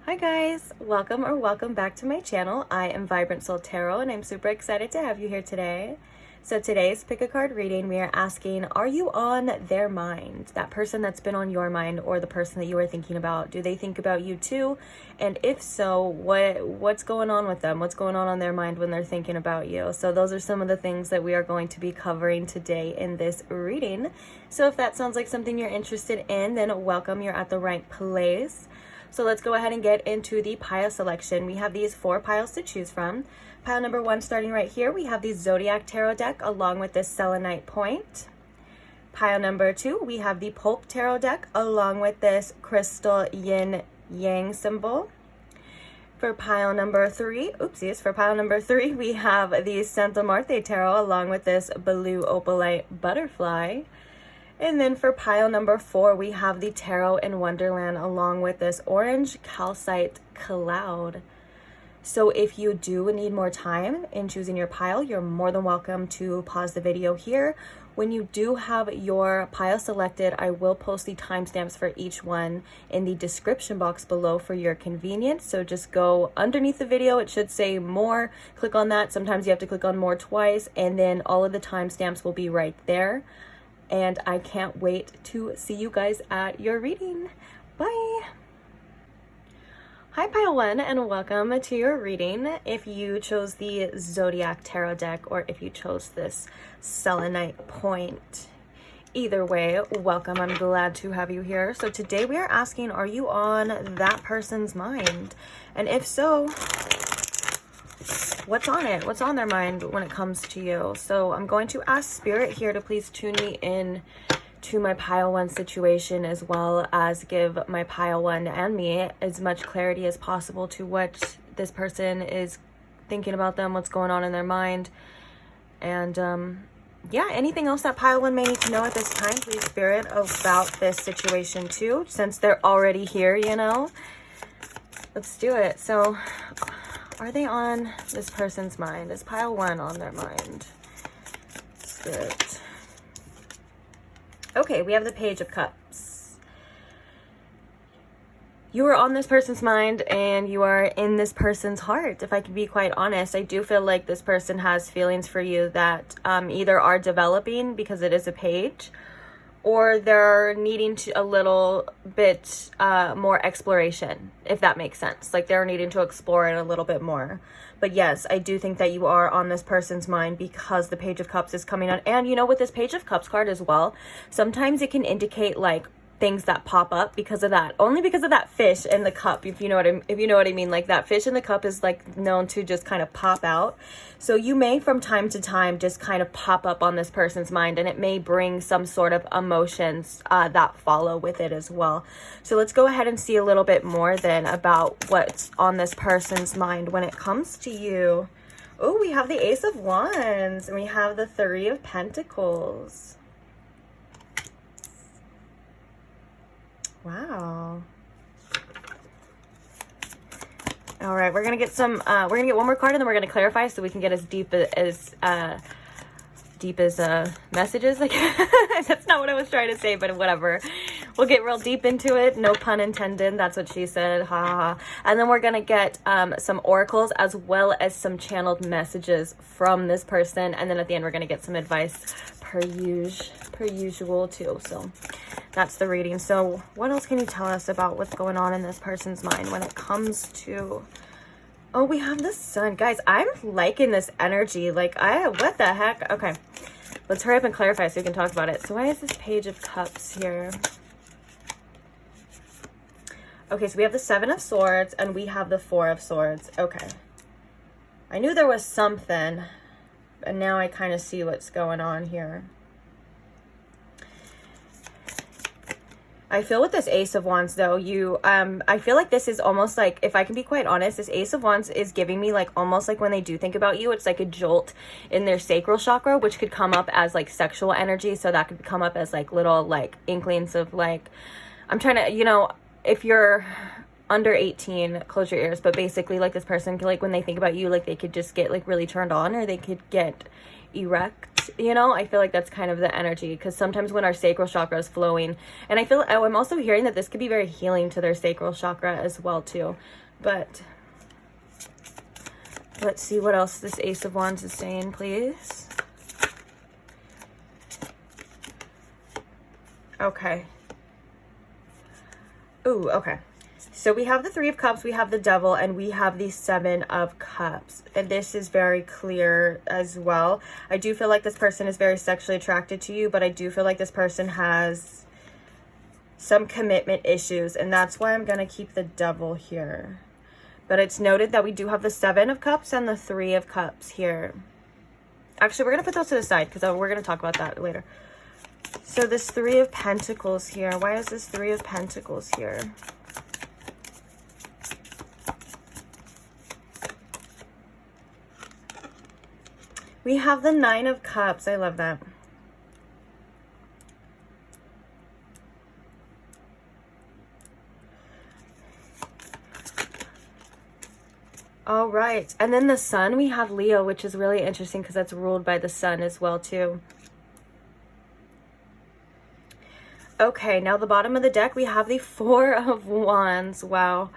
Hi guys, welcome back to my channel. I am Vibrant Soul Tarot and I'm super excited to have you here today. So today's pick a card reading, we are asking, are you on their mind? That person that's been on your mind, or the person that you are thinking about. Do they think about you too? And if so, what's going on with them? What's going on their mind when they're thinking about you? So those are some of the things that we are going to be covering today in this reading. So if that sounds like something you're interested in, then welcome, you're at the right place. So let's go ahead and get into the pile selection. We have these 4 piles to choose from. Pile number 1 starting right here, we have the Zodiac Tarot deck along with this selenite point. Pile number 2, we have the Pulp Tarot deck along with this crystal yin yang symbol. For pile number 3, we have the Santa Muerte Tarot along with this blue opalite butterfly. And then for pile number 4, we have the Tarot in Wonderland along with this orange calcite cloud. So if you do need more time in choosing your pile, you're more than welcome to pause the video here. When you do have your pile selected, I will post the timestamps for each one in the description box below for your convenience. So just go underneath the video, it should say more, click on that. Sometimes you have to click on more twice, and then all of the timestamps will be right there. And I can't wait to see you guys at your reading. Bye. Hi pile 1 and welcome to your reading. If you chose the Zodiac Tarot deck or if you chose this selenite point, either way, welcome. I'm glad to have you here. So today we are asking, are you on that person's mind? And if so, what's on it? What's on their mind when it comes to you? So I'm going to ask Spirit here to please tune me in to my pile 1 situation, as well as give my pile 1 and me as much clarity as possible to what this person is thinking about them, what's going on in their mind. And yeah, anything else that pile 1 may need to know at this time, please Spirit, about this situation too, since they're already here, you know. Let's do it. So are they on this person's mind? Is pile 1 on their mind? Spirit. Okay, we have the Page of Cups. You are on this person's mind and you are in this person's heart. If I can be quite honest, I do feel like this person has feelings for you that either are developing because it is a page, or they're needing to a little bit more exploration, if that makes sense. Like they're needing to explore it a little bit more. But yes, I do think that you are on this person's mind because the Page of Cups is coming on. And you know, with this Page of Cups card as well, sometimes it can indicate like things that pop up because of that, only because of that fish in the cup, if you know what I mean. Like that fish in the cup is like known to just kind of pop out. So you may from time to time just kind of pop up on this person's mind, and it may bring some sort of emotions that follow with it as well. So let's go ahead and see a little bit more then about what's on this person's mind when it comes to you. Oh, we have the Ace of Wands and we have the 3 of Pentacles. Wow. All right, we're gonna get we're gonna get one more card and then we're gonna clarify so we can get as deep as messages. Like that's not what I was trying to say, but whatever. We'll get real deep into it. No pun intended. That's what she said. Ha ha. And then we're gonna get some oracles as well as some channeled messages from this person. And then at the end, we're gonna get some advice per usual too. So that's the reading. So what else can you tell us about what's going on in this person's mind when it comes to... Oh, we have the Sun. Guys, I'm liking this energy. Like, what the heck? Okay, let's hurry up and clarify so we can talk about it. So why is this Page of Cups here? Okay, so we have the 7 of Swords and we have the 4 of Swords. Okay. I knew there was something, and now I kind of see what's going on here. I feel with this Ace of Wands though, I feel like this is almost like, if I can be quite honest, this Ace of Wands is giving me like almost like when they do think about you, it's like a jolt in their sacral chakra, which could come up as like sexual energy. So that could come up as like little like inklings of like, I'm trying to, you know, if you're under 18, close your ears, but basically like this person, like when they think about you, like they could just get like really turned on, or they could get erect. you know, I feel like that's kind of the energy, because sometimes when our sacral chakra is flowing, and I'm also hearing that this could be very healing to their sacral chakra as well too. But let's see what else this Ace of Wands is saying, please. Okay. Ooh, okay. So we have the Three of Cups, we have the Devil, and we have the Seven of Cups. And this is very clear as well. I do feel like this person is very sexually attracted to you, but I do feel like this person has some commitment issues. And that's why I'm going to keep the Devil here. But it's noted that we do have the Seven of Cups and the Three of Cups here. Actually, we're going to put those to the side because we're going to talk about that later. So this Three of Pentacles here. Why is this Three of Pentacles here? We have the Nine of Cups. I love that. All right. And then the Sun, we have Leo, which is really interesting because that's ruled by the Sun as well too. Okay, now the bottom of the deck, we have the Four of Wands. Wow.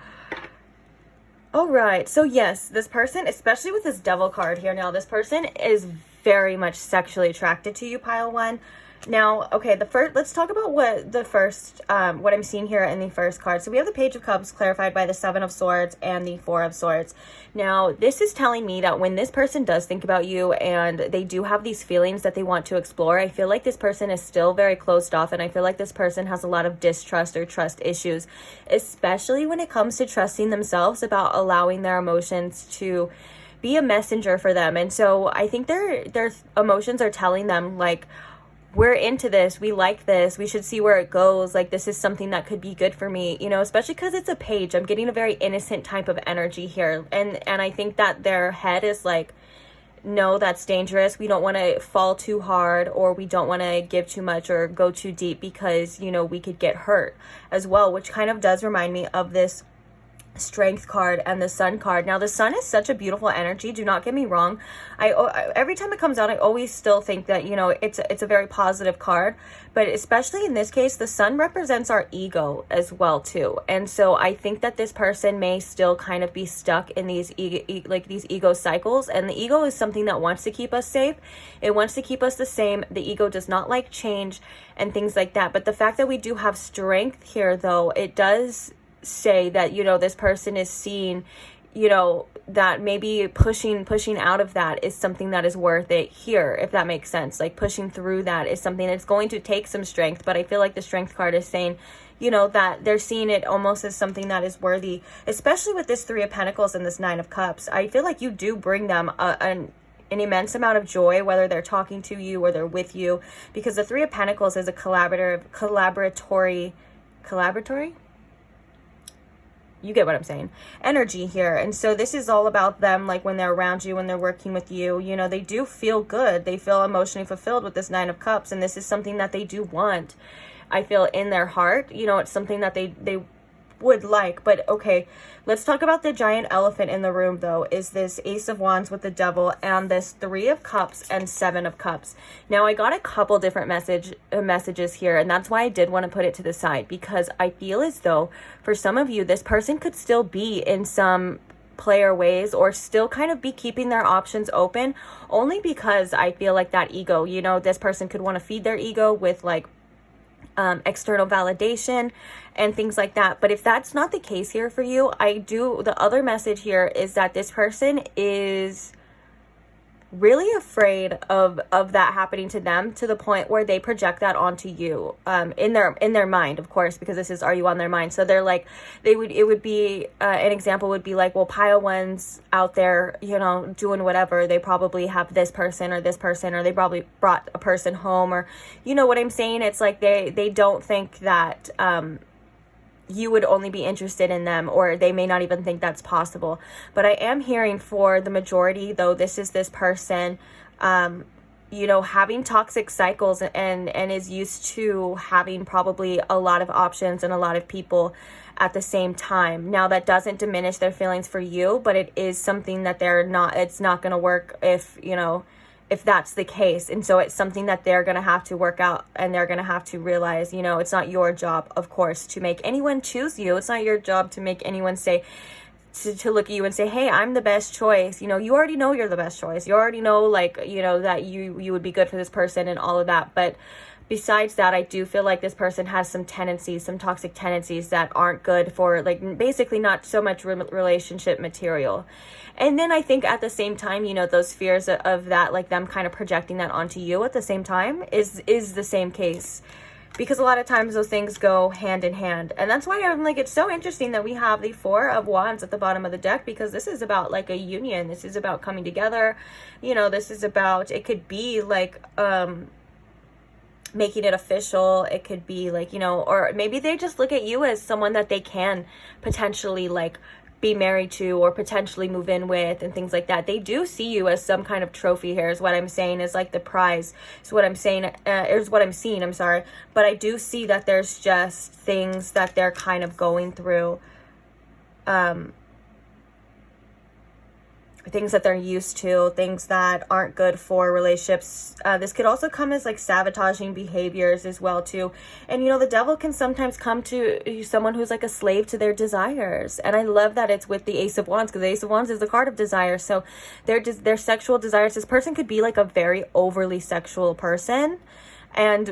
All right, so yes, this person, especially with this Devil card here now, this person is very much sexually attracted to you, pile one. Now, okay, let's talk about what I'm seeing here in the first card. So we have the Page of Cups clarified by the Seven of Swords and the Four of Swords. Now, this is telling me that when this person does think about you and they do have these feelings that they want to explore, I feel like this person is still very closed off, and I feel like this person has a lot of distrust or trust issues, especially when it comes to trusting themselves about allowing their emotions to be a messenger for them. And so I think their emotions are telling them, like, we're into this, we like this, we should see where it goes, like this is something that could be good for me, you know, especially because it's a page. I'm getting a very innocent type of energy here, and I think that their head is like, no, that's dangerous, we don't want to fall too hard, or we don't want to give too much or go too deep because, you know, we could get hurt as well, which kind of does remind me of this Strength card and the Sun card. Now the Sun is such a beautiful energy, do not get me wrong. I every time it comes out, I always still think that, you know, it's a very positive card, but especially in this case, the Sun represents our ego as well too. And so I think that this person may still kind of be stuck in these ego cycles, and the ego is something that wants to keep us safe. It wants to keep us the same. The ego does not like change and things like that. But the fact that we do have Strength here, though, it does say that, you know, this person is seeing, you know, that maybe pushing out of that is something that is worth it here, if that makes sense. Like pushing through that is something that's going to take some strength, but I feel like the Strength card is saying, you know, that they're seeing it almost as something that is worthy, especially with this Three of Pentacles and this Nine of Cups. I feel like you do bring them an immense amount of joy, whether they're talking to you or they're with you, because the Three of Pentacles is a collaboratory, you get what I'm saying, energy here. And so this is all about them, like when they're around you, when they're working with you, you know, they do feel good, they feel emotionally fulfilled with this Nine of Cups, and this is something that they do want, I feel, in their heart. You know, it's something that they would like. But okay, let's talk about the giant elephant in the room, though, is this Ace of Wands with the Devil and this Three of Cups and Seven of Cups. Now, I got a couple different messages here, and that's why I did want to put it to the side, because I feel as though for some of you, this person could still be in some player ways or still kind of be keeping their options open, only because I feel like that ego, you know, this person could want to feed their ego with like external validation and things like that. But if that's not the case here for you, the other message here is that this person is really afraid of that happening to them, to the point where they project that onto you, in their mind, of course, because this is, are you on their mind? So they're like, it would be an example would be like, well, pile one's out there, you know, doing whatever, they probably have this person, or they probably brought a person home, or you know what I'm saying. It's like they don't think that you would only be interested in them, or they may not even think that's possible. But I am hearing for the majority, though, this person, you know, having toxic cycles and is used to having probably a lot of options and a lot of people at the same time. Now, that doesn't diminish their feelings for you, but it is something that it's not going to work if, you know, if that's the case. And so it's something that they're going to have to work out, and they're going to have to realize, you know, it's not your job, of course, to make anyone choose you. It's not your job to make anyone say, to look at you and say, hey, I'm the best choice. You know, you already know you're the best choice. You already know, like, you know, that you would be good for this person and all of that. But besides that, I do feel like this person has some tendencies, some toxic tendencies that aren't good for, like, basically not so much relationship material. And then I think at the same time, you know, those fears of that, like them kind of projecting that onto you at the same time is the same case. Because a lot of times those things go hand in hand. And that's why I'm like, it's so interesting that we have the Four of Wands at the bottom of the deck, because this is about like a union. This is about coming together. You know, this is about, it could be like, making it official. It could be like, you know, or maybe they just look at you as someone that they can potentially like be married to or potentially move in with and things like that. They do see you as some kind of trophy here, is what I'm saying, is like the prize. Is what I'm saying, is what I'm seeing, I'm sorry. But I do see that there's just things that they're kind of going through, things that they're used to, things that aren't good for relationships. This could also come as like sabotaging behaviors as well too. And you know, the devil can sometimes come to someone who's like a slave to their desires. And I love that it's with the Ace of Wands, because the Ace of Wands is the card of desire. So their sexual desires, this person could be like a very overly sexual person, and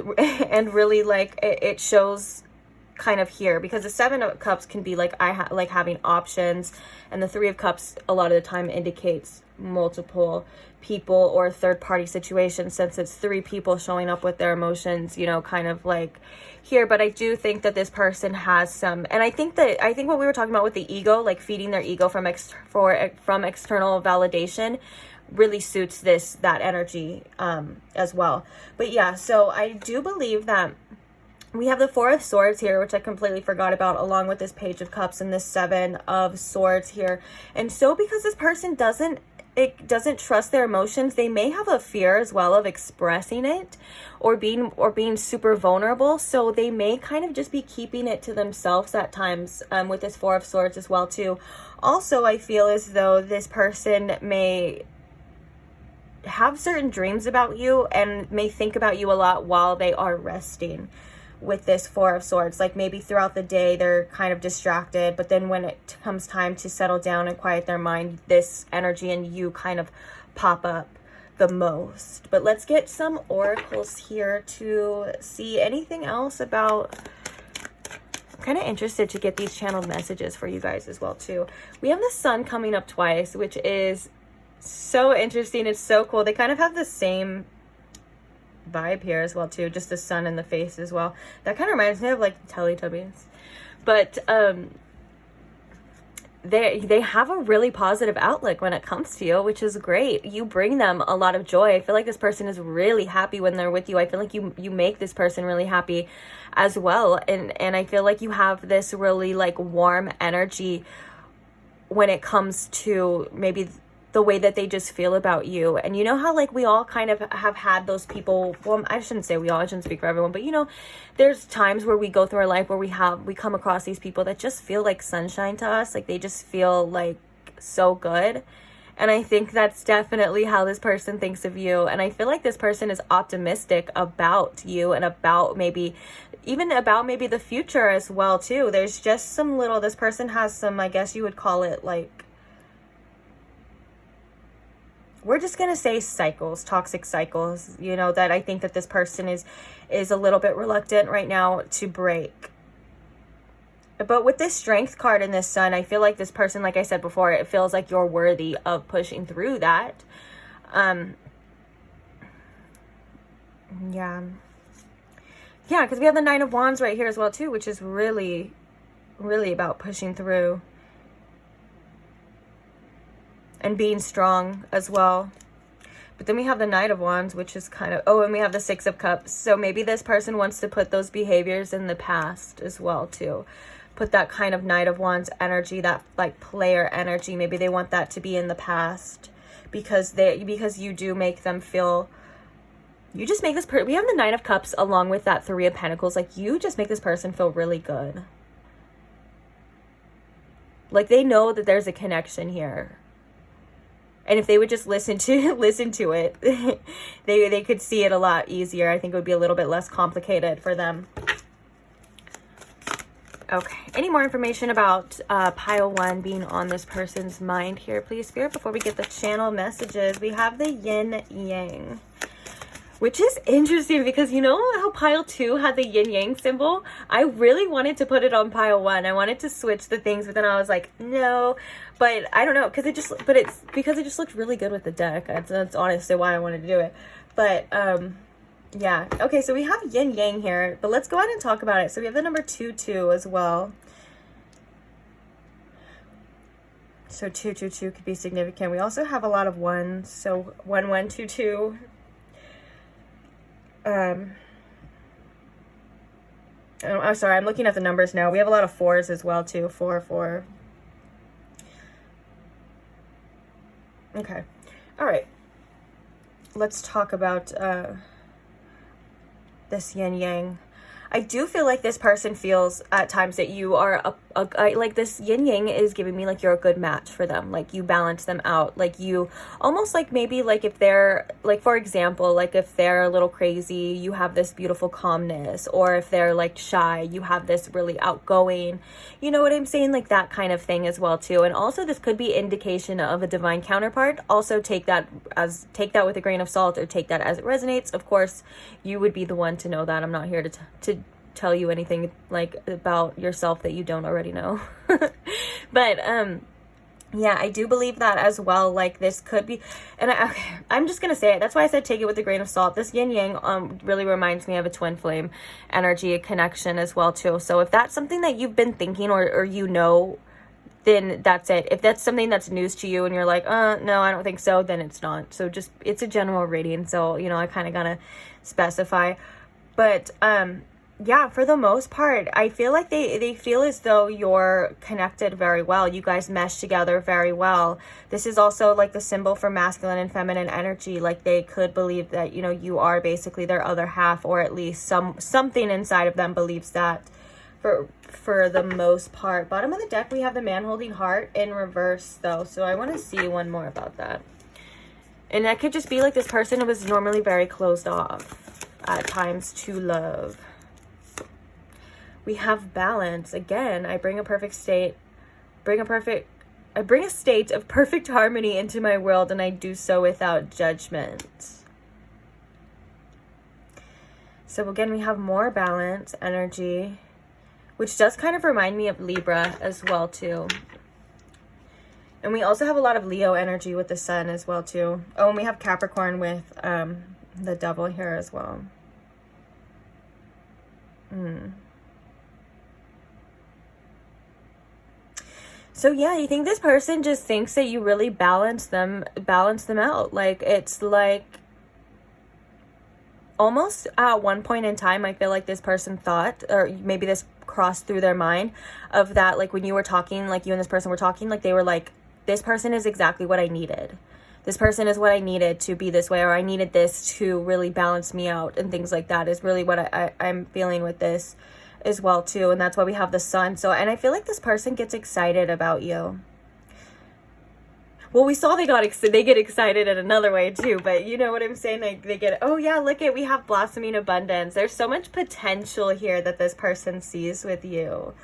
really like it shows kind of here, because the Seven of Cups can be like like having options, and the Three of Cups a lot of the time indicates multiple people or third-party situations, since it's three people showing up with their emotions, you know, kind of like here. But I do think that this person has some, and I think what we were talking about with the ego, like feeding their ego from external validation, really suits that energy as well. But yeah, so I do believe that we have the Four of Swords here, which I completely forgot about, along with this Page of Cups and this Seven of Swords here. And so because this person doesn't trust their emotions, they may have a fear as well of expressing it or being super vulnerable. So they may kind of just be keeping it to themselves at times, with this Four of Swords as well too. Also, I feel as though this person may have certain dreams about you and may think about you a lot while they are resting. With this Four of Swords, like maybe throughout the day they're kind of distracted, but then when it comes time to settle down and quiet their mind, this energy and you kind of pop up the most. But let's get some oracles here to see anything else about. I'm kind of interested to get these channeled messages for you guys as well too. We have the Sun coming up twice, which is so interesting. It's so cool. They kind of have the same vibe here as well too, just the sun in the face as well. That kind of reminds me of like Teletubbies. But they have a really positive outlook when it comes to you, which is great. You bring them a lot of joy. I feel like this person is really happy when they're with you. I feel like you make this person really happy as well, and I feel like you have this really like warm energy when it comes to maybe the way that they just feel about you. And you know how like we all kind of have had those people, well, I shouldn't say we all, I shouldn't speak for everyone, but you know, there's times where we go through our life where we come across these people that just feel like sunshine to us, like they just feel like so good. And I think that's definitely how this person thinks of you. And I feel like this person is optimistic about you and about maybe the future as well too. There's just some little, this person has some, I guess you would call it like, we're just going to say cycles, toxic cycles, you know, that I think that this person is a little bit reluctant right now to break. But with this Strength card and this Sun, I feel like this person, like I said before, it feels like you're worthy of pushing through that. Yeah, because we have the Nine of Wands right here as well too, which is really, really about pushing through and being strong as well. But then we have the Knight of Wands, which is kind of, and we have the Six of Cups. So maybe this person wants to put those behaviors in the past as well too. Put that kind of Knight of Wands energy, that like player energy. Maybe they want that to be in the past because you do make them feel, you just make this we have the Nine of Cups along with that Three of Pentacles. Like you just make this person feel really good. Like they know that there's a connection here. And if they would just listen to it, they could see it a lot easier. I think it would be a little bit less complicated for them. Okay, any more information about pile 1 being on this person's mind here, please, Spirit, before we get the channel messages? We have the yin yang, which is interesting because you know how pile 2 had the yin yang symbol? I really wanted to put it on pile 1. I wanted to switch the things, but then I was like, no. But I don't know, because it's because it just looked really good with the deck. That's honestly why I wanted to do it. But yeah. Okay, so we have yin yang here, but let's go ahead and talk about it. So we have the number 2-2 as well. So 2-2-2 could be significant. We also have a lot of 1s. So 1-1-2-2. I'm sorry, I'm looking at the numbers now. We have a lot of 4s as well too. 4-4. Okay. All right. Let's talk about this yin yang. I do feel like this person feels at times that you are like this yin yang is giving me like you're a good match for them. Like you balance them out. Like you almost like maybe like if they're like, for example, like if they're a little crazy, you have this beautiful calmness, or if they're like shy, you have this really outgoing, you know what I'm saying? Like that kind of thing as well too. And also this could be indication of a divine counterpart. Also take that with a grain of salt, or take that as it resonates. Of course, you would be the one to know that. I'm not here to tell you anything like about yourself that you don't already know. But yeah, I do believe that as well. Like this could be, and I'm just gonna say it, that's why I said take it with a grain of salt. This yin yang really reminds me of a twin flame energy, a connection as well too. So if that's something that you've been thinking, or you know, then that's it. If that's something that's news to you and you're like, no, I don't think so, then it's not. So just, it's a general reading, so you know, I kind of gotta specify. But yeah, for the most part, I feel like they feel as though you're connected very well. You guys mesh together very well. This is also like the symbol for masculine and feminine energy. Like they could believe that, you know, you are basically their other half, or at least something inside of them believes that for the most part. Bottom of the deck, we have the man holding heart in reverse though. So I want to see one more about that. And that could just be like this person was normally very closed off at times to love. We have balance. Again, I bring a state of perfect harmony into my world, and I do so without judgment. So again, we have more balance energy, which does kind of remind me of Libra as well too. And we also have a lot of Leo energy with the sun as well too. Oh, and we have Capricorn with the devil here as well. So yeah, you think this person just thinks that you really balance them out. Like it's like almost at one point in time, I feel like this person thought, or maybe this crossed through their mind, of that, like when you were talking, like you and this person were talking, like they were like, this person is exactly what I needed. This person is what I needed to be this way, or I needed this to really balance me out, and things like that is really what I'm feeling with this as well too. And that's why we have the sun. So, and I feel like this person gets excited about you. Well, we saw they get excited in another way too, but you know what I'm saying? Like they get, oh yeah, look at, we have blossoming abundance. There's so much potential here that this person sees with you.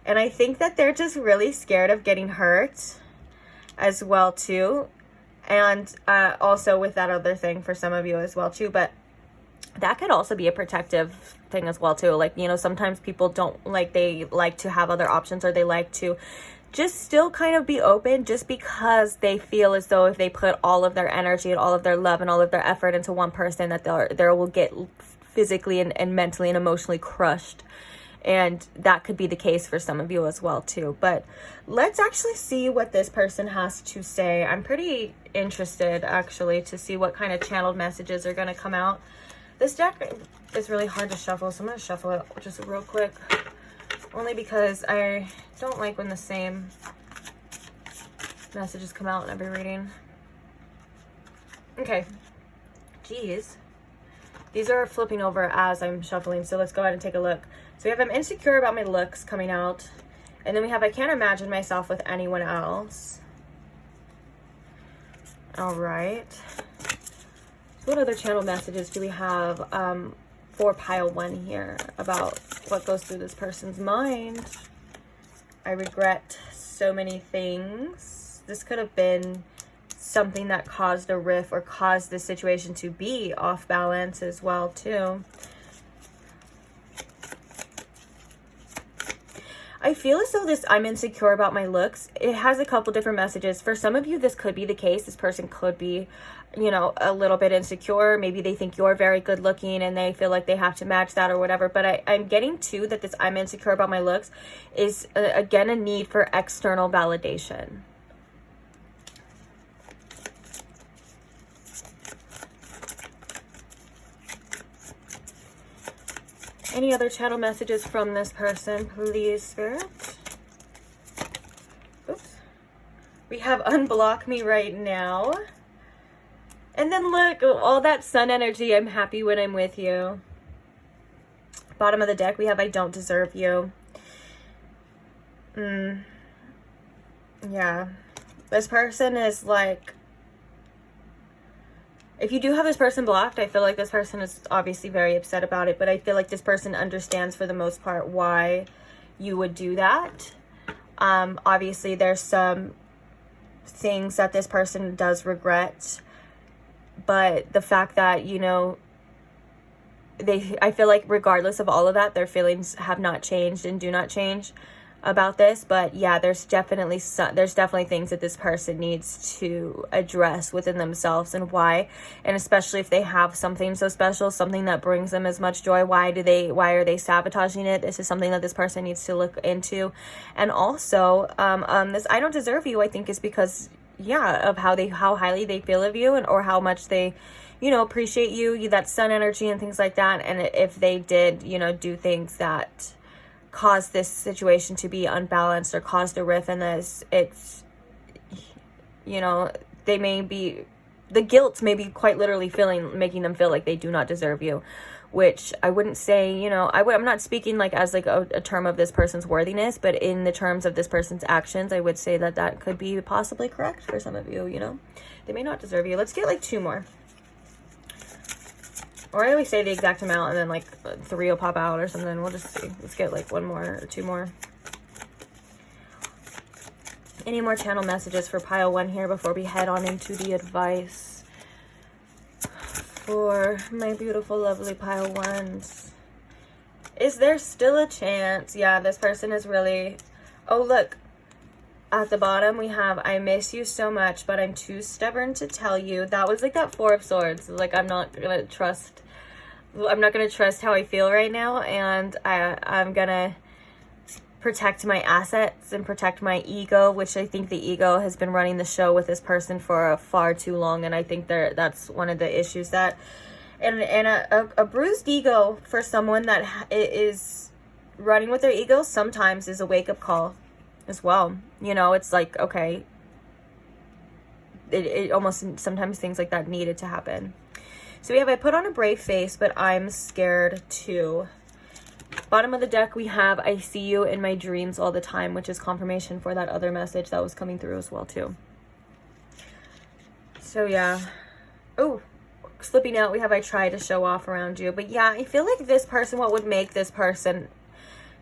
And I think that they're just really scared of getting hurt as well too. And also with that other thing for some of you as well too, but that could also be a protective thing as well too. Like, you know, sometimes people don't like, they like to have other options, or they like to just still kind of be open, just because they feel as though if they put all of their energy and all of their love and all of their effort into one person, that they will get physically and mentally and emotionally crushed. And that could be the case for some of you as well too. But let's actually see what this person has to say. I'm pretty interested actually to see what kind of channeled messages are going to come out. This deck is really hard to shuffle, so I'm going to shuffle it just real quick. Only because I don't like when the same messages come out in every reading. Okay. Jeez. These are flipping over as I'm shuffling, so let's go ahead and take a look. So we have I'm insecure about my looks coming out. And then we have I can't imagine myself with anyone else. All right. So what other channel messages do we have for pile 1 here about what goes through this person's mind? I regret so many things. This could have been something that caused a rift or caused this situation to be off balance as well too. I feel as though this I'm insecure about my looks, it has a couple different messages. For some of you, this could be the case. This person could be, you know, a little bit insecure. Maybe they think you're very good looking and they feel like they have to match that or whatever. But I'm getting to that this I'm insecure about my looks is, again, a need for external validation. Any other channel messages from this person, please, Spirit? Oops. We have unblock me right now. And then look, all that sun energy. I'm happy when I'm with you. Bottom of the deck, we have I don't deserve you. Yeah. This person is like... If you do have this person blocked, I feel like this person is obviously very upset about it, but I feel like this person understands for the most part why you would do that. Obviously, there's some things that this person does regret, but the fact that, you know, I feel like regardless of all of that, their feelings have not changed and do not change about this. But yeah, there's definitely things that this person needs to address within themselves and why, and especially if they have something so special, something that brings them as much joy, why are they sabotaging it? This is something that this person needs to look into. And also this I don't deserve you, I think, is because of how highly they feel of you, and or how much they, you know, appreciate you, that sun energy and things like that. And if they did, you know, do things that caused this situation to be unbalanced or caused a rift in this, it's, you know, they may be, the guilt may be quite literally making them feel like they do not deserve you, which I wouldn't say, you know, I'm not speaking like as like a term of this person's worthiness, but in the terms of this person's actions, I would say that that could be possibly correct for some of you, you know, they may not deserve you. Let's get like 2 more. Or I always say the exact amount and then like 3 will pop out or something. We'll just see. Let's get like 1 more or 2 more. Any more channel messages for pile 1 here before we head on into the advice for my beautiful, lovely pile 1s? Is there still a chance? Yeah, this person is really... Oh, look. At the bottom, we have, I miss you so much, but I'm too stubborn to tell you. That was like that 4 of Swords. Like, I'm not going to trust how I feel right now. And I'm going to protect my assets and protect my ego, which I think the ego has been running the show with this person for far too long. And I think that's one of the issues that, and a bruised ego for someone that is running with their ego sometimes is a wake-up call as well. You know, it's like, okay, it almost, sometimes things like that needed to happen. So we have, I put on a brave face, but I'm scared too. Bottom of the deck, we have, I see you in my dreams all the time, which is confirmation for that other message that was coming through as well too. So yeah. Oh, slipping out, we have, I try to show off around you. But yeah, I feel like this person, what would make this person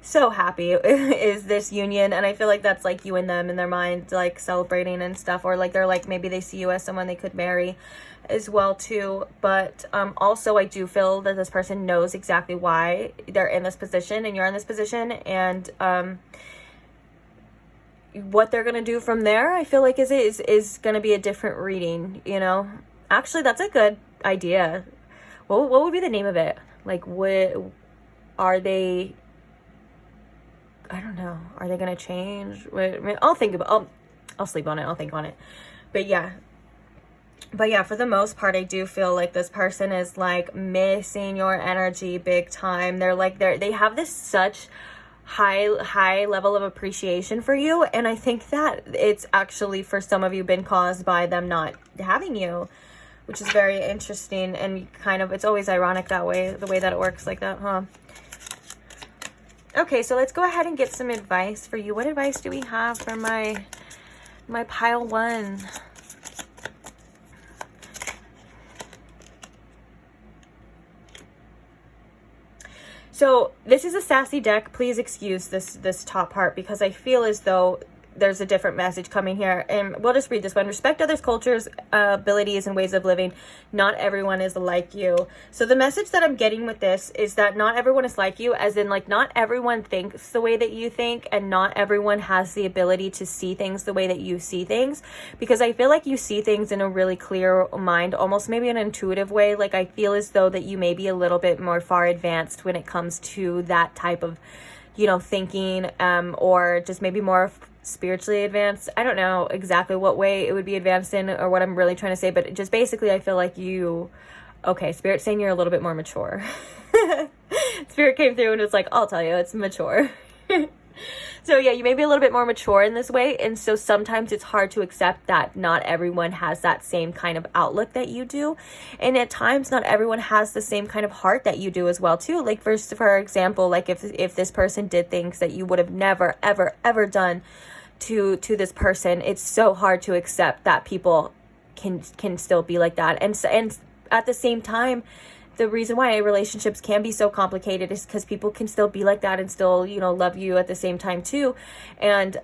so happy is this union, and I feel like that's like you and them in their mind, like celebrating and stuff, or like they're like, maybe they see you as someone they could marry as well too. But also I do feel that this person knows exactly why they're in this position and you're in this position, and what they're gonna do from there, I feel like is gonna be a different reading, you know. Actually, that's a good idea. What would be the name of it? Like, what are they, I don't know. Are they going to change? I'll think about, I'll sleep on it. I'll think on it. But yeah, for the most part, I do feel like this person is like missing your energy big time. They're like, they have this such high level of appreciation for you. And I think that it's actually, for some of you, been caused by them not having you, which is very interesting. And kind of, it's always ironic that way, the way that it works like that, huh? Okay, so let's go ahead and get some advice for you. What advice do we have for my pile 1? So this is a sassy deck. Please excuse this top part, because I feel as though there's a different message coming here, and we'll just read this one. Respect others' cultures, abilities, and ways of living. Not everyone is like you. So the message that I'm getting with this is that not everyone is like you, as in, like, not everyone thinks the way that you think, and not everyone has the ability to see things the way that you see things, because I feel like you see things in a really clear mind, almost maybe an intuitive way. Like, I feel as though that you may be a little bit more far advanced when it comes to that type of, you know, thinking, or just maybe more spiritually advanced. I don't know exactly what way it would be advanced in, or what I'm really trying to say, but just basically I feel like Spirit's saying you're a little bit more mature. Spirit came through and was like, I'll tell you, it's mature. So yeah, you may be a little bit more mature in this way, and so sometimes it's hard to accept that not everyone has that same kind of outlook that you do, and at times not everyone has the same kind of heart that you do as well too. Like, for example, like if this person did things that you would have never ever done to this person, it's so hard to accept that people can still be like that, and at the same time, the reason why relationships can be so complicated is because people can still be like that and still, you know, love you at the same time too. And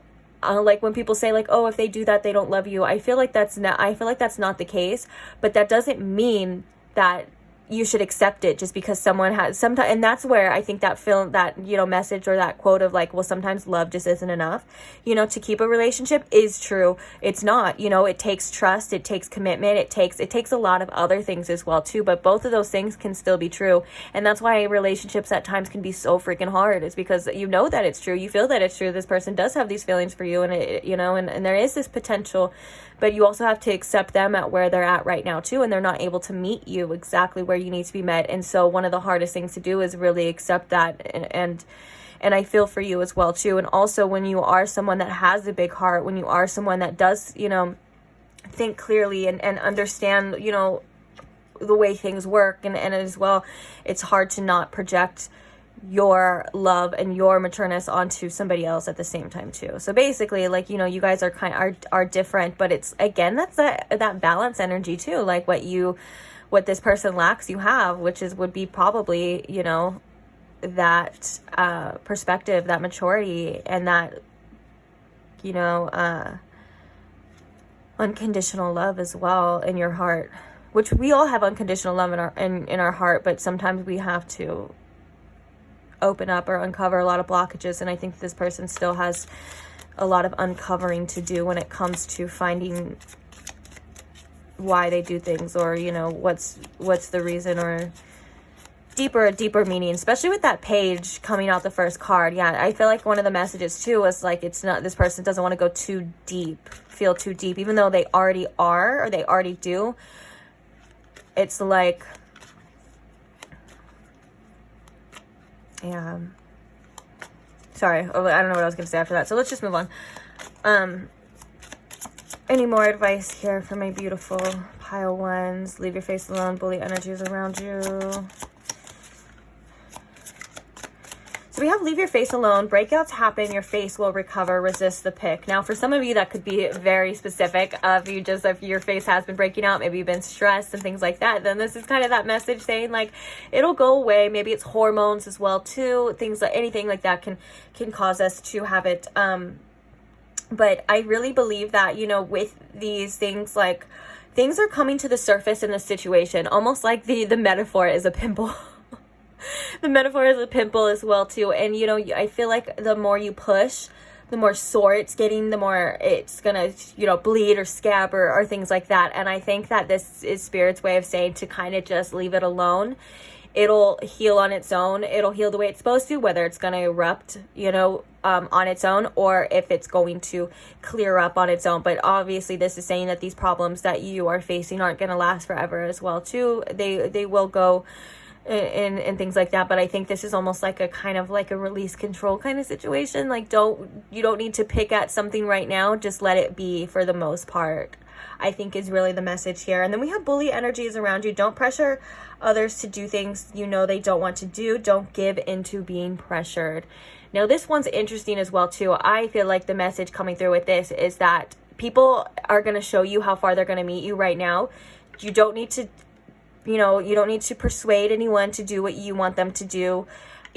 like when people say, like, oh, if they do that, they don't love you, I feel like that's not the case. But that doesn't mean that you should accept it just because someone has sometimes. And that's where I think that you know, message or that quote of like, well, sometimes love just isn't enough, you know, to keep a relationship is true. It's not, you know, it takes trust, it takes commitment, it takes a lot of other things as well too, but both of those things can still be true. And that's why relationships at times can be so freaking hard, is because you know that it's true, you feel that it's true, this person does have these feelings for you, and it, you know, and there is this potential, but you also have to accept them at where they're at right now too, and they're not able to meet you exactly where you need to be met. And so one of the hardest things to do is really accept that, and I feel for you as well too. And also, when you are someone that has a big heart, when you are someone that does, you know, think clearly and understand, you know, the way things work, and as well, it's hard to not project your love and your matureness onto somebody else at the same time too. So basically, like, you know, you guys are different, but it's, again, that's that balance energy too. Like what this person lacks, you have, which would be probably, you know, that perspective, that maturity, and that, you know, unconditional love as well in your heart, which we all have unconditional love in our heart, but sometimes we have to open up or uncover a lot of blockages. And I think this person still has a lot of uncovering to do when it comes to finding why they do things, or, you know, what's the reason, or deeper meaning, especially with that page coming out the first card. Yeah, I feel like one of the messages too was like, it's not, this person doesn't want to go too deep, feel too deep, even though they already are, or they already do. It's like, yeah, sorry, I don't know what I was gonna say after that, so let's just move on. Any more advice here for my beautiful pile ones? Leave your face alone, bully energies around you. So we have leave your face alone, breakouts happen, your face will recover, resist the pick. Now for some of you that could be very specific, if your face has been breaking out, maybe you've been stressed and things like that, then this is kind of that message saying like, it'll go away. Maybe it's hormones as well too, things like anything like that can cause us to have it. But I really believe that, you know, with these things, like, things are coming to the surface in this situation, almost like the metaphor is a pimple. The metaphor is a pimple as well too. And, you know, I feel like the more you push, the more sore it's getting, the more it's gonna, you know, bleed or scab or things like that. And I think that this is Spirit's way of saying to kind of just leave it alone. It'll heal on its own. It'll heal the way it's supposed to, whether it's going to erupt, you know, on its own, or if it's going to clear up on its own. But obviously this is saying that these problems that you are facing aren't going to last forever as well too. They will go and things like that. But I think this is almost like a kind of like a release control kind of situation. Like, you don't need to pick at something right now. Just let it be for the most part, I think is really the message here. And then we have bully energies around you. Don't pressure others to do things you know they don't want to do. Don't give into being pressured. Now this one's interesting as well too. I feel like the message coming through with this is that people are going to show you how far they're going to meet you right now. You don't need to, you know, you don't need to persuade anyone to do what you want them to do.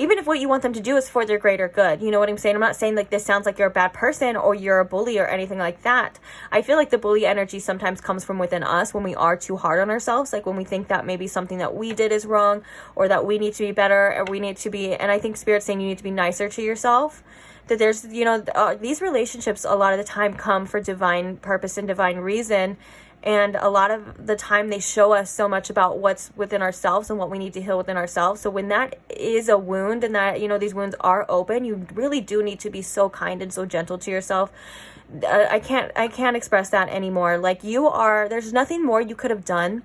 even if what you want them to do is for their greater good. You know what I'm saying? I'm not saying like this sounds like you're a bad person or you're a bully or anything like that. I feel like the bully energy sometimes comes from within us when we are too hard on ourselves, like when we think that maybe something that we did is wrong, or that we need to be better, or we need to be, and I think Spirit's saying you need to be nicer to yourself. That there's, you know, these relationships a lot of the time come for divine purpose and divine reason. And a lot of the time they show us so much about what's within ourselves and what we need to heal within ourselves. So when that is a wound and that, you know, these wounds are open, you really do need to be so kind and so gentle to yourself. I can't express that anymore. Like, there's nothing more you could have done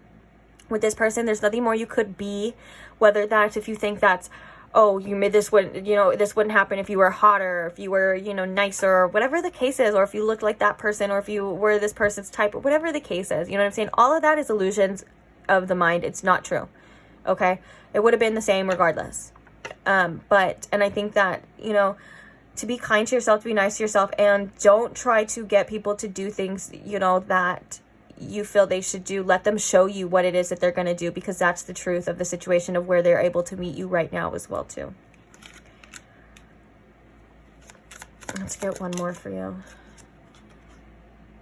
with this person. There's nothing more you could be, whether that's, if you think that's, oh, you made this wouldn't, you know, this wouldn't happen if you were hotter, if you were, you know, nicer, or whatever the case is, or if you looked like that person, or if you were this person's type, or whatever the case is. You know what I'm saying? All of that is illusions of the mind. It's not true. Okay? It would have been the same regardless. And I think that, you know, to be kind to yourself, to be nice to yourself, and don't try to get people to do things, you know, that you feel they should do. Let them show you what it is that they're going to do, because that's the truth of the situation of where they're able to meet you right now as well too. Let's get one more for you.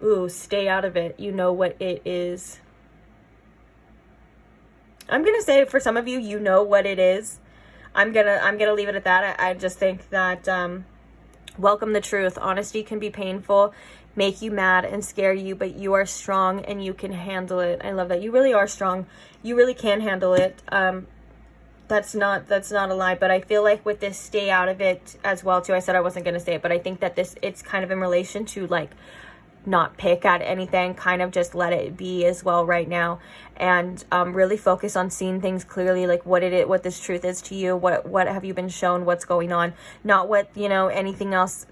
Ooh, stay out of it. You know what it is. I'm going to say for some of you, you know what it is. I'm going to leave it at that. I just think that welcome the truth. Honesty can be painful, make you mad and scare you, but you are strong and you can handle it. I love that. You really are strong. You really can handle it. That's not a lie, but I feel like with this stay out of it as well too. I said I wasn't going to say it, but I think that it's kind of in relation to like not pick at anything, kind of just let it be as well right now, and really focus on seeing things clearly, like what this truth is to you, what have you been shown, what's going on, not what, you know, anything else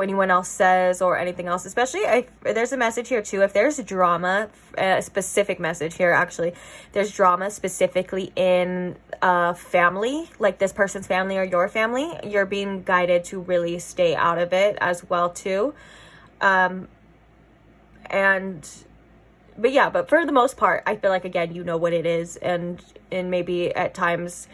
anyone else says or anything else. Especially there's a message here too, if there's drama, a specific message here actually, there's drama specifically in family, like this person's family or your family, you're being guided to really stay out of it as well too. But for the most part, I feel like, again, you know what it is, and maybe at times,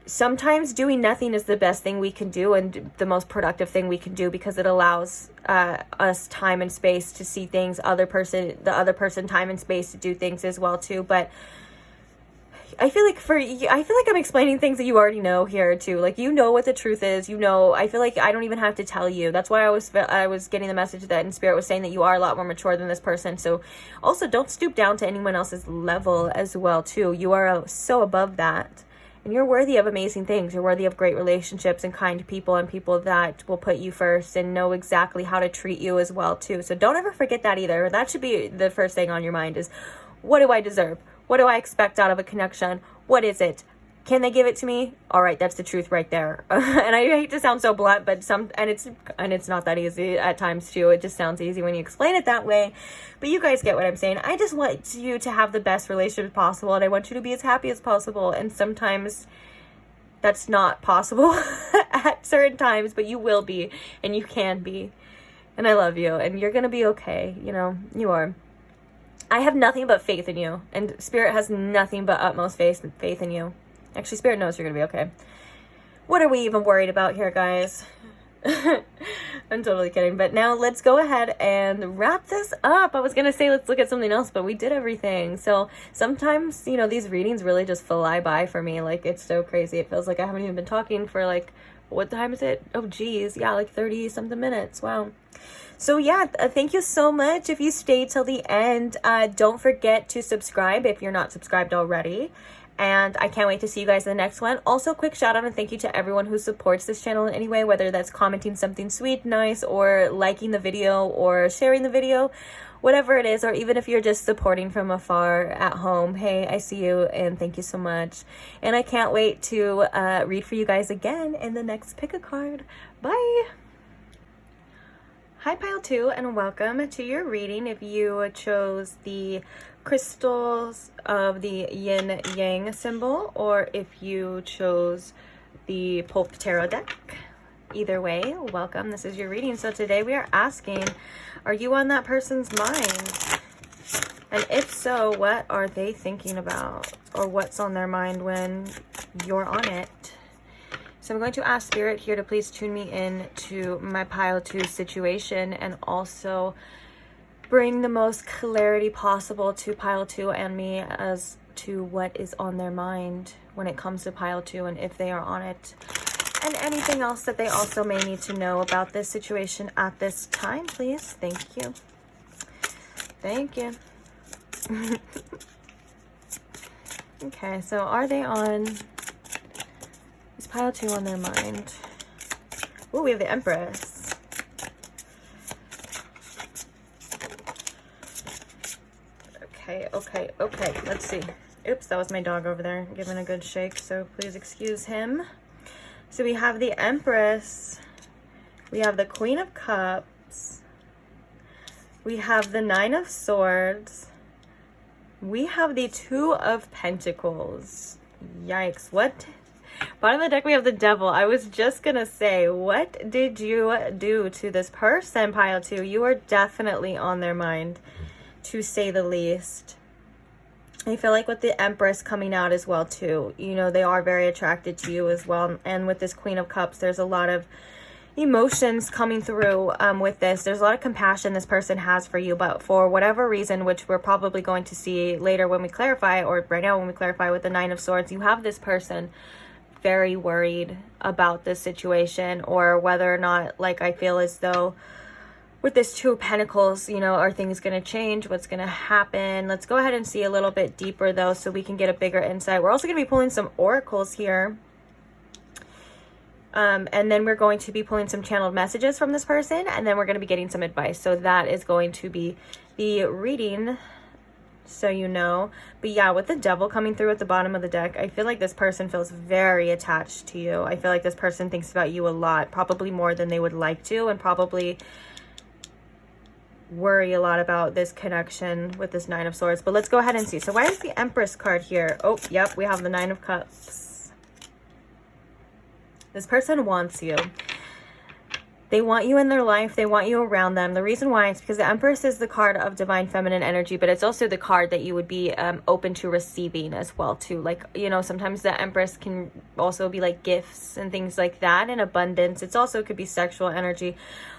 sometimes doing nothing is the best thing we can do and the most productive thing we can do, because it allows us time and space to see things, the other person time and space to do things as well too. But I feel like I'm explaining things that you already know here too. Like, you know what the truth is, you know. I feel like I don't even have to tell you. That's why I was getting the message that in Spirit was saying that you are a lot more mature than this person. So also don't stoop down to anyone else's level as well too. You are so above that, and you're worthy of amazing things. You're worthy of great relationships and kind people and people that will put you first and know exactly how to treat you as well too. So don't ever forget that either. That should be the first thing on your mind is, what do I deserve? What do I expect out of a connection? What is it? Can they give it to me? All right, that's the truth right there. And I hate to sound so blunt, but it's not that easy at times too. It just sounds easy when you explain it that way. But you guys get what I'm saying. I just want you to have the best relationship possible, and I want you to be as happy as possible. And sometimes that's not possible at certain times, but you will be, and you can be. And I love you, and you're gonna be okay. You know, you are. I have nothing but faith in you, and Spirit has nothing but utmost faith in you. Actually, Spirit knows you're going to be okay. What are we even worried about here, guys? I'm totally kidding. But now let's go ahead and wrap this up. I was going to say let's look at something else, but we did everything. So sometimes, you know, these readings really just fly by for me. Like, it's so crazy. It feels like I haven't even been talking for like, what time is it? Oh, geez. Yeah, like 30 something minutes. Wow. So yeah, thank you so much if you stayed till the end. Don't forget to subscribe if you're not subscribed already. And I can't wait to see you guys in the next one. Also, quick shout out and thank you to everyone who supports this channel in any way, whether that's commenting something sweet, nice, or liking the video, or sharing the video, whatever it is, or even if you're just supporting from afar at home. Hey, I see you, and thank you so much. And I can't wait to read for you guys again in the next pick a card. Bye! Hi Pile 2, and welcome to your reading. If you chose the crystals of the yin yang symbol, or if you chose the Pulp Tarot deck, either way, welcome. This is your reading. So today we are asking, are you on that person's mind? And if so, what are they thinking about, or what's on their mind when you're on it? So I'm going to ask Spirit here to please tune me in to my pile 2 situation, and also bring the most clarity possible to pile 2 and me as to what is on their mind when it comes to pile 2 and if they are on it. And anything else that they also may need to know about this situation at this time, please. Thank you. Thank you. Okay, so are they on... Is pile 2 on their mind? Oh, we have the Empress. Okay. Let's see. Oops, that was my dog over there giving a good shake, so please excuse him. So we have the Empress. We have the Queen of Cups. We have the Nine of Swords. We have the Two of Pentacles. Yikes. What? Bottom of the deck, we have the Devil. I was just gonna say, what did you do to this person, pile 2? You are definitely on their mind, to say the least. I feel like with the Empress coming out as well too, you know, they are very attracted to you as well. And with this Queen of Cups, there's a lot of emotions coming through with this. There's a lot of compassion this person has for you, but for whatever reason, which we're probably going to see later when we clarify, or right now when we clarify with the Nine of Swords, you have this person very worried about this situation, or whether or not, like, I feel as though with this Two of Pentacles, you know, are things going to change? What's going to happen? Let's go ahead and see a little bit deeper, though, so we can get a bigger insight. We're also going to be pulling some oracles here. And then we're going to be pulling some channeled messages from this person. And then we're going to be getting some advice. So that is going to be the reading, so you know. But yeah, with the Devil coming through at the bottom of the deck, I feel like this person feels very attached to you. I feel like this person thinks about you a lot, probably more than they would like to, and probably worry a lot about this connection with this Nine of Swords. But let's go ahead and see. So why is the Empress card here? Oh, yep, we have the Nine of Cups. This person wants you. They want you in their life. They want you around them. The reason why is because the Empress is the card of divine feminine energy, but it's also the card that you would be open to receiving as well too. Like, you know, sometimes the Empress can also be like gifts and things like that in abundance. It's also could be sexual energy.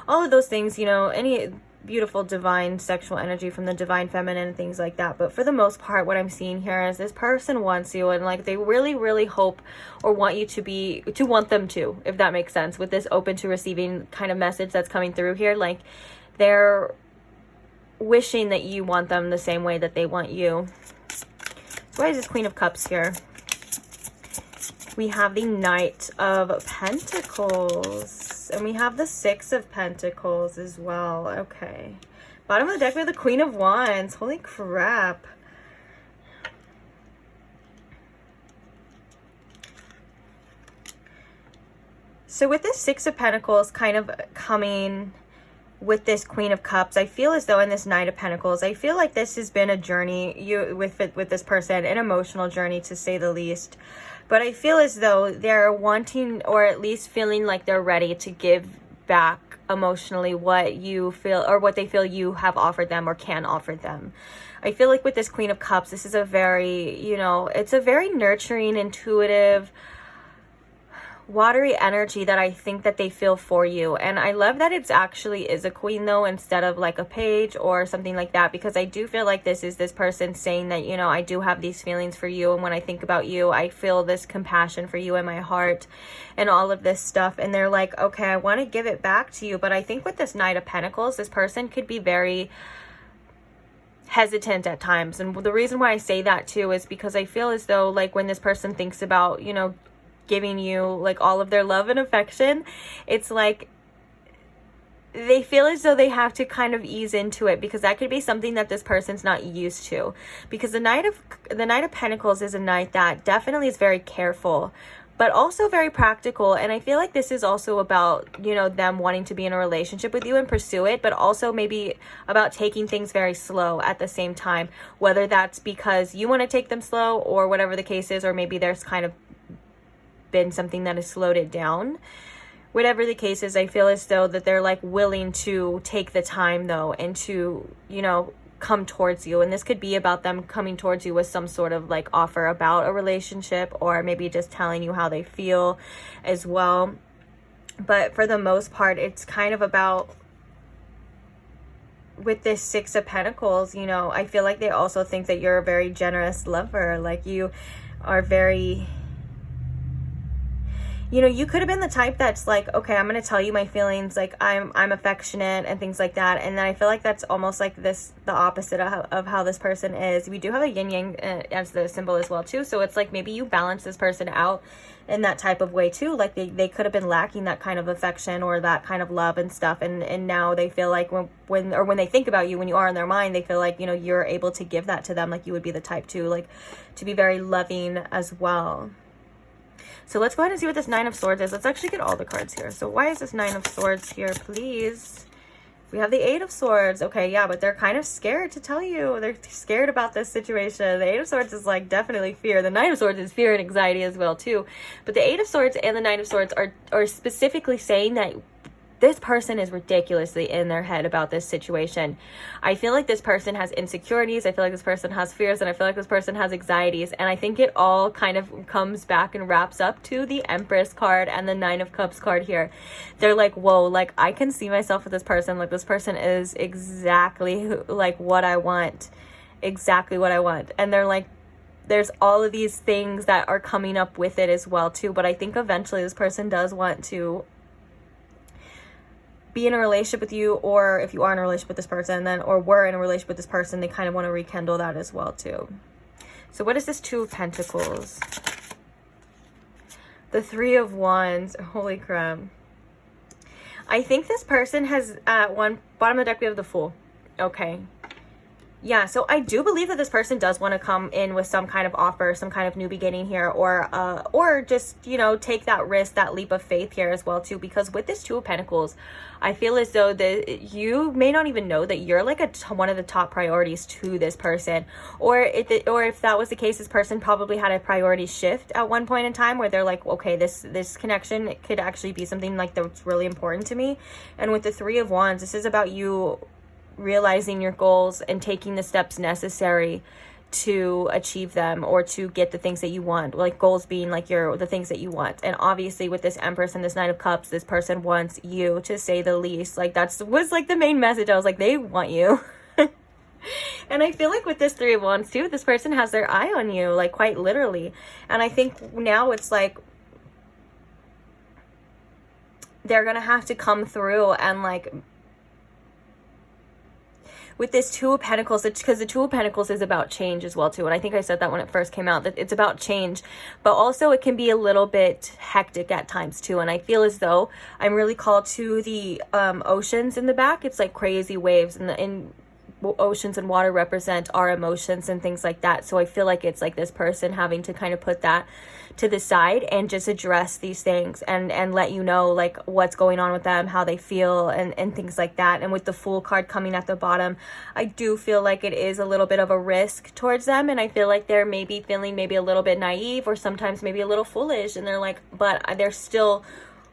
All of those things, you know, any beautiful divine sexual energy from the divine feminine and things like that. But for the most part, what I'm seeing here is this person wants you, and like they really hope or want you to want them to, if that makes sense, with this open to receiving kind of message that's coming through here. Like they're wishing that you want them the same way that they want you. So why is this Queen of Cups here? We have the Knight of Pentacles. And we have the Six of Pentacles as well. Okay. Bottom of the deck, we have the Queen of Wands. Holy crap. So with this Six of Pentacles kind of coming with this Queen of Cups, I feel as though in this Knight of Pentacles, I feel like this has been a journey with this person, an emotional journey to say the least. But I feel as though they're wanting, or at least feeling like they're ready to give back emotionally what you feel, or what they feel you have offered them or can offer them. I feel like with this Queen of Cups, this is a very, you know, it's a very nurturing, intuitive, watery energy that I think that they feel for you. And I love that it's actually is a queen though, instead of like a page or something like that, because I do feel like this is this person saying that, you know, I do have these feelings for you, and when I think about you, I feel this compassion for you in my heart and all of this stuff. And they're like, okay, I want to give it back to you. But I think with this Knight of Pentacles, this person could be very hesitant at times. And the reason why I say that too is because I feel as though like when this person thinks about, you know, giving you like all of their love and affection, it's like they feel as though they have to kind of ease into it, because that could be something that this person's not used to. Because the Knight of Pentacles is a knight that definitely is very careful, but also very practical. And I feel like this is also about, you know, them wanting to be in a relationship with you and pursue it, but also maybe about taking things very slow at the same time, whether that's because you want to take them slow or whatever the case is, or maybe there's kind of been something that has slowed it down. Whatever the case is, I feel as though that they're like willing to take the time though, and to, you know, come towards you. And this could be about them coming towards you with some sort of like offer about a relationship, or maybe just telling you how they feel as well. But for the most part, it's kind of about, with this Six of Pentacles, you know, I feel like they also think that you're a very generous lover. Like, you are very, you know, you could have been the type that's like, okay, I'm going to tell you my feelings, like I'm affectionate and things like that. And then I feel like that's almost like this, the opposite of how this person is. We do have a yin yang as the symbol as well too. So it's like maybe you balance this person out in that type of way too. Like they could have been lacking that kind of affection or that kind of love and stuff. And now they feel like when they think about you, when you are in their mind, they feel like, you know, you're able to give that to them. Like you would be the type to, like, to be very loving as well. So let's go ahead and see what this Nine of Swords is. Let's actually get all the cards here. So why is this Nine of Swords here, please? We have the Eight of Swords. Okay, yeah, but they're kind of scared to tell you. They're scared about this situation. The Eight of Swords is like definitely fear. The Nine of Swords is fear and anxiety as well too. But the Eight of Swords and the Nine of Swords are specifically saying that this person is ridiculously in their head about this situation. I feel like this person has insecurities. I feel like this person has fears, and I feel like this person has anxieties. And I think it all kind of comes back and wraps up to the Empress card and the Nine of Cups card here. They're like, whoa, like I can see myself with this person. Like this person is exactly like what I want. Exactly what I want. And they're like, there's all of these things that are coming up with it as well too. But I think eventually this person does want to be in a relationship with you, or if you are in a relationship with this person, then, or were in a relationship with this person, they kind of want to rekindle that as well too. So what is this Two of Pentacles? The Three of Wands. Holy crap. I think this person has, bottom of the deck we have the Fool. Okay. Yeah, so I do believe that this person does want to come in with some kind of offer, some kind of new beginning here, or just, you know, take that risk, that leap of faith here as well too. Because with this Two of Pentacles, I feel as though that you may not even know that you're like one of the top priorities to this person, or if that was the case, this person probably had a priority shift at one point in time where they're like, okay, this connection could actually be something like that's really important to me. And with the Three of Wands, this is about you realizing your goals and taking the steps necessary to achieve them, or to get the things that you want, like goals being like the things that you want. And obviously with this Empress and this Nine of Cups, this person wants you, to say the least. Like was like the main message. I was like, they want you. And I feel like with this Three of Wands too, this person has their eye on you, like quite literally. And I think now it's like they're gonna have to come through and like, with this Two of Pentacles, because the Two of Pentacles is about change as well too. And I think I said that when it first came out, that it's about change, but also it can be a little bit hectic at times too. And I feel as though I'm really called to the oceans in the back. It's like crazy waves, and oceans and water represent our emotions and things like that. So I feel like it's like this person having to kind of put that to the side and just address these things and let you know like what's going on with them, how they feel, and things like that. And with the Fool card coming at the bottom, I do feel like it is a little bit of a risk towards them, and I feel like they're maybe feeling maybe a little bit naive, or sometimes maybe a little foolish, and they're like, but they're still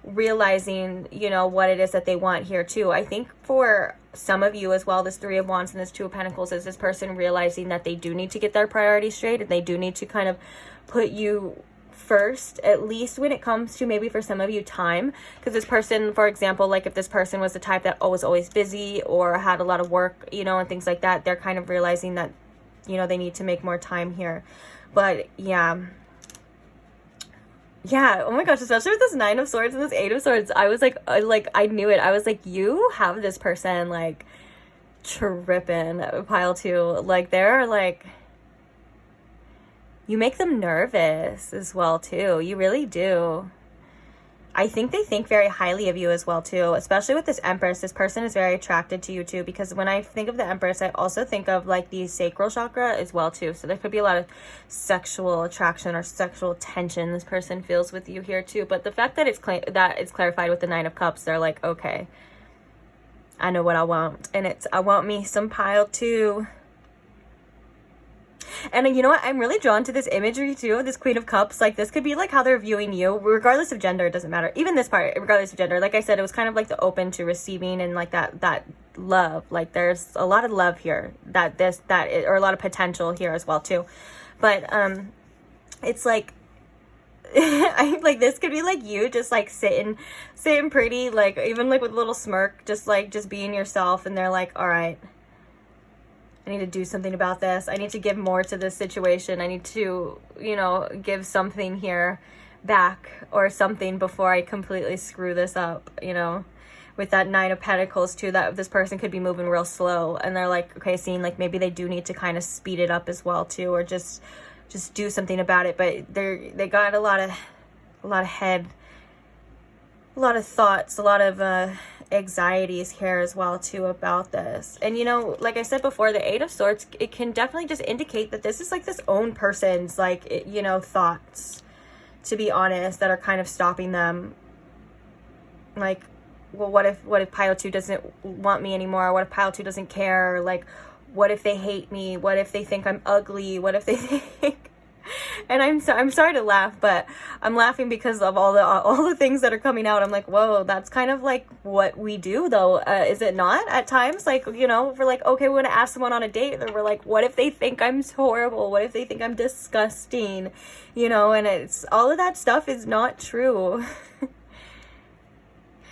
realizing, you know, what it is that they want here too. I think for some of you as well, this Three of Wands and this Two of Pentacles is this person realizing that they do need to get their priorities straight, and they do need to kind of put you first, at least when it comes to, maybe for some of you, time. Because this person, for example, like if this person was the type that was always busy or had a lot of work, you know, and things like that, they're kind of realizing that, you know, they need to make more time here. But yeah, oh my gosh, especially with this Nine of Swords and this Eight of Swords, I was like I knew it. I was like, you have this person like tripping, pile two. Like they're like, you make them nervous as well too. You really do. I think they think very highly of you as well too, especially with this Empress. This person is very attracted to you too, because when I think of the Empress, I also think of like the sacral chakra as well too. So there could be a lot of sexual attraction or sexual tension this person feels with you here too. But the fact that it's clarified with the Nine of Cups, they're like, okay, I know what I want, and I want me some pile two. And you know what? I'm really drawn to this imagery too, this Queen of Cups. Like, this could be like how they're viewing you, regardless of gender. It doesn't matter. Even this part, regardless of gender. Like I said, it was kind of like the open to receiving and like that love. Like, there's a lot of love here, or a lot of potential here as well too. But it's like, I like, this could be like you just like sitting pretty, like even like with a little smirk, just being yourself, and they're like, all right, I need to do something about this. I need to give more to this situation. I need to, you know, give something here back or something before I completely screw this up, you know. With that Nine of Pentacles too, that this person could be moving real slow, and they're like, okay, seeing like maybe they do need to kind of speed it up as well too, or just do something about it. But they got a lot of head, a lot of thoughts, a lot of anxieties here as well too about this. And you know, like I said before, the Eight of Swords, it can definitely just indicate that this is like this own person's like, you know, thoughts, to be honest, that are kind of stopping them. Like, well, what if Pile 2 doesn't want me anymore? What if Pile 2 doesn't care? Like, what if they hate me? What if they think I'm ugly? What if they think... And I'm sorry to laugh, but I'm laughing because of all the things that are coming out. I'm like, whoa, that's kind of like what we do though, is it not? At times, like, you know, we're like, okay, we're gonna ask someone on a date, and we're like, what if they think I'm horrible? What if they think I'm disgusting? You know, and it's all of that stuff is not true.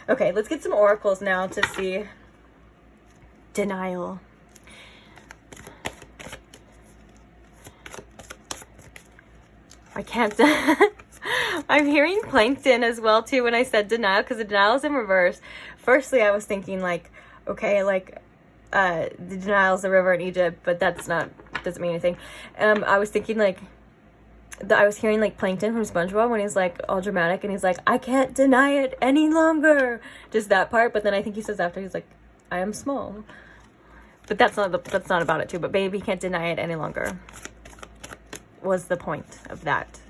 Okay, let's get some oracles now to see. Denial. I can't. I'm hearing plankton as well too when I said denial, because the denial is in reverse. Firstly, I was thinking like, okay, like the denial is the river in Egypt, but that's not, doesn't mean anything. I was thinking like, I was hearing like plankton from SpongeBob when he's like all dramatic and he's like, I can't deny it any longer. Just that part. But then I think he says after, he's like, I am small. But that's not about it too. But baby can't deny it any longer was the point of that.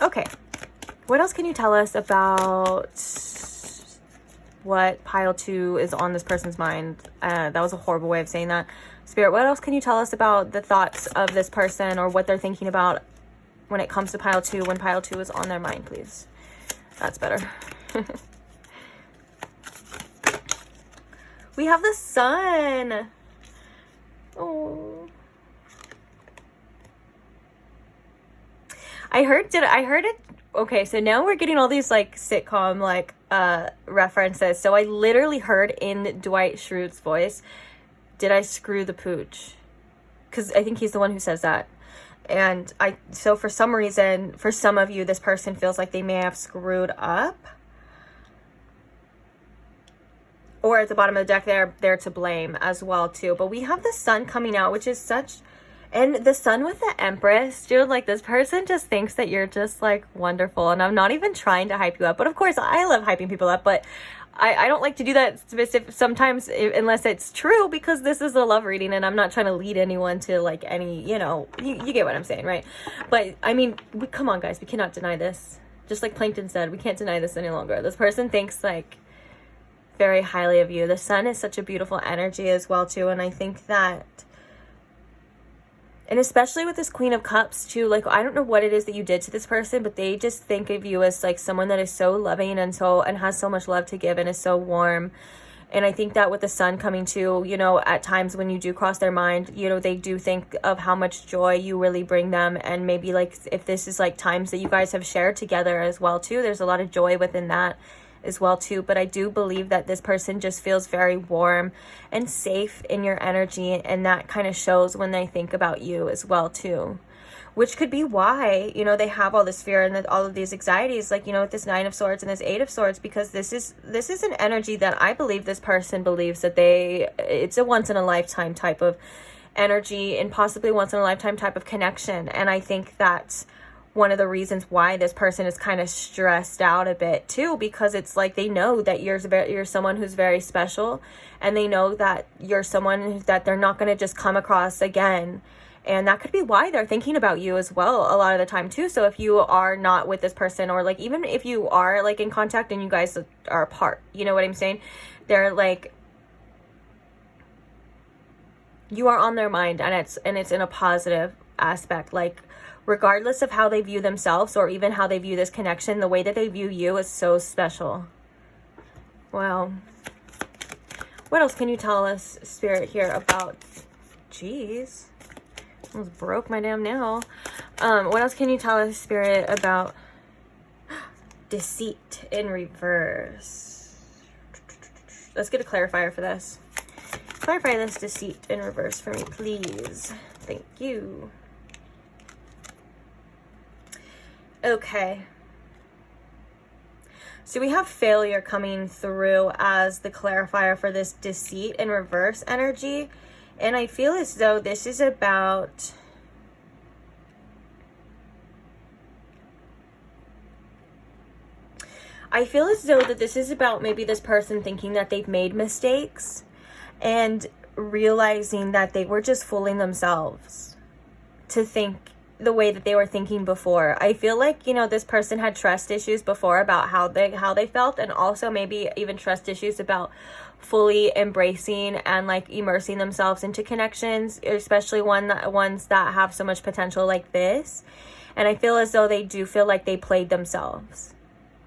Okay. What else can you tell us about what Pile 2 is on this person's mind? That was a horrible way of saying that. Spirit, what else can you tell us about the thoughts of this person, or what they're thinking about when it comes to Pile 2, when Pile 2 is on their mind, please? That's better. We have the Sun. Oh. I heard it. Okay, so now we're getting all these like sitcom like references. So I literally heard in Dwight Schrute's voice, did I screw the pooch? Because I think he's the one who says that. And so for some reason, for some of you, this person feels like they may have screwed up. Or at the bottom of the deck, they're to blame as well too. But we have the Sun coming out, which is such... And the Sun with the Empress, dude, like this person just thinks that you're just like wonderful. And I'm not even trying to hype you up. But of course, I love hyping people up. But I don't like to do that sometimes unless it's true, because this is a love reading and I'm not trying to lead anyone to like any, you know, you get what I'm saying, right? But I mean, come on guys, we cannot deny this. Just like Plankton said, we can't deny this any longer. This person thinks like very highly of you. The Sun is such a beautiful energy as well too. And I think that, and especially with this Queen of Cups too, like, I don't know what it is that you did to this person, but they just think of you as like someone that is so loving and has so much love to give and is so warm. And I think that with the Sun coming too, you know, at times when you do cross their mind, you know, they do think of how much joy you really bring them. And maybe like if this is like times that you guys have shared together as well too, there's a lot of joy within that as well too. But I do believe that this person just feels very warm and safe in your energy, and that kind of shows when they think about you as well too, which could be why, you know, they have all this fear and all of these anxieties, like, you know, with this Nine of Swords and this Eight of Swords, because this is an energy that I believe this person believes that it's a once in a lifetime type of energy, and possibly once in a lifetime type of connection. And I think that's one of the reasons why this person is kind of stressed out a bit too, because it's like they know that you're someone who's very special, and they know that you're someone that they're not going to just come across again. And that could be why they're thinking about you as well a lot of the time too. So if you are not with this person, or like even if you are like in contact and you guys are apart, you know what I'm saying? They're like, You are on their mind, and it's in a positive aspect. Like, regardless of how they view themselves or even how they view this connection, the way that they view you is so special. Wow. What else can you tell us, Spirit, here about... Jeez. Almost broke my damn nail. What else can you tell us, Spirit, about deceit in reverse? Let's get a clarifier for this. Clarify this deceit in reverse for me, please. Thank you. Okay. So we have failure coming through as the clarifier for this deceit in reverse energy. And I feel as though this is about... I feel as though that this is about maybe this person thinking that they've made mistakes and realizing that they were just fooling themselves to think the way that they were thinking before. I feel like, you know, this person had trust issues before about how they felt, and also maybe even trust issues about fully embracing and like immersing themselves into connections, especially ones that have so much potential like this. And I feel as though they do feel like they played themselves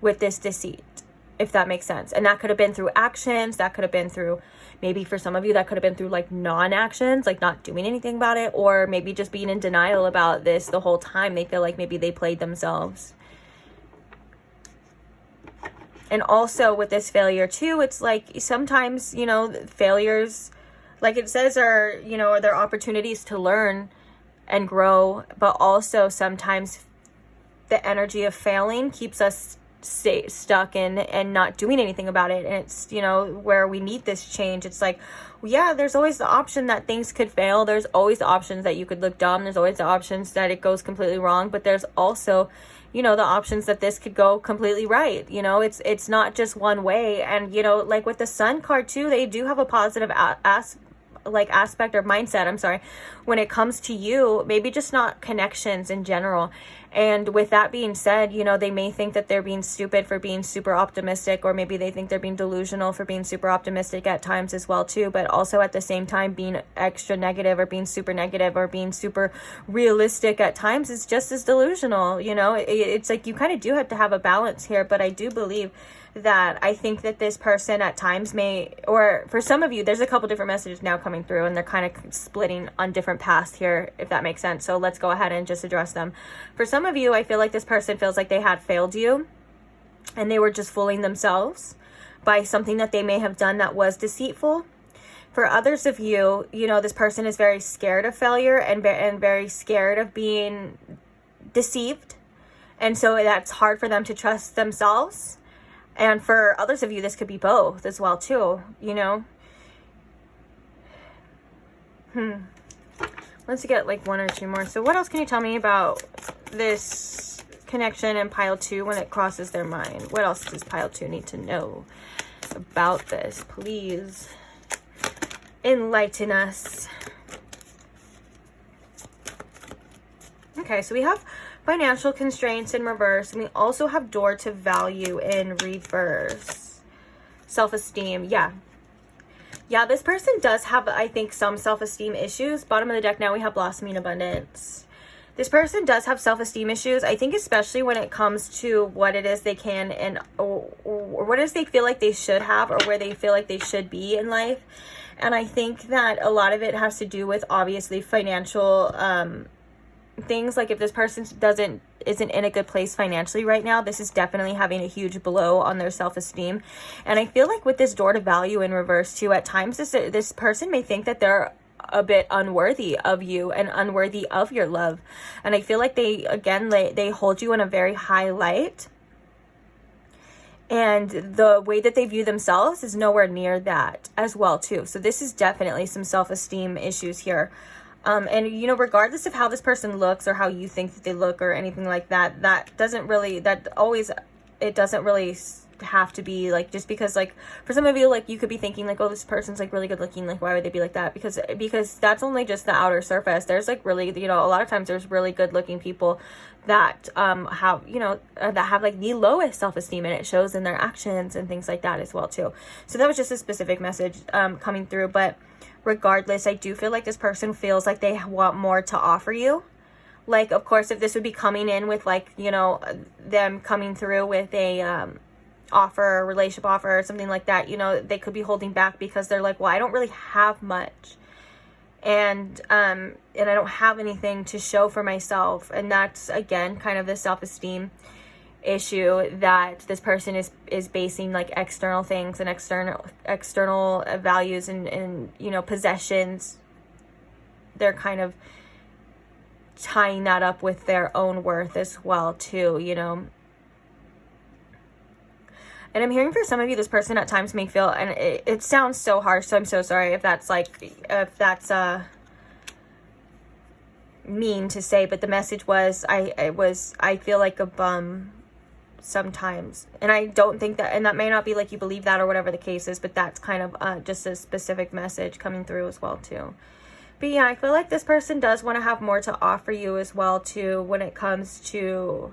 with this deceit, if that makes sense. And that could have been through actions, that could have been through, maybe for some of you, that could have been through like non-actions, like not doing anything about it, or maybe just being in denial about this the whole time. They feel like maybe they played themselves. And also with this failure too, it's like sometimes, you know, failures, like it says, are, you know, are there opportunities to learn and grow, but also sometimes the energy of failing keeps us stuck in and not doing anything about it. And it's, you know, where we need this change. It's like, yeah, there's always the option that things could fail. There's always the options that you could look dumb. There's always the options that it goes completely wrong. But there's also, you know, the options that this could go completely right. You know, it's not just one way. And, you know, like with the Sun card too, they do have a positive aspect or mindset, I'm sorry, when it comes to you, maybe just not connections in general. And with that being said, you know, they may think that they're being stupid for being super optimistic, or maybe they think they're being delusional for being super optimistic at times as well too, but also at the same time being extra negative or being super negative or being super realistic at times is just as delusional. You know, it's like you kind of do have to have a balance here. But I do believe that I think that this person at times may, or for some of you, there's a couple different messages now coming through and they're kind of splitting on different paths here, if that makes sense. So let's go ahead and just address them. For some of you, I feel like this person feels like they had failed you and they were just fooling themselves by something that they may have done that was deceitful. For others of you, you know, this person is very scared of failure and very scared of being deceived. And so that's hard for them to trust themselves. And for others of you, this could be both as well too, you know. Let's get like one or two more. So what else can you tell me about this connection in pile 2 when it crosses their mind? What else does pile 2 need to know about this? Please enlighten us. Okay, so we have financial constraints in reverse, and we also have door to value in reverse. Self-esteem, yeah, this person does have, I think, some self-esteem issues. Bottom of the deck now, we have blossoming abundance. This person does have self-esteem issues, I think, especially when it comes to what it is they can and or what it is they feel like they should have, or where they feel like they should be in life. And I think that a lot of it has to do with, obviously, financial things. Like if this person isn't in a good place financially right now, this is definitely having a huge blow on their self-esteem. And I feel like with this door to value in reverse too, at times this person may think that they're a bit unworthy of you and unworthy of your love. And I feel like they hold you in a very high light, and the way that they view themselves is nowhere near that as well too. So this is definitely some self-esteem issues here. And, you know, regardless of how this person looks or how you think that they look or anything like that, it doesn't really have to be like, just because, like, for some of you, like, you could be thinking like, oh, this person's like really good looking, like, why would they be like that? Because that's only just the outer surface. There's like really, you know, a lot of times there's really good looking people that have, you know, that have like the lowest self-esteem, and it shows in their actions and things like that as well too. So that was just a specific message coming through. But regardless, I do feel like this person feels like they want more to offer you. Like, of course, if this would be coming in with, like, you know, them coming through with a offer, a relationship offer or something like that, you know, they could be holding back because they're like, well, I don't really have much. And I don't have anything to show for myself. And that's, again, kind of the self-esteem issue that this person is basing, like, external things and external values and you know, possessions. They're kind of tying that up with their own worth as well too, you know. And I'm hearing for some of you, this person at times may feel, and it sounds so harsh, so I'm so sorry if that's mean to say, but the message was, I feel like a bum sometimes. And I don't think that, and that may not be like you believe that or whatever the case is, but that's kind of just a specific message coming through as well too. But yeah, I feel like this person does want to have more to offer you as well too when it comes to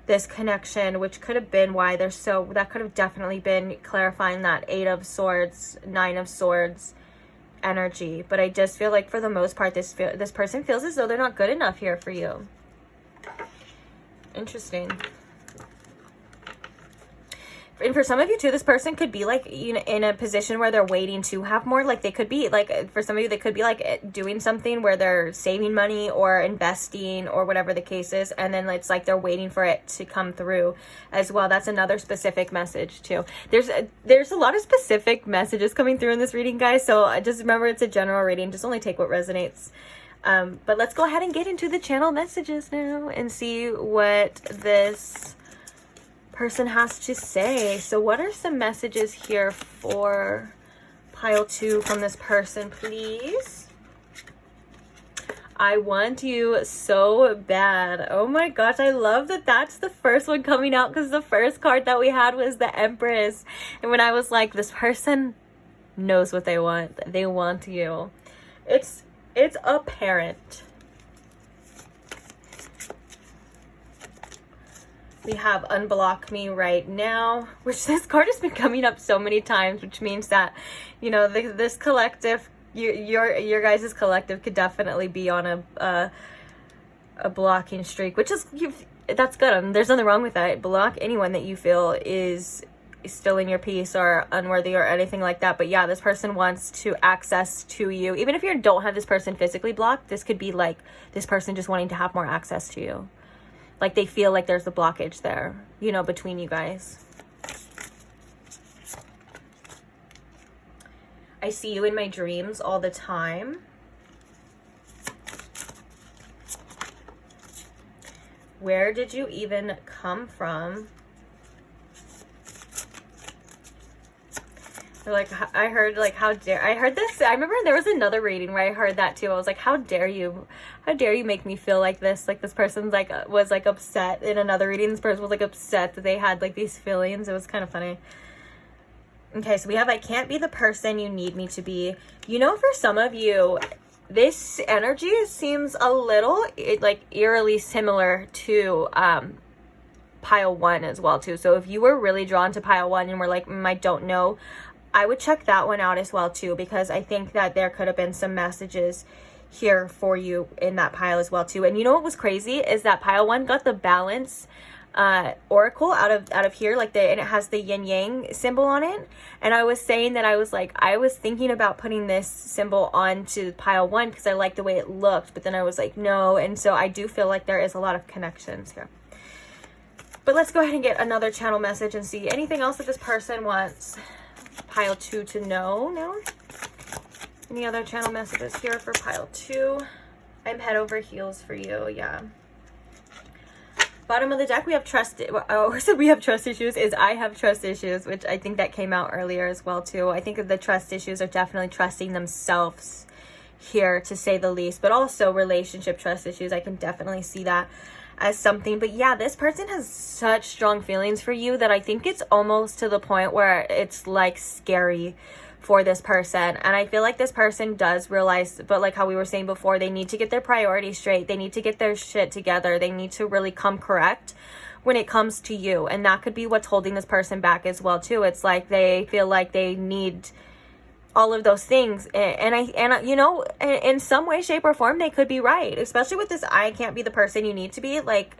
this connection, which could have been why they're so, that could have definitely been clarifying that 8 of Swords, 9 of Swords energy. But I just feel like for the most part, this person feels as though they're not good enough here for you. Interesting. And for some of you too, this person could be like, you know, in a position where they're waiting to have more. Like they could be like, for some of you, they could be like doing something where they're saving money or investing or whatever the case is. And then it's like they're waiting for it to come through as well. That's another specific message too. There's a lot of specific messages coming through in this reading, guys. So just remember, it's a general reading. Just only take what resonates. But let's go ahead and get into the channel messages now and see what this person has to say. So what are some messages here for pile 2 from this person, please? I want you so bad. Oh my gosh, I love that that's the first one coming out, because the first card that we had was the Empress. And when I was like, this person knows what they want. They want you. It's apparent. We have unblock me right now, which this card has been coming up so many times, which means that, you know, this collective, your guys' collective could definitely be on a blocking streak, which is, that's good. There's nothing wrong with that. Block anyone that you feel is still in your peace or unworthy or anything like that. But yeah, this person wants to access to you. Even if you don't have this person physically blocked, this could be like this person just wanting to have more access to you. Like they feel like there's a blockage there, you know, between you guys. I see you in my dreams all the time. Where did you even come from? Like, I heard, like, how dare, I heard this, I remember there was another reading where I heard that too. I was like, how dare you make me feel like this? Like, this person's like, was like upset. In another reading, this person was like upset that they had like these feelings. It was kind of funny. Okay, so we have, I can't be the person you need me to be. You know, for some of you, this energy seems a little, like, eerily similar to, pile 1 as well too. So if you were really drawn to pile 1 and were like, I don't know, I would check that one out as well too, because I think that there could have been some messages here for you in that pile as well too. And you know what was crazy is that pile 1 got the balance oracle out of here, like and it has the yin yang symbol on it. And I was saying that I was thinking about putting this symbol onto pile 1 because I liked the way it looked, but then I was like, no. And so I do feel like there is a lot of connections here. But let's go ahead and get another channel message and see anything else that this person wants pile 2 to know. No? Any other channel messages here for pile 2? I'm head over heels for you. Yeah. Bottom of the deck, we have trust. Oh, so we have trust issues. I have trust issues, which I think that came out earlier as well too. I think the trust issues are definitely trusting themselves here, to say the least, but also relationship trust issues. I can definitely see that as something. But yeah, this person has such strong feelings for you that I think it's almost to the point where it's like scary for this person. And I feel like this person does realize, but like how we were saying before, they need to get their priorities straight. They need to get their shit together. They need to really come correct when it comes to you. And that could be what's holding this person back as well too. It's like they feel like they need all of those things. And you know, in some way, shape, or form, they could be right, especially with this I can't be the person you need to be. Like,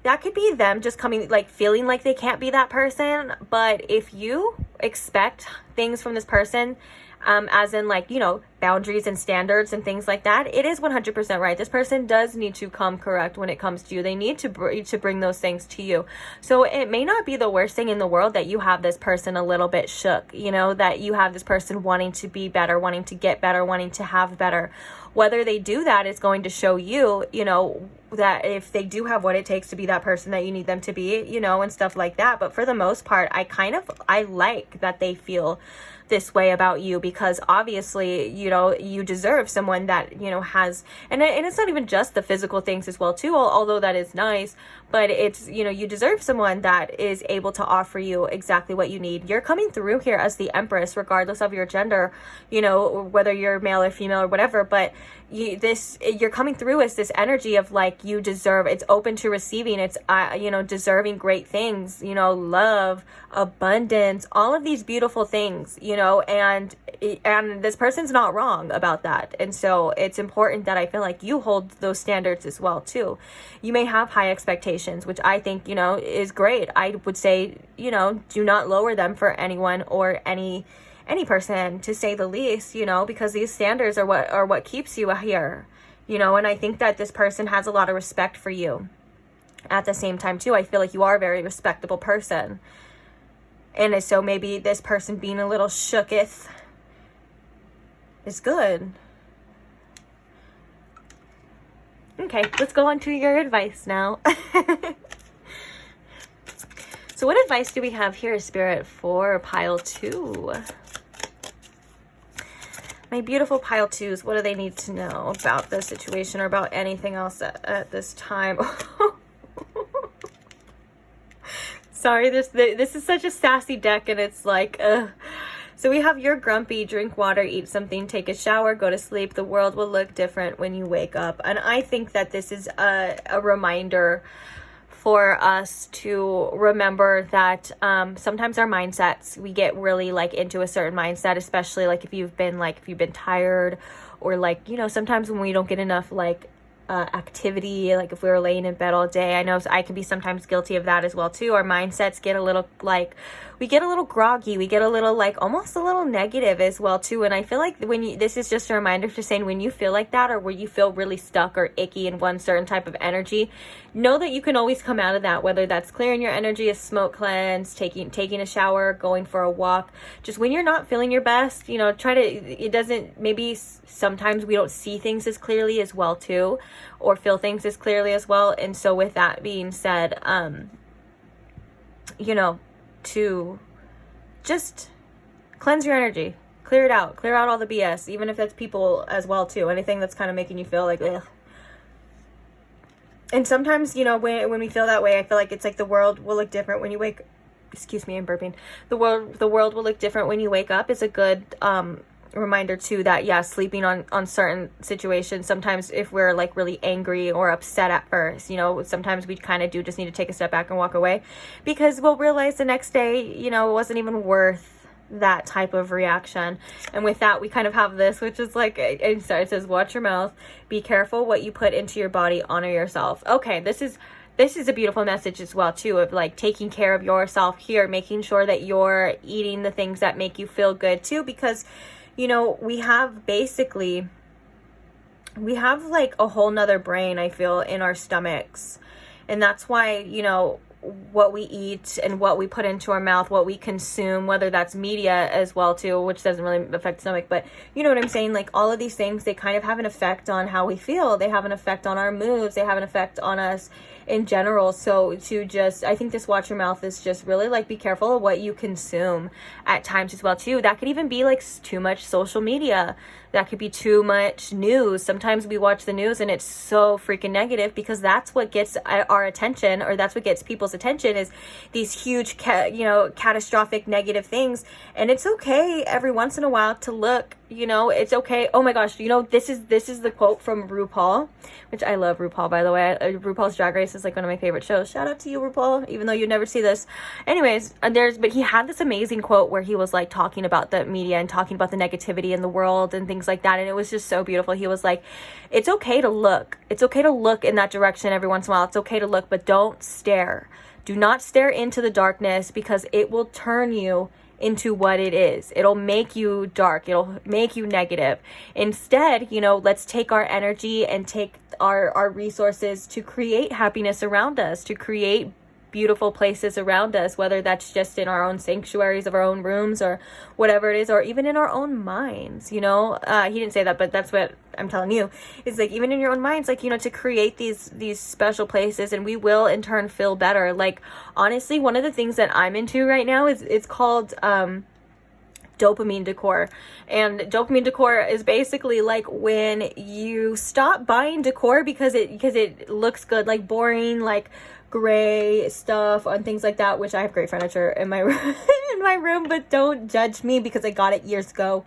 that could be them just coming, like, feeling like they can't be that person. But if you expect things from this person, as in, like, you know, boundaries and standards and things like that, it is 100% right. This person does need to come correct when it comes to you. They need to bring those things to you. So it may not be the worst thing in the world that you have this person a little bit shook, you know, that you have this person wanting to be better, wanting to get better, wanting to have better. Whether they do that is going to show you, you know, that if they do have what it takes to be that person that you need them to be, you know, and stuff like that. But for the most part, I like that they feel this way about you, because obviously, you know, you deserve someone that, you know, has, and it's not even just the physical things as well too, although that is nice, but it's, you know, you deserve someone that is able to offer you exactly what you need. You're coming through here as the Empress, regardless of your gender, you know, whether you're male or female or whatever, but you're coming through as this energy of, like, you deserve, it's open to receiving, it's you know, deserving great things, you know, love, abundance, all of these beautiful things, you know, and this person's not wrong about that. And so it's important that I feel like you hold those standards as well too. You may have high expectations, which I think, you know, is great. I would say, you know, do not lower them for anyone or any person, to say the least, you know, because these standards are what keeps you here, you know. And I think that this person has a lot of respect for you. At the same time too, I feel like you are a very respectable person, and so maybe this person being a little shooketh is good. Okay, let's go on to your advice now. So what advice do we have here, Spirit, for pile 2? My beautiful pile 2s, what do they need to know about the situation or about anything else at this time? Sorry, this is such a sassy deck, and it's like, So we have, you're grumpy, drink water, eat something, take a shower, go to sleep. The world will look different when you wake up. And I think that this is a reminder for us to remember that sometimes our mindsets, we get really, like, into a certain mindset, especially, like, if you've been tired, or, like, you know, sometimes when we don't get enough, like, activity, like if we were laying in bed all day. I know I can be sometimes guilty of that as well too. Our mindsets get a little, like, we get a little groggy, we get a little, like, almost a little negative as well too. And I feel like this is just a reminder to saying, when you feel like that, or where you feel really stuck or icky in one certain type of energy, know that you can always come out of that, whether that's clearing your energy, a smoke cleanse, taking a shower, going for a walk. Just when you're not feeling your best, you know, maybe sometimes we don't see things as clearly as well too, or feel things as clearly as well. And so with that being said, you know, to just cleanse your energy, clear it out, clear out all the BS, even if that's people as well too, anything that's kind of making you feel like, ugh. And sometimes, you know, when we feel that way, I feel like it's like the world will look different when you wake, excuse me, I'm burping. The world will look different when you wake up is a good reminder too, that yeah, sleeping on certain situations, sometimes if we're, like, really angry or upset at first, you know, sometimes we kind of do just need to take a step back and walk away, because we'll realize the next day, you know, it wasn't even worth that type of reaction. And with that, we kind of have this, which is like, it says, watch your mouth, be careful what you put into your body, honor yourself. Okay, this is a beautiful message as well too, of, like, taking care of yourself here, making sure that you're eating the things that make you feel good too, because, you know, we have like a whole nother brain, I feel, in our stomachs. And that's why, you know, what we eat and what we put into our mouth, what we consume, whether that's media as well too, which doesn't really affect the stomach, but you know what I'm saying? Like, all of these things, they kind of have an effect on how we feel. They have an effect on our moods. They have an effect on us in general. So I think this watch your mouth is just really, like, be careful of what you consume at times as well too. That could even be, like, too much social media. That could be too much news. Sometimes we watch the news and it's so freaking negative, because that's what gets our attention, or that's what gets people's attention, is these huge, catastrophic negative things. And it's okay every once in a while to look You know, it's okay. Oh my gosh, you know, this is the quote from RuPaul, which I love RuPaul, by the way. RuPaul's Drag Race is like one of my favorite shows. Shout out to you, RuPaul, even though you never see this. Anyways, but he had this amazing quote where he was like talking about the media and talking about the negativity in the world and things like that, and it was just so beautiful. He was like, it's okay to look. It's okay to look in that direction every once in a while. It's okay to look, but don't stare. Do not stare into the darkness, because it will turn you into what it is. It'll make you dark. It'll make you negative. Instead, you know, let's take our energy and take our resources to create happiness around us, to create beautiful places around us, whether that's just in our own sanctuaries of our own rooms or whatever it is, or even in our own minds. You know, he didn't say that, but that's what I'm telling you. It's like, even in your own minds, like, you know, to create these special places, and we will in turn feel better. Like, honestly, one of the things that I'm into right now is, it's called dopamine decor. And dopamine decor is basically like when you stop buying decor because it looks good, like boring, like gray stuff and things like that, which I have great furniture in my room, in my room, but don't judge me because I got it years ago.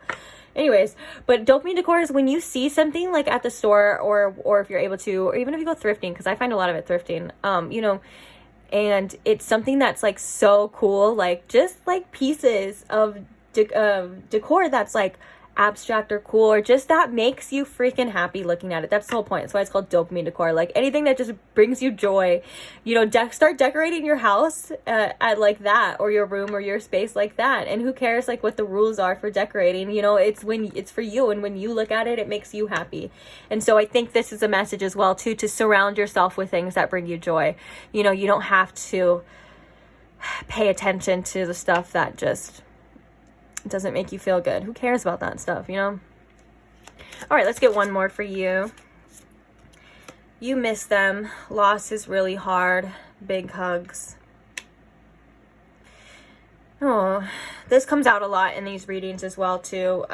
Anyways, but dopamine decor is when you see something like at the store, or if you're able to, or even if you go thrifting, because I find a lot of it thrifting, you know, and it's something that's like so cool, like just like pieces of decor that's like abstract or cool, or just that makes you freaking happy looking at it. That's the whole point. That's why it's called dopamine decor. Like anything that just brings you joy, you know, start decorating your house at like that, or your room or your space like that. And who cares like what the rules are for decorating? You know, it's when it's for you, and when you look at it, it makes you happy. And so I think this is a message as well too, to surround yourself with things that bring you joy. You know, you don't have to pay attention to the stuff that just doesn't make you feel good. Who cares about that stuff, you know? All right, let's get one more for you. You miss them. Loss is really hard. Big hugs. Oh, this comes out a lot in these readings as well too.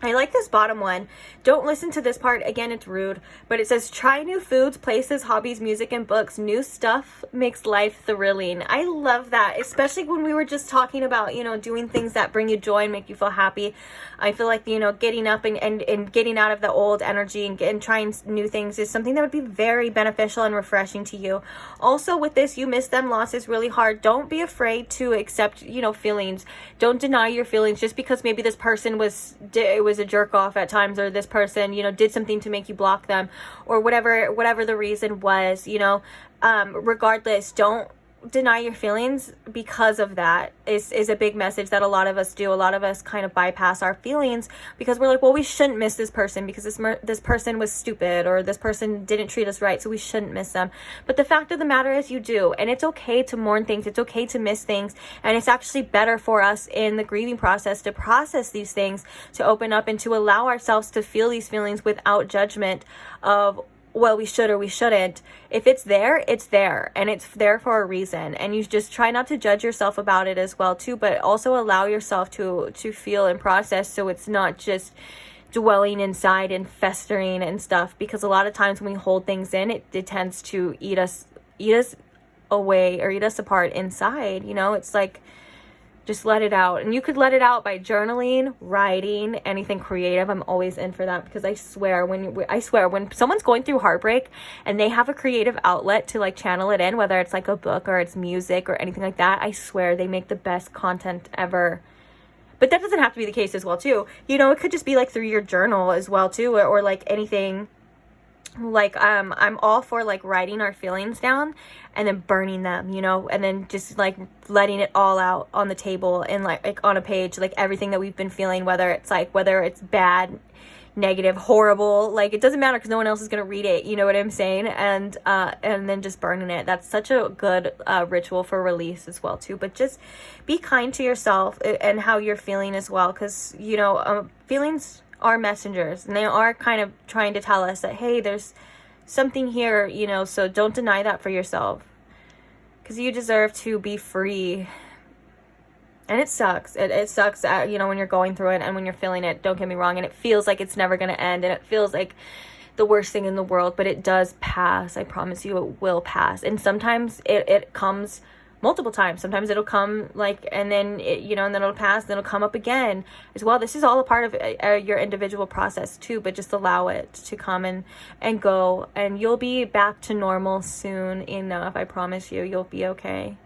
I like this bottom one. Don't listen to this part. Again, it's rude. But it says, try new foods, places, hobbies, music, and books. New stuff makes life thrilling. I love that. Especially when we were just talking about, you know, doing things that bring you joy and make you feel happy. I feel like, you know, getting up and getting out of the old energy and trying new things is something that would be very beneficial and refreshing to you. Also with this, you miss them. Loss is really hard. Don't be afraid to accept, you know, feelings. Don't deny your feelings just because maybe this person was a jerk off at times, or this person, you know, did something to make you block them, or whatever the reason was, you know. Regardless, don't deny your feelings because of that is a big message that a lot of us do. A lot of us kind of bypass our feelings because we're like, well, we shouldn't miss this person because this person was stupid, or this person didn't treat us right, so we shouldn't miss them. But the fact of the matter is you do, and it's okay to mourn things. It's okay to miss things, and it's actually better for us in the grieving process to process these things, to open up and to allow ourselves to feel these feelings without judgment of, well, we should or we shouldn't. If it's there, it's there, and it's there for a reason. And you just try not to judge yourself about it as well too, but also allow yourself to feel and process, so it's not just dwelling inside and festering and stuff. Because a lot of times when we hold things in, it tends to eat us away, or eat us apart inside. You know, it's like, just let it out. And you could let it out by journaling, writing, anything creative. I'm always in for that, because I swear when someone's going through heartbreak and they have a creative outlet to like channel it in, whether it's like a book or it's music or anything like that, I swear they make the best content ever. But that doesn't have to be the case as well too. You know, it could just be like through your journal as well too, or like anything. Like I'm all for like writing our feelings down and then burning them, you know, and then just like letting it all out on the table and like on a page, like everything that we've been feeling, whether it's bad, negative, horrible, like it doesn't matter, because no one else is going to read it, you know what I'm saying? And then just burning it. That's such a good ritual for release as well too. But just be kind to yourself and how you're feeling as well, because you know, feelings are messengers, and they are kind of trying to tell us that, hey, there's something here, you know. So don't deny that for yourself, because you deserve to be free. And it sucks. It sucks, you know, when you're going through it and when you're feeling it. Don't get me wrong. And it feels like it's never going to end, and it feels like the worst thing in the world, but it does pass. I promise you, it will pass. And sometimes it comes multiple times. Sometimes it'll come like, and then you know, and then it'll pass, then it'll come up again as well. This is all a part of your individual process too, but just allow it to come and go, and you'll be back to normal soon enough. I promise you, you'll be okay.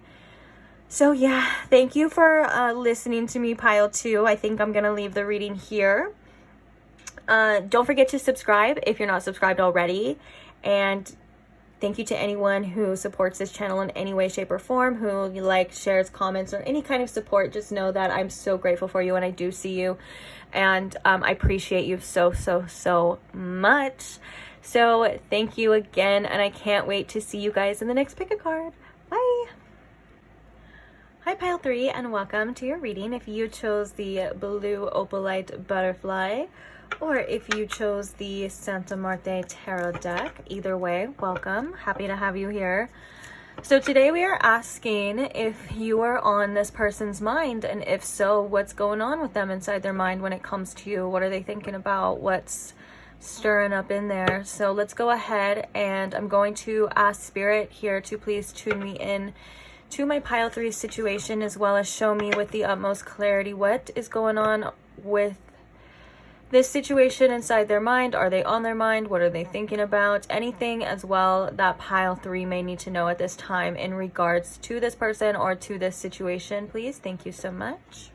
So yeah, thank you for listening to me, pile 2. I think I'm gonna leave the reading here. Don't forget to subscribe if you're not subscribed already, and thank you to anyone who supports this channel in any way, shape, or form, who likes, shares, comments, or any kind of support. Just know that I'm so grateful for you, and I do see you, and I appreciate you so, so, so much. So thank you again, and I can't wait to see you guys in the next pick a card. Bye! Hi, pile 3, and welcome to your reading. If you chose the blue opalite butterfly, or if you chose the Santa Muerte tarot deck, either way, welcome. Happy to have you here. So today we are asking if you are on this person's mind, and if so, what's going on with them inside their mind when it comes to you? What are they thinking about? What's stirring up in there? So let's go ahead, and I'm going to ask Spirit here to please tune me in to my pile 3 situation, as well as show me with the utmost clarity what is going on with this situation inside their mind. Are they on their mind? What are they thinking about? Anything as well that pile 3 may need to know at this time in regards to this person or to this situation, please. Thank you so much.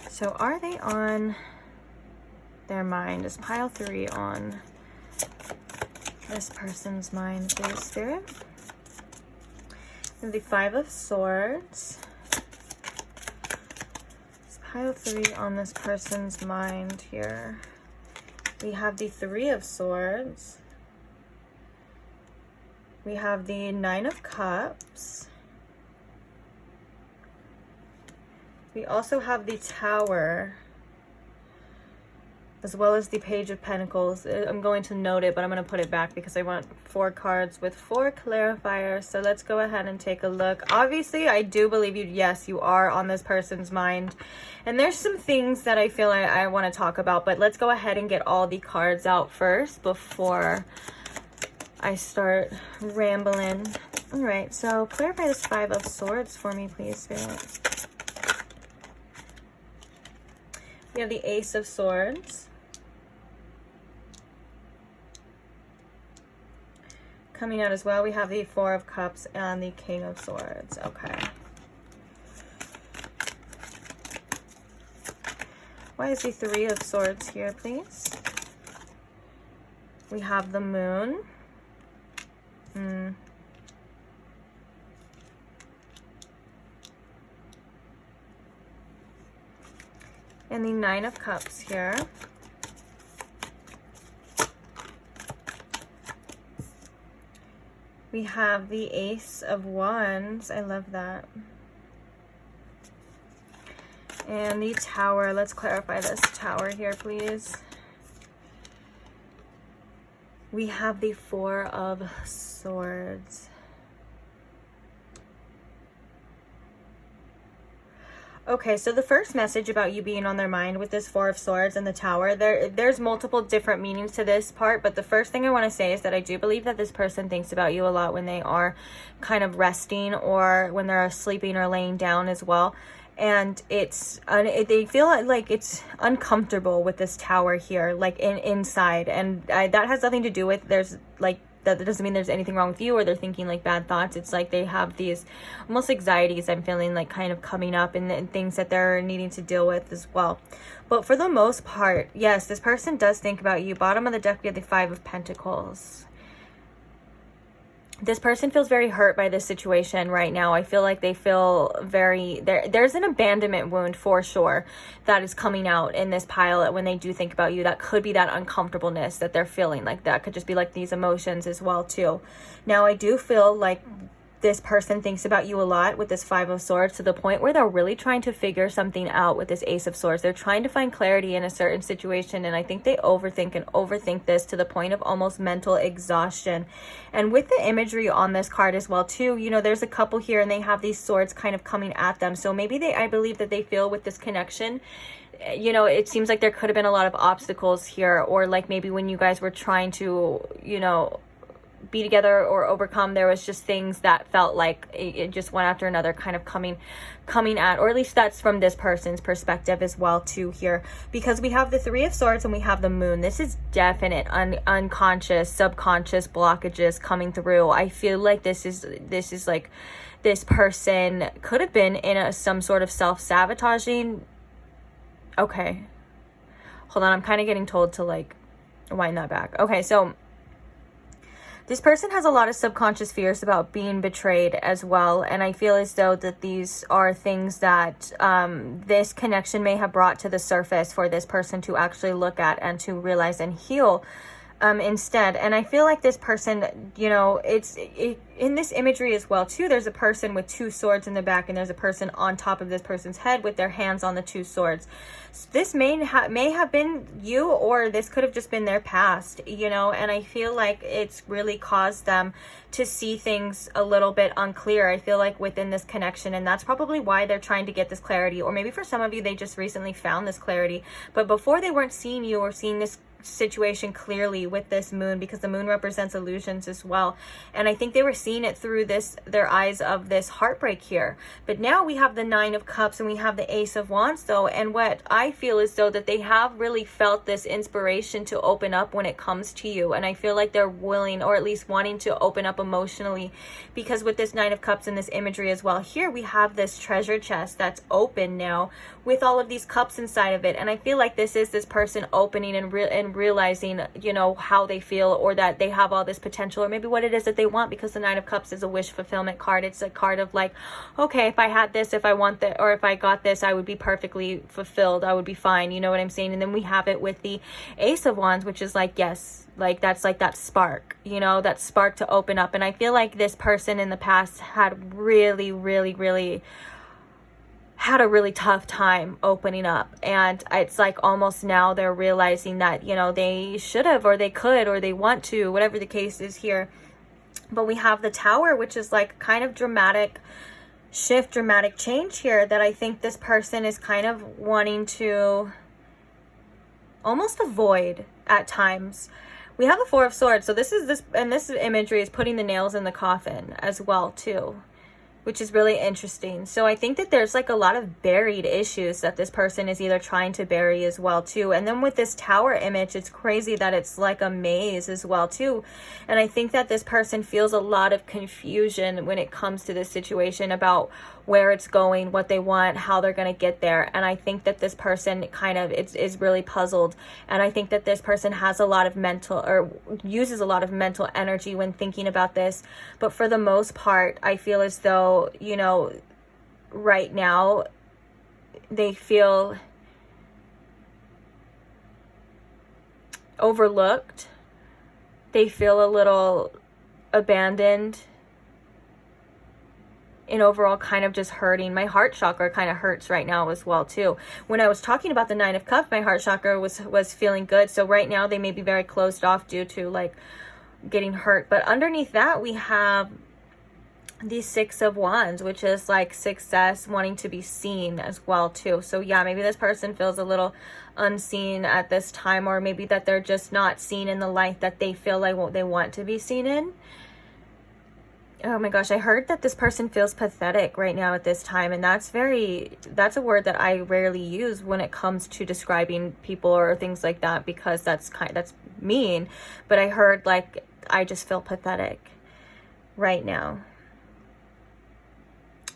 So are they on their mind? Is pile 3 on this person's mind, please, Spirit? The 5 of Swords. Is pile 3 on this person's mind here? We have the 3 of Swords. We have the 9 of Cups. We also have the Tower, as well as the Page of Pentacles. I'm going to note it, but I'm going to put it back because I want 4 cards with 4 clarifiers. So let's go ahead and take a look. Obviously, I do believe you. Yes, you are on this person's mind. And there's some things that I feel I want to talk about, but let's go ahead and get all the cards out first before I start rambling. All right, so clarify this 5 of Swords for me, please, Spirit. We have the Ace of Swords. Coming out as well, we have the 4 of Cups and the King of Swords. Okay. Why is the 3 of Swords here, please? We have the Moon. And the 9 of Cups here. We have the Ace of Wands. I love that. And the Tower. Let's clarify this Tower here, please. We have the 4 of Swords. Okay, so the first message about you being on their mind with this 4 of Swords and the Tower, there's multiple different meanings to this part, but the first thing I want to say is that I do believe that this person thinks about you a lot when they are kind of resting, or when they're sleeping or laying down as well. And they feel like it's uncomfortable with this Tower here, like inside, and that has nothing to do with that doesn't mean there's anything wrong with you, or they're thinking like bad thoughts. It's like they have these almost anxieties, I'm feeling like, kind of coming up, and things that they're needing to deal with as well. But for the most part, yes, this person does think about you. Bottom of the deck, we have the 5 of Pentacles. This person feels very hurt by this situation right now. I feel like they feel there's an abandonment wound for sure that is coming out in this pile when they do think about you. That could be that uncomfortableness that they're feeling. Like that could just be like these emotions as well too. Now I do feel like this person thinks about you a lot with this Five of Swords, to the point where they're really trying to figure something out with this Ace of Swords. They're trying to find clarity in a certain situation, and I think they overthink this to the point of almost mental exhaustion. And with the imagery on this card as well too, you know, there's a couple here and they have these swords kind of coming at them. So maybe I believe that they feel with this connection, you know, it seems like there could have been a lot of obstacles here, or like maybe when you guys were trying to, you know, be together or overcome, there was just things that felt like it just one after another kind of coming at, or at least that's from this person's perspective as well too here, because we have the Three of Swords and we have the Moon. This is definite unconscious, subconscious blockages coming through. I feel like this is like this person could have been in some sort of self-sabotaging. Okay, hold on, I'm kind of getting told to like wind that back. Okay, so this person has a lot of subconscious fears about being betrayed as well. And I feel as though that these are things that this connection may have brought to the surface for this person to actually look at and to realize and heal instead. And I feel like this person, you know, in this imagery as well too, there's a person with two swords in the back, and there's a person on top of this person's head with their hands on the two swords. So this may have been you, or this could have just been their past, you know. And I feel like it's really caused them to see things a little bit unclear, I feel like, within this connection. And that's probably why they're trying to get this clarity, or maybe for some of you they just recently found this clarity, but before they weren't seeing you or seeing this situation clearly with this Moon, because the Moon represents illusions as well. And I think they were seeing it through their eyes of this heartbreak here. But now we have the Nine of Cups and we have the Ace of Wands though, and what I feel is though that they have really felt this inspiration to open up when it comes to you. And I feel like they're willing, or at least wanting to open up emotionally, because with this Nine of Cups and this imagery as well here, we have this treasure chest that's open now with all of these cups inside of it. And I feel like this is this person opening and realizing, you know, how they feel, or that they have all this potential, or maybe what it is that they want, because the Nine of Cups is a wish fulfillment card. It's a card of like, okay, if I had this, if I want that, or if I got this, I would be perfectly fulfilled, I would be fine, you know what I'm saying? And then we have it with the Ace of Wands, which is like, yes, like that's like that spark, you know, that spark to open up. And I feel like this person in the past had really had a really tough time opening up, and it's like almost now they're realizing that, you know, they should have, or they could, or they want to, whatever the case is here. But we have the Tower, which is like kind of dramatic shift, dramatic change here, that I think this person is kind of wanting to almost avoid at times. We have the Four of Swords, so this imagery is putting the nails in the coffin as well too, which is really interesting. So I think that there's like a lot of buried issues that this person is either trying to bury as well too. And then with this Tower image, it's crazy that it's like a maze as well too. And I think that this person feels a lot of confusion when it comes to this situation about where it's going, what they want, how they're going to get there. And I think that this person kind of is really puzzled. And I think that this person has a lot of mental, or uses a lot of mental energy when thinking about this. But for the most part, I feel as though, you know, right now they feel overlooked. They feel a little abandoned, and overall kind of just hurting. My heart chakra kind of hurts right now as well too. When I was talking about the Nine of Cups, my heart chakra was feeling good. So right now they may be very closed off due to like getting hurt. But underneath that, we have the Six of Wands, which is like success, wanting to be seen as well too. So yeah, maybe this person feels a little unseen at this time, or maybe that they're just not seen in the light that they feel like they want to be seen in. Oh my gosh, I heard that this person feels pathetic right now at this time, and that's a word that I rarely use when it comes to describing people or things like that, because that's mean. But I heard like, I just feel pathetic right now.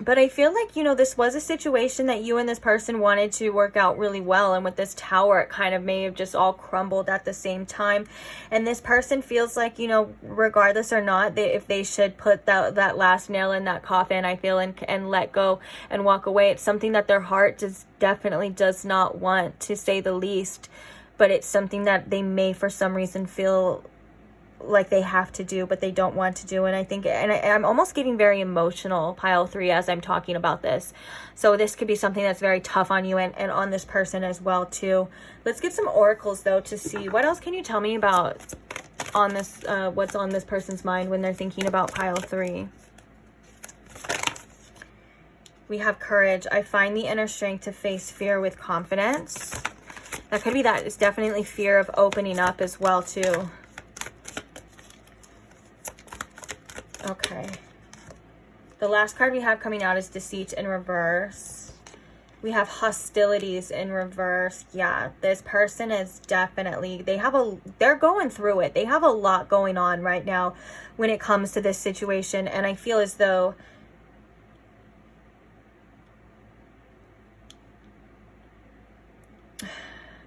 But I feel like, you know, this was a situation that you and this person wanted to work out really well. And with this Tower, it kind of may have just all crumbled at the same time. And this person feels like, you know, regardless or not, if they should put that last nail in that coffin, I feel, and let go and walk away. It's something that their heart definitely does not want, to say the least. But it's something that they may, for some reason, feel like they have to do, but they don't want to do. And I think, and I'm almost getting very emotional, pile 3, as I'm talking about this. So this could be something that's very tough on you and on this person as well too. Let's get some oracles though to see what else can you tell me about on this, what's on this person's mind when they're thinking about pile 3. We have courage. I find the inner strength to face fear with confidence. That could be that. It's definitely fear of opening up as well too. Okay. The last card we have coming out is deceit in reverse. We have hostilities in reverse. Yeah, this person is definitely, they're going through it. They have a lot going on right now when it comes to this situation. And I feel as though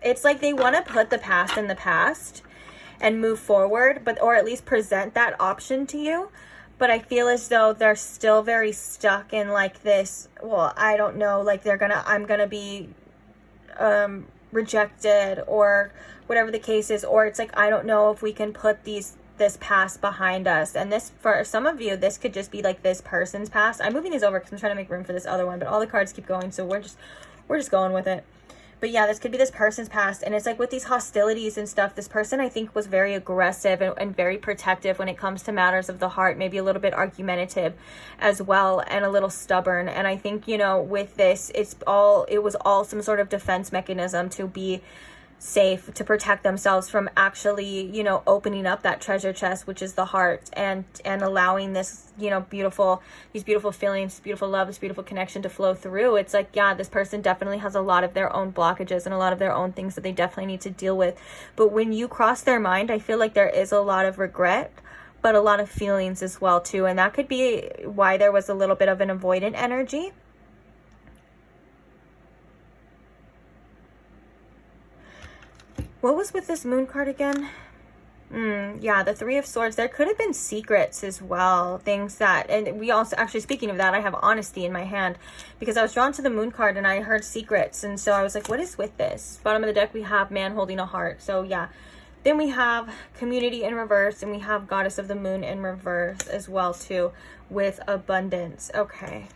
it's like they want to put the past in the past and move forward, or at least present that option to you. But I feel as though they're still very stuck in like this, well, I don't know, like I'm gonna be rejected or whatever the case is. Or it's like, I don't know if we can put this past behind us. And this, for some of you, this could just be like this person's past. I'm moving these over because I'm trying to make room for this other one, but all the cards keep going, so we're just going with it. But yeah, this could be this person's past. And it's like with these hostilities and stuff, this person I think was very aggressive and very protective when it comes to matters of the heart, maybe a little bit argumentative as well, and a little stubborn. And I think, you know, with this, it was all some sort of defense mechanism to be safe, to protect themselves from actually, you know, opening up that treasure chest, which is the heart, and allowing this, you know, these beautiful feelings, beautiful love, this beautiful connection to flow through. It's like, yeah, this person definitely has a lot of their own blockages and a lot of their own things that they definitely need to deal with. But when you cross their mind, I feel like there is a lot of regret, but a lot of feelings as well too. And that could be why there was a little bit of an avoidant energy. What was with this moon card again? Yeah, the 3 of Swords. There could have been secrets as well. Things that, and we also, actually speaking of that, I have honesty in my hand because I was drawn to the moon card and I heard secrets. And so I was like, what is with this? Bottom of the deck, we have man holding a heart. So yeah. Then we have community in reverse, and we have goddess of the moon in reverse as well too, with abundance. Okay.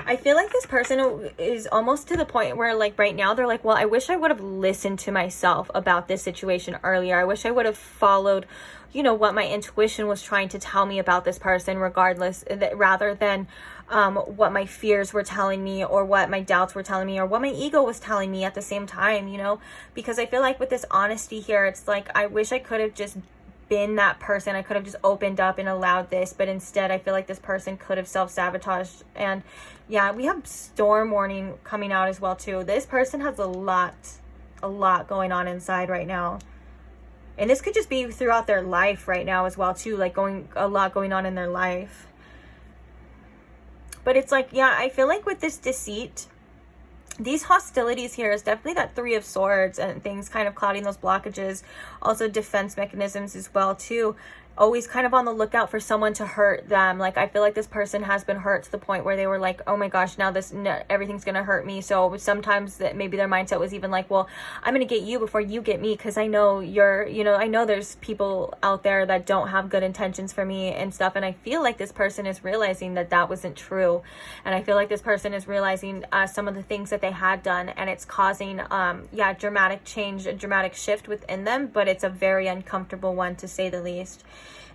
I feel like this person is almost to the point where, like, right now they're like, well, I wish I would have listened to myself about this situation earlier. I wish I would have followed, you know, what my intuition was trying to tell me about this person, regardless, rather than what my fears were telling me, or what my doubts were telling me, or what my ego was telling me at the same time, you know, because I feel like with this honesty here, it's like, I wish I could have just been that person. I could have just opened up and allowed this, but instead I feel like this person could have self-sabotaged. And yeah, we have storm warning coming out as well too. This person has a lot going on inside right now, and this could just be throughout their life right now as well too, like a lot going on in their life. But it's like, yeah, I feel like with this deceit, these hostilities here is definitely that 3 of Swords and things kind of clouding those blockages. Also defense mechanisms as well too. Always kind of on the lookout for someone to hurt them. Like, I feel like this person has been hurt to the point where they were like, oh my gosh, now everything's gonna hurt me. So sometimes that maybe their mindset was even like, well, I'm gonna get you before you get me, because I know I know there's people out there that don't have good intentions for me and stuff. And I feel like this person is realizing that that wasn't true. And I feel like this person is realizing some of the things that they had done, and it's causing dramatic change, a dramatic shift within them, but it's a very uncomfortable one, to say the least.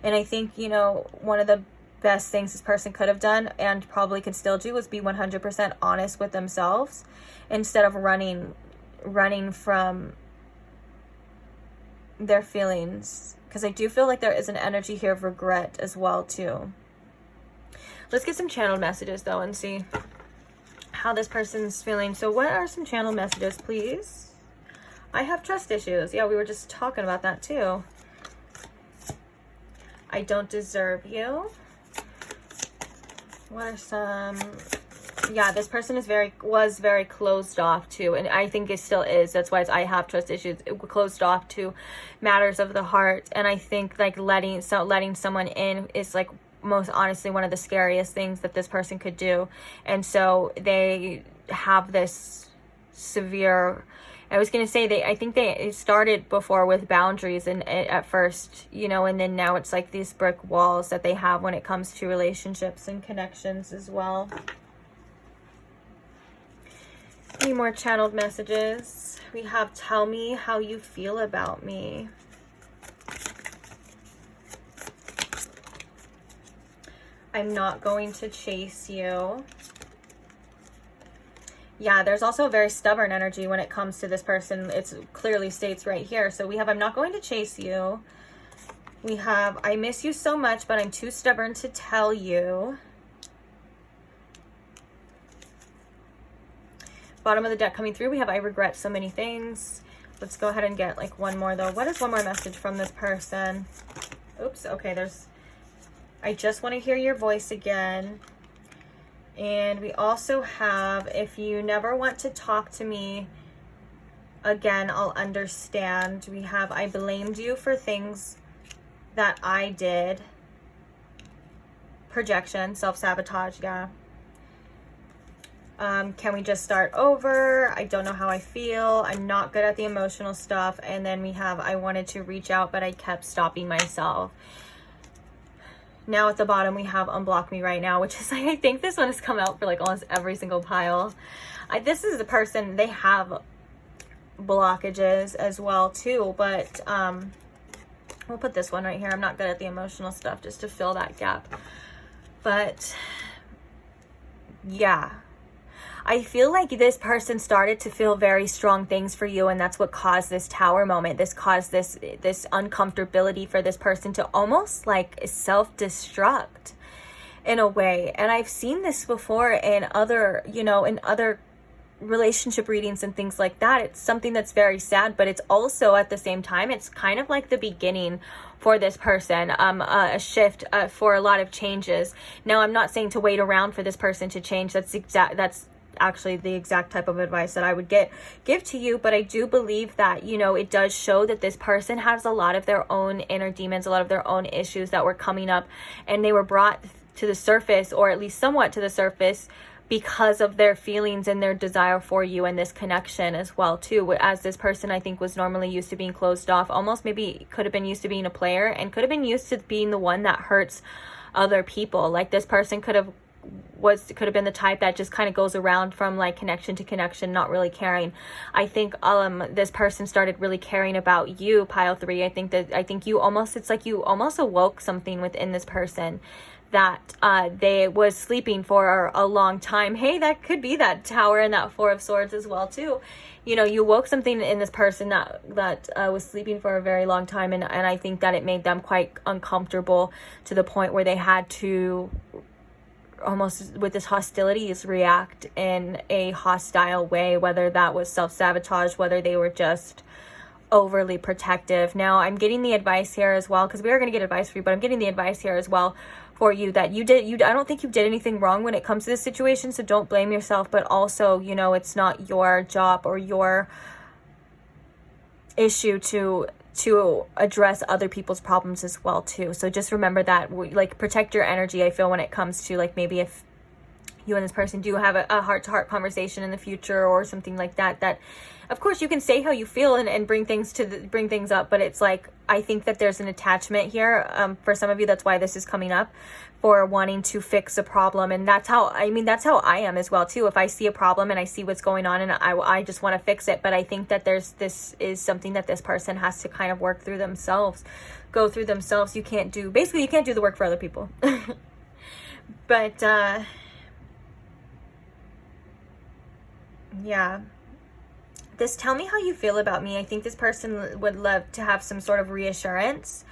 And I think, you know, one of the best things this person could have done, and probably could still do, is be 100% honest with themselves instead of running from their feelings. Because I do feel like there is an energy here of regret as well too. Let's get some channeled messages though and see how this person's feeling. So what are some channeled messages, please? I have trust issues. Yeah, we were just talking about that too. I don't deserve you. What are some... Yeah, this person was very closed off too, and I think it still is. That's why I have trust issues. Closed off to matters of the heart, and I think like letting someone in is like most honestly one of the scariest things that this person could do. And so they have this severe I was going to say, I think they started before with boundaries and at first, you know, and then now it's like these brick walls that they have when it comes to relationships and connections as well. Any more channeled messages? We have, tell me how you feel about me. I'm not going to chase you. Yeah, there's also a very stubborn energy when it comes to this person. It clearly states right here. So we have, I'm not going to chase you. We have, I miss you so much, but I'm too stubborn to tell you. Bottom of the deck coming through, we have, I regret so many things. Let's go ahead and get like one more though. What is one more message from this person? Oops, okay, there's, I just want to hear your voice again. And we also have, if you never want to talk to me again, I'll understand. We have, I blamed you for things that I did. Projection, self-sabotage, yeah. Can we just start over? I don't know how I feel. I'm not good at the emotional stuff. And then we have, I wanted to reach out, but I kept stopping myself. Now at the bottom, we have unblock me right now, which is like, I think this one has come out for like almost every single pile. This is the person, they have blockages as well too, but we'll put this one right here. I'm not good at the emotional stuff, just to fill that gap. But yeah, I feel like this person started to feel very strong things for you, and that's what caused this tower moment. This caused this uncomfortability for this person to almost like self-destruct in a way. And I've seen this before in other, you know, in other relationship readings and things like that. It's something that's very sad, but it's also at the same time, it's kind of like the beginning for this person, a shift for a lot of changes. Now, I'm not saying to wait around for this person to change. That's actually the exact type of advice that I would give to you. But I do believe that, you know, it does show that this person has a lot of their own inner demons, a lot of their own issues that were coming up, and they were brought to the surface, or at least somewhat to the surface, because of their feelings and their desire for you and this connection as well too. As this person, I think, was normally used to being closed off, almost maybe could have been used to being a player, and could have been used to being the one that hurts other people. Like this person could have been the type that just kind of goes around from like connection to connection, not really caring. I think this person started really caring about you, pile 3. I think you almost, it's like you almost awoke something within this person that they was sleeping for a long time. Hey, that could be that Tower and that 4 of Swords as well too. You know, you woke something in this person that was sleeping for a very long time, and I think that it made them quite uncomfortable to the point where they had to almost, with this hostilities, react in a hostile way, whether that was self-sabotage, whether they were just overly protective. Now, I'm getting the advice here as well, because we are going to get advice for you, but I'm getting the advice here as well for you that I don't think you did anything wrong when it comes to this situation, so don't blame yourself. But also, you know, it's not your job or your issue to address other people's problems as well too. So just remember that, like, protect your energy. I feel when it comes to, like, maybe if you and this person do have a heart-to-heart conversation in the future or something like that, that of course you can say how you feel and bring things up, but it's like, I think that there's an attachment here. For some of you, that's why this is coming up, for wanting to fix a problem. And that's how I am as well too. If I see a problem and I see what's going on and I just want to fix it. But I think that this is something that this person has to kind of work through themselves, go through themselves. You can't do the work for other people. But yeah, this tell me how you feel about me. I think this person would love to have some sort of reassurance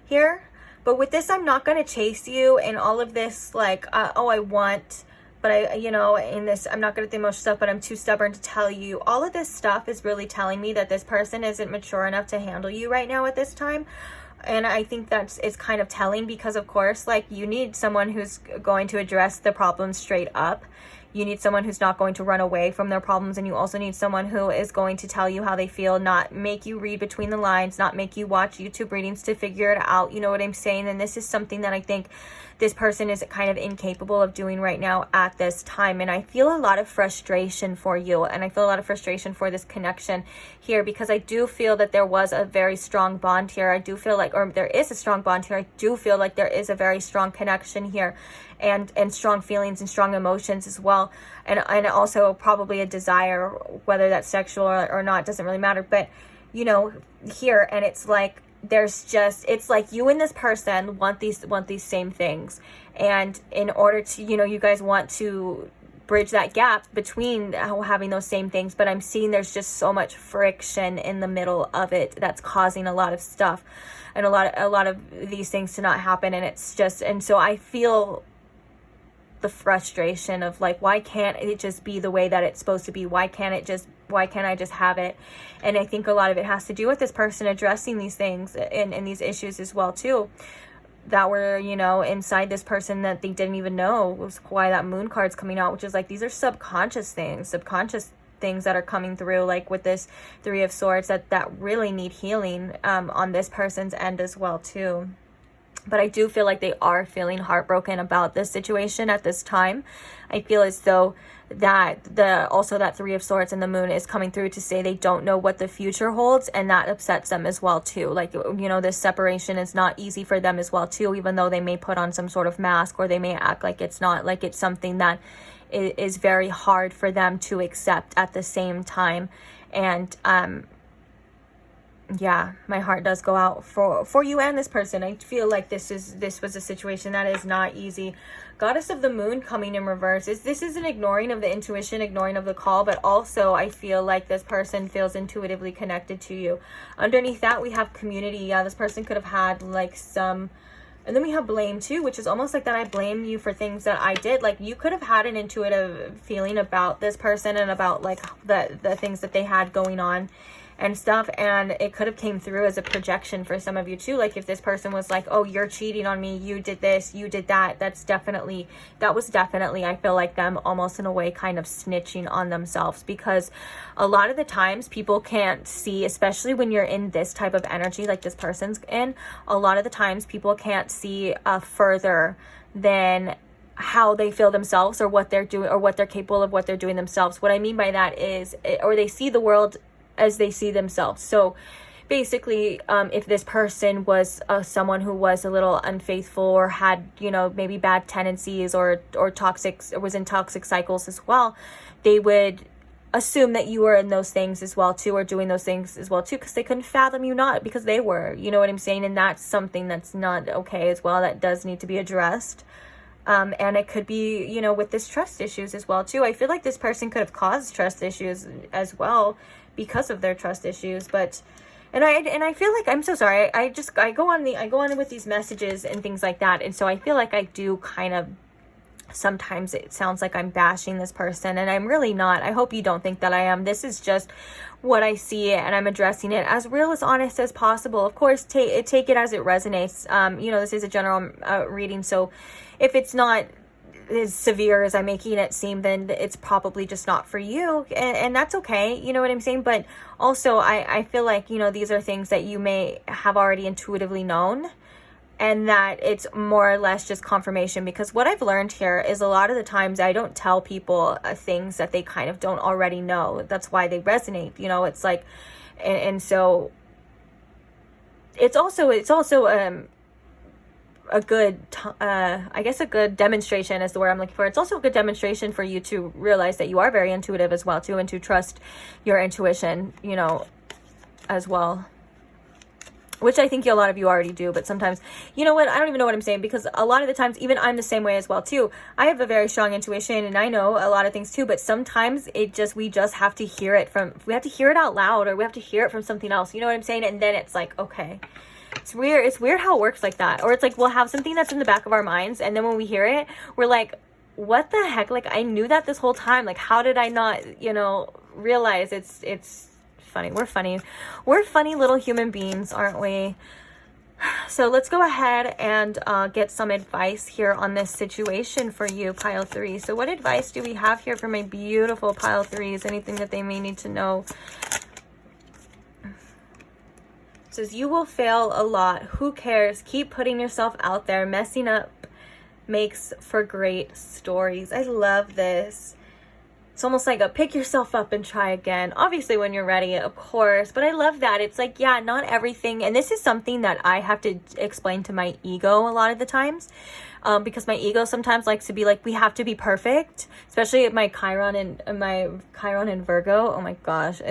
here. But with this, I'm not going to chase you, and all of this, like, I want, but in this, I'm not good at the emotional stuff, but I'm too stubborn to tell you. All of this stuff is really telling me that this person isn't mature enough to handle you right now at this time. And I think it's kind of telling, because of course, like, you need someone who's going to address the problem straight up. You need someone who's not going to run away from their problems, and you also need someone who is going to tell you how they feel, not make you read between the lines, not make you watch YouTube readings to figure it out. You know what I'm saying? And this is something that I think this person is kind of incapable of doing right now at this time. And I feel a lot of frustration for you, and I feel a lot of frustration for this connection here, because I do feel that there was a very strong bond here. I do feel like, or there is a strong bond here. I do feel like there is a very strong connection here, and strong feelings and strong emotions as well, and also probably a desire, whether that's sexual or not, doesn't really matter. But you know, here, and it's like there's just, it's like you and this person want these same things, and in order to, you know, you guys want to bridge that gap between having those same things, but I'm seeing there's just so much friction in the middle of it that's causing a lot of stuff and a lot of these things to not happen. And it's just, and so I feel the frustration of like, why can't it just be the way that it's supposed to be? Why can't I just have it? And I think a lot of it has to do with this person addressing these things and these issues as well too, that were, you know, inside this person that they didn't even know was why that moon card's coming out, which is like, these are subconscious things that are coming through, like with this Three of Swords, that really need healing on this person's end as well too. But I do feel like they are feeling heartbroken about this situation at this time. I feel as though that that Three of Swords and the moon is coming through to say they don't know what the future holds, and that upsets them as well too. Like, you know, this separation is not easy for them as well too, even though they may put on some sort of mask, or they may act like it's not, like it's something that is very hard for them to accept at the same time. And yeah, my heart does go out for you and this person. I feel like this was a situation that is not easy. Goddess of the Moon coming in reverse. This is an ignoring of the intuition, ignoring of the call, but also I feel like this person feels intuitively connected to you. Underneath that, we have community. Yeah, this person could have had like some, and then we have blame too, which is almost like that I blame you for things that I did. Like, you could have had an intuitive feeling about this person and about like the things that they had going on and stuff, and it could have came through as a projection for some of you too. Like, if this person was like, oh, you're cheating on me, you did this, you did that, that was definitely I feel like them almost in a way kind of snitching on themselves, because a lot of the times people can't see, especially when you're in this type of energy like this person's in, a lot of the times people can't see further than how they feel themselves, or what they're doing, or what they're capable of, what they're doing themselves. What I mean by that is, or they see the world as they see themselves. So basically, if this person was someone who was a little unfaithful, or had, you know, maybe bad tendencies, or toxic, or was in toxic cycles as well, they would assume that you were in those things as well too, or doing those things as well too, because they couldn't fathom you not, because they were, you know what I'm saying? And that's something that's not okay as well, that does need to be addressed. And it could be, you know, with this trust issues as well too. I feel like this person could have caused trust issues as well because of their trust issues. But and I feel like, I'm so sorry, I go on with these messages and things like that, and so I feel like I do kind of, sometimes it sounds like I'm bashing this person, and I'm really not. I hope you don't think that I am. This is just what I see, and I'm addressing it as real, as honest as possible. Of course, take it as it resonates. You know, this is a general reading, so if it's not as severe as I'm making it seem, then it's probably just not for you, and that's okay, you know what I'm saying? But also, I feel like, you know, these are things that you may have already intuitively known, and that it's more or less just confirmation, because what I've learned here is a lot of the times I don't tell people things that they kind of don't already know. That's why they resonate, you know. It's like, and so it's also a good, I guess a good demonstration is the word I'm looking for. It's also a good demonstration for you to realize that you are very intuitive as well too, and to trust your intuition, you know, as well. Which I think a lot of you already do, but sometimes, you know what, I don't even know what I'm saying, because a lot of the times, even I'm the same way as well too. I have a very strong intuition, and I know a lot of things too, but sometimes we just have to hear it we have to hear it out loud, or we have to hear it from something else, you know what I'm saying? And then it's like, okay. It's weird how it works like that. Or it's like, we'll have something that's in the back of our minds, and then when we hear it, we're like, what the heck? Like, I knew that this whole time. Like, how did I not, you know, realize? It's funny. We're funny little human beings, aren't we? So let's go ahead and get some advice here on this situation for you, pile 3. So what advice do we have here for my beautiful pile 3s? Anything that they may need to know? It says, you will fail a lot. Who cares? Keep putting yourself out there. Messing up makes for great stories. I love this. It's almost like a pick yourself up and try again. Obviously when you're ready, of course. But I love that. It's like, yeah, not everything. And this is something that I have to explain to my ego a lot of the times. Because my ego sometimes likes to be like, we have to be perfect. Especially my Chiron and Virgo. Oh my gosh.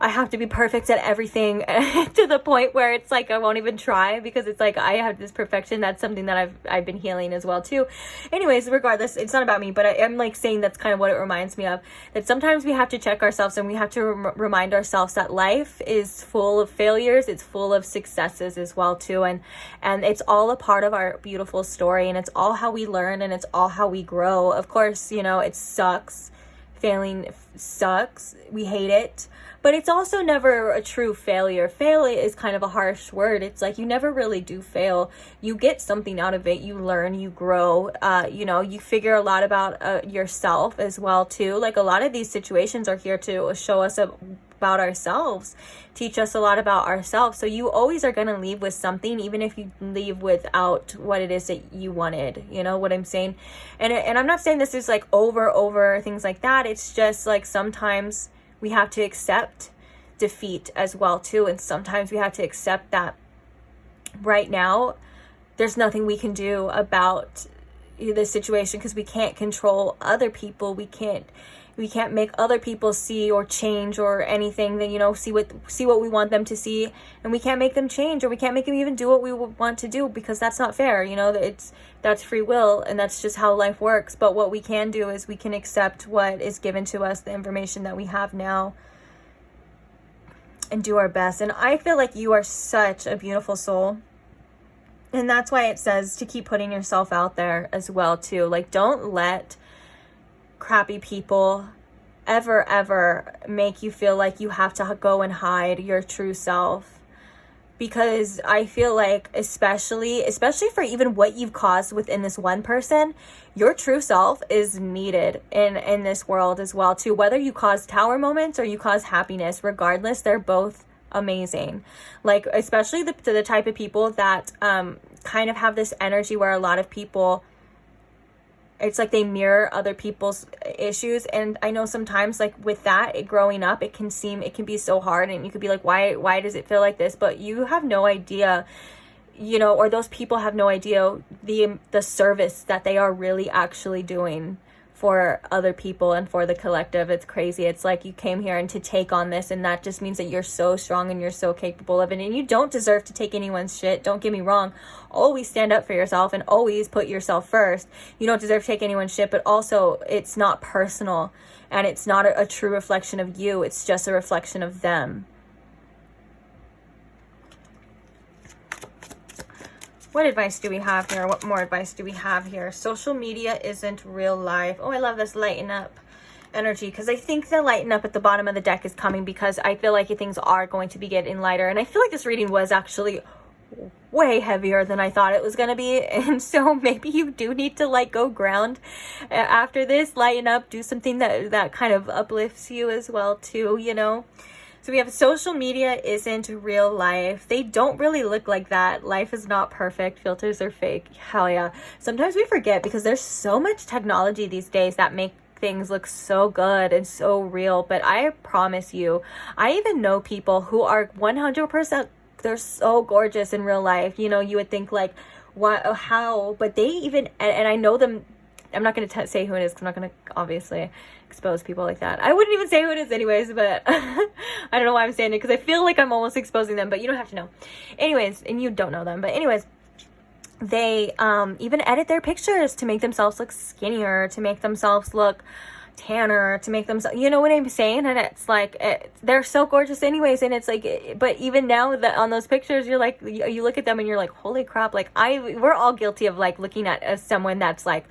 I have to be perfect at everything to the point where it's like I won't even try, because it's like I have this perfection. That's something that I've been healing as well too. Anyways, regardless, it's not about me, but I'm like saying that's kind of what it reminds me of, that sometimes we have to check ourselves and we have to remind ourselves that life is full of failures. It's full of successes as well too, and it's all a part of our beautiful story, and it's all how we learn, and it's all how we grow. Of course, you know, it sucks. Failing sucks. We hate it. But it's also never a true failure. Fail is kind of a harsh word. It's like you never really do fail. You get something out of it. You learn, you grow, you know, you figure a lot about yourself as well too. Like a lot of these situations are here to show us about ourselves, teach us a lot about ourselves. So you always are going to leave with something, even if you leave without what it is that you wanted. You know what I'm saying? And I'm not saying this is like over things like that. It's just like sometimes we have to accept defeat as well too, and sometimes we have to accept that right now there's nothing we can do about the situation, because we can't control other people. We can't make other people see or change or anything, that, you know, see what we want them to see, and we can't make them change, or we can't make them even do what we want to do, because that's not fair. You know, that's free will, and that's just how life works. But what we can do is we can accept what is given to us, the information that we have now, and do our best. And I feel like you are such a beautiful soul, and that's why it says to keep putting yourself out there as well too. Like, don't let crappy people ever make you feel like you have to go and hide your true self, because I feel like especially for even what you've caused within this one person, your true self is needed in this world as well too. Whether you cause tower moments or you cause happiness, regardless, they're both amazing. Like, especially the type of people that kind of have this energy where a lot of people, it's like they mirror other people's issues. And I know sometimes, like with that, growing up, it can be so hard, and you could be like, why does it feel like this? But you have no idea, you know, or those people have no idea the service that they are really actually doing for other people and for the collective. It's crazy. It's like you came here and to take on this, and that just means that you're so strong and you're so capable of it, and you don't deserve to take anyone's shit. Don't get me wrong. Always stand up for yourself and always put yourself first. You don't deserve to take anyone's shit, but also it's not personal, and it's not a true reflection of you. It's just a reflection of them. What advice do we have here? What more advice do we have here? Social media isn't real life. Oh, I love this lighten up energy, because I think the lighten up at the bottom of the deck is coming, because I feel like things are going to be getting lighter. And I feel like this reading was actually way heavier than I thought it was going to be. And so maybe you do need to like go ground after this, lighten up, do something that kind of uplifts you as well too, you know? So we have social media isn't real life. They don't really look like that. Life is not perfect. Filters are fake. Hell yeah. Sometimes we forget, because there's so much technology these days that make things look so good and so real. But I promise you, I even know people who are 100%, they're so gorgeous in real life. You know, you would think like, what, how? But they even, and I know them. I'm not going to say who it is, because I'm not going to obviously expose people like that. I wouldn't even say who it is anyways, but I don't know why I'm saying it, because I feel like I'm almost exposing them, but you don't have to know. Anyways, and you don't know them, but anyways, they even edit their pictures to make themselves look skinnier, to make themselves look tanner, to make themselves, you know what I'm saying? And it's like, they're so gorgeous anyways, and it's like, but even now that on those pictures, you're like, you look at them and you're like, holy crap, like we're all guilty of like looking at someone that's like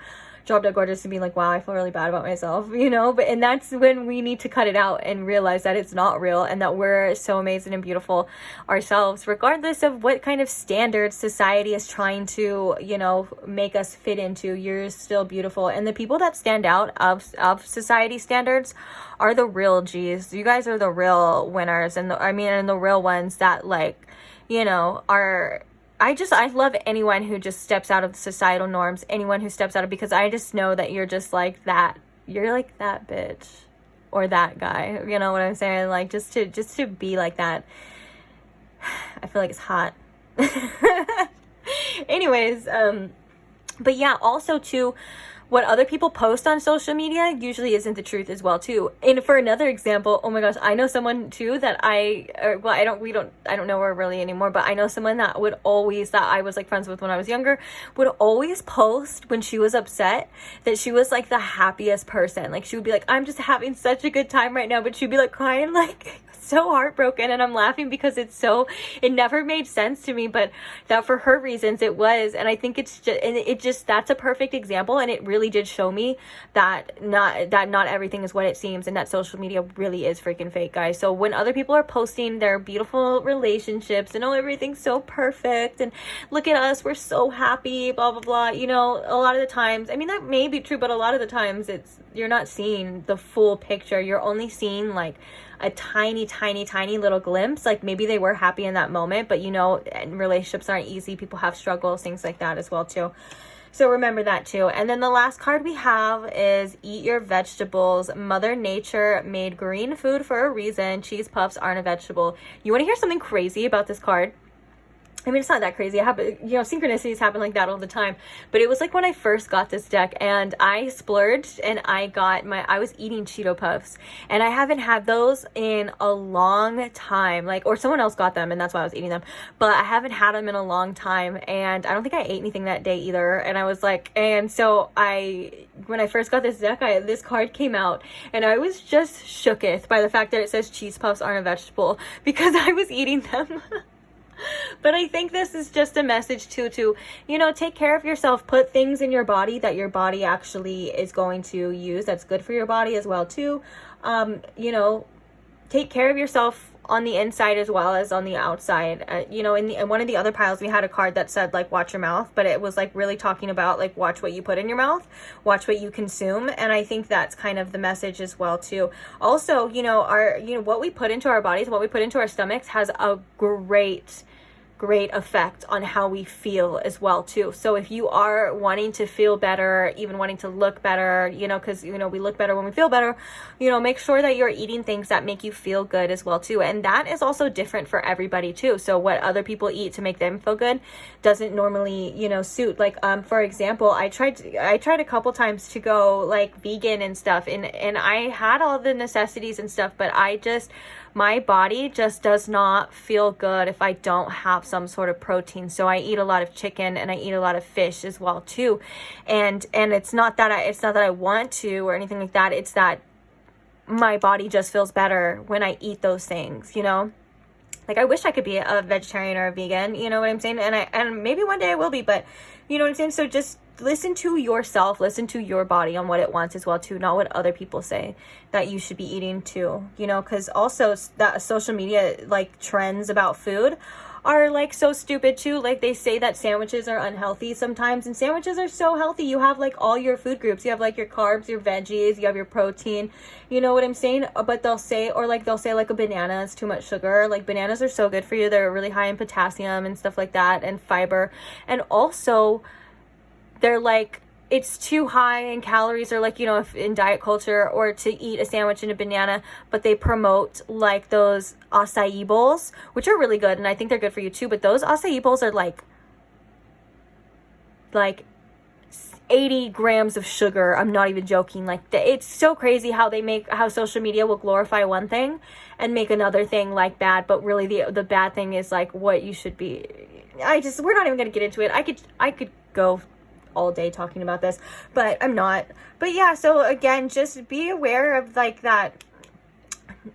Drop Dead Gorgeous and be like, wow, I feel really bad about myself, you know? But and that's when we need to cut it out and realize that it's not real, and that we're so amazing and beautiful ourselves, regardless of what kind of standards society is trying to, you know, make us fit into. You're still beautiful. And the people that stand out of society standards are the real G's. You guys are the real winners, and the real ones that, like, you know, are... I love anyone who just steps out of societal norms, anyone who steps out of, because I just know that you're just like that. You're like that bitch or that guy. You know what I'm saying? Like, just to be like that. I feel like it's hot. Anyways, but yeah, also too, what other people post on social media usually isn't the truth as well too. And for another example, oh my gosh, I know someone too that I don't know her really anymore, but I know someone that I was like friends with when I was younger, would always post when she was upset that she was like the happiest person. Like, she would be like, I'm just having such a good time right now, but she'd be like crying like so heartbroken, and I'm laughing because it never made sense to me, but that for her reasons it was. And I think that's a perfect example, and it really did show me that not everything is what it seems, and that social media really is freaking fake, guys. So when other people are posting their beautiful relationships and everything's so perfect, and look at us, we're so happy, blah blah blah, you know, a lot of the times, I mean, that may be true, but a lot of the times you're not seeing the full picture. You're only seeing like a tiny little glimpse. Like, maybe they were happy in that moment, but you know, relationships aren't easy. People have struggles, things like that as well too. So remember that too. And then the last card we have is Eat Your Vegetables. Mother Nature made green food for a reason. Cheese puffs aren't a vegetable. You want to hear something crazy about this card? I mean, it's not that crazy. It happen, you know, synchronicities happen like that all the time. But it was like when I first got this deck, and I splurged, and I was eating Cheeto Puffs, and I haven't had those in a long time. Like, or someone else got them, and that's why I was eating them. But I haven't had them in a long time, and I don't think I ate anything that day either. And I was like, and so when I first got this deck, this card came out, and I was just shooketh by the fact that it says cheese puffs aren't a vegetable, because I was eating them. But I think this is just a message to, you know, take care of yourself. Put things in your body that your body actually is going to use, that's good for your body as well too. You know, take care of yourself on the inside as well as on the outside. You know, in one of the other piles we had a card that said like watch your mouth, but it was like really talking about like watch what you put in your mouth, watch what you consume. And I think that's kind of the message as well too. Also, you know, what we put into our bodies, what we put into our stomachs has a great effect on how we feel as well too. So if you are wanting to feel better, even wanting to look better, you know, because, you know, we look better when we feel better, you know, make sure that you're eating things that make you feel good as well too. And that is also different for everybody too. So what other people eat to make them feel good doesn't normally, you know, suit. Like, for example, I tried a couple times to go like vegan and stuff, and I had all the necessities and stuff, but my body just does not feel good if I don't have some sort of protein. So I eat a lot of chicken, and I eat a lot of fish as well too. And it's not that I want to or anything like that. It's that my body just feels better when I eat those things, you know? Like, I wish I could be a vegetarian or a vegan, you know what I'm saying? And maybe one day I will be, but you know what I'm saying? So just listen to yourself, listen to your body on what it wants as well too, not what other people say that you should be eating too, you know? Because also that social media like trends about food are like so stupid too. Like, they say that sandwiches are unhealthy sometimes, and sandwiches are so healthy. You have like all your food groups. You have like your carbs, your veggies, you have your protein, you know what I'm saying? But they'll say like a banana is too much sugar. Like, bananas are so good for you. They're really high in potassium and stuff like that, and fiber. And also they're like, it's too high in calories, or like, you know, if in diet culture, or to eat a sandwich and a banana. But they promote like those acai bowls, which are really good, and I think they're good for you too. But those acai bowls are like 80 grams of sugar. I'm not even joking. Like, it's so crazy how social media will glorify one thing and make another thing like bad, but really the bad thing is like what you should be. We're not even gonna get into it. I could go all day talking about this, but I'm not. But yeah, so again, just be aware of like that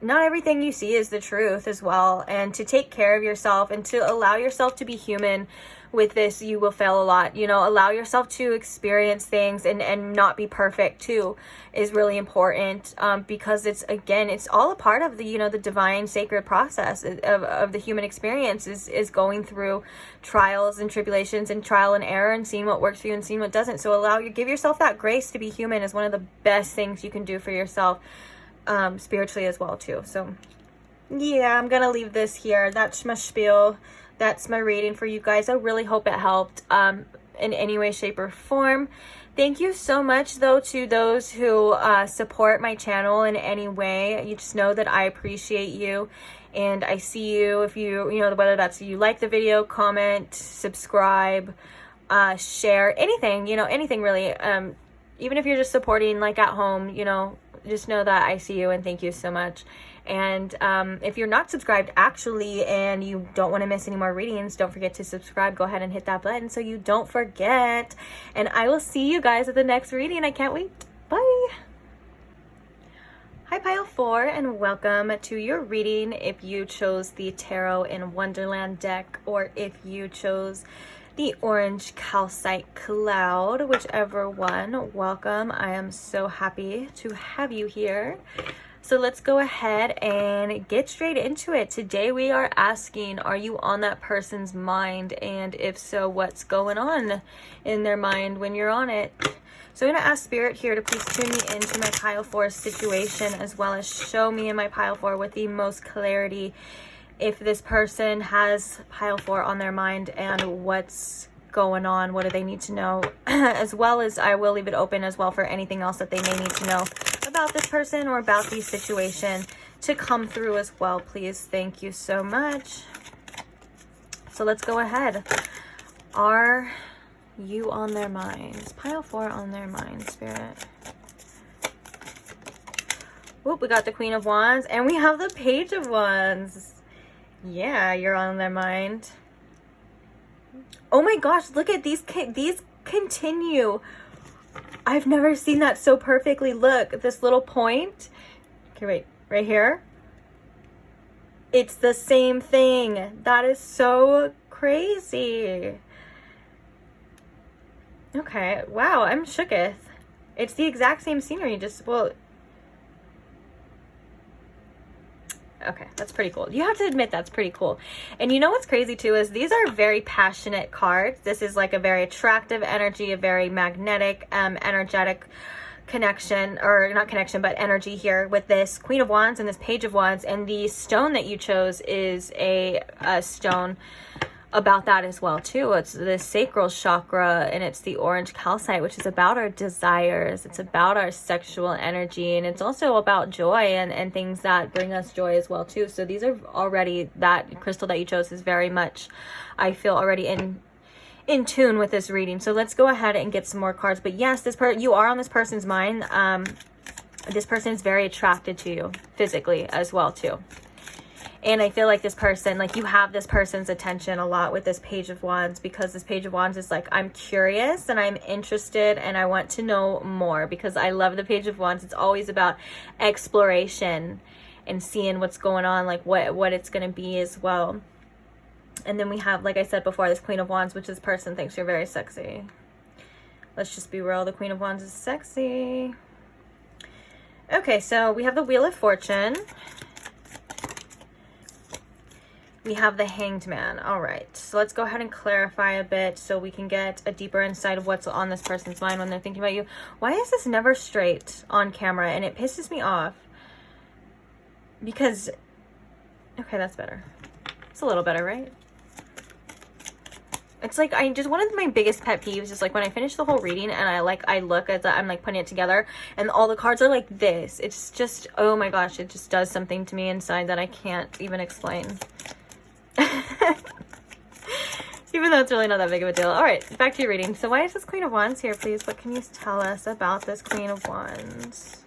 not everything you see is the truth as well, and to take care of yourself and to allow yourself to be human with this, you will fail a lot. You know, allow yourself to experience things and not be perfect too is really important, because it's, again, it's all a part of the, you know, the divine sacred process of the human experience is going through trials and tribulations and trial and error and seeing what works for you and seeing what doesn't. So give yourself that grace to be human is one of the best things you can do for yourself, spiritually as well too. So yeah, I'm gonna leave this here. That's my spiel. That's my reading for you guys. I really hope it helped in any way, shape, or form. Thank you so much, though, to those who support my channel in any way. You just know that I appreciate you, and I see you. If you know, whether that's you like the video, comment, subscribe, share, anything, you know, anything really. Even if you're just supporting, like at home, you know, just know that I see you and thank you so much. And if you're not subscribed actually and you don't want to miss any more readings, don't forget to subscribe. Go ahead and hit that button so you don't forget. And I will see you guys at the next reading. I can't wait. Bye. Hi Pile 4, and welcome to your reading if you chose the Tarot in Wonderland deck or if you chose the Orange Calcite Cloud, whichever one. Welcome. I am so happy to have you here. So let's go ahead and get straight into it. Today we are asking, are you on that person's mind? And if so, what's going on in their mind when you're on it? So I'm going to ask Spirit here to please tune me into my Pile 4 situation, as well as show me in my Pile 4 with the most clarity if this person has Pile 4 on their mind and what's going on, what do they need to know, as well as I will leave it open as well for anything else that they may need to know about this person or about the situation to come through as well, please. Thank you so much. So let's go ahead. Are you on their minds? Pile 4 on their mind, Spirit. Whoop, we got the Queen of Wands and we have the Page of Wands. Yeah, you're on their mind. Oh my gosh, look at these continue. I've never seen that so perfectly. Look, this little point. Okay, wait, right here. It's the same thing. That is so crazy. Okay, wow, I'm shooketh. It's the exact same scenery, just, well, okay, that's pretty cool. You have to admit that's pretty cool. And you know what's crazy too is these are very passionate cards. This is like a very attractive energy, a very magnetic, energetic connection, or not connection, but energy here with this Queen of Wands and this Page of Wands. And the stone that you chose is a stone about that as well too. It's the sacral chakra, and it's the orange calcite, which is about our desires. It's about our sexual energy, and it's also about joy and things that bring us joy as well too. So these are already, that crystal that you chose is very much, I feel, already in tune with this reading. So let's go ahead and get some more cards. But yes, you are on this person's mind. This person is very attracted to you physically as well too. And I feel like this person, like you have this person's attention a lot with this Page of Wands, because this Page of Wands is like, I'm curious and I'm interested and I want to know more, because I love the Page of Wands. It's always about exploration and seeing what's going on, like what it's going to be as well. And then we have, like I said before, this Queen of Wands, which this person thinks you're very sexy. Let's just be real. The Queen of Wands is sexy. Okay, so we have the Wheel of Fortune. We have the Hanged Man. All right, so let's go ahead and clarify a bit so we can get a deeper insight of what's on this person's mind when they're thinking about you. Why is this never straight on camera? And it pisses me off because, okay, that's better. It's a little better, right? It's like, one of my biggest pet peeves is like when I finish the whole reading and I look as I'm like putting it together and all the cards are like this. It's just, oh my gosh, it just does something to me inside that I can't even explain. Even though it's really not that big of a deal. All right, back to your reading. So why is this Queen of Wands here, please? What can you tell us about this Queen of Wands?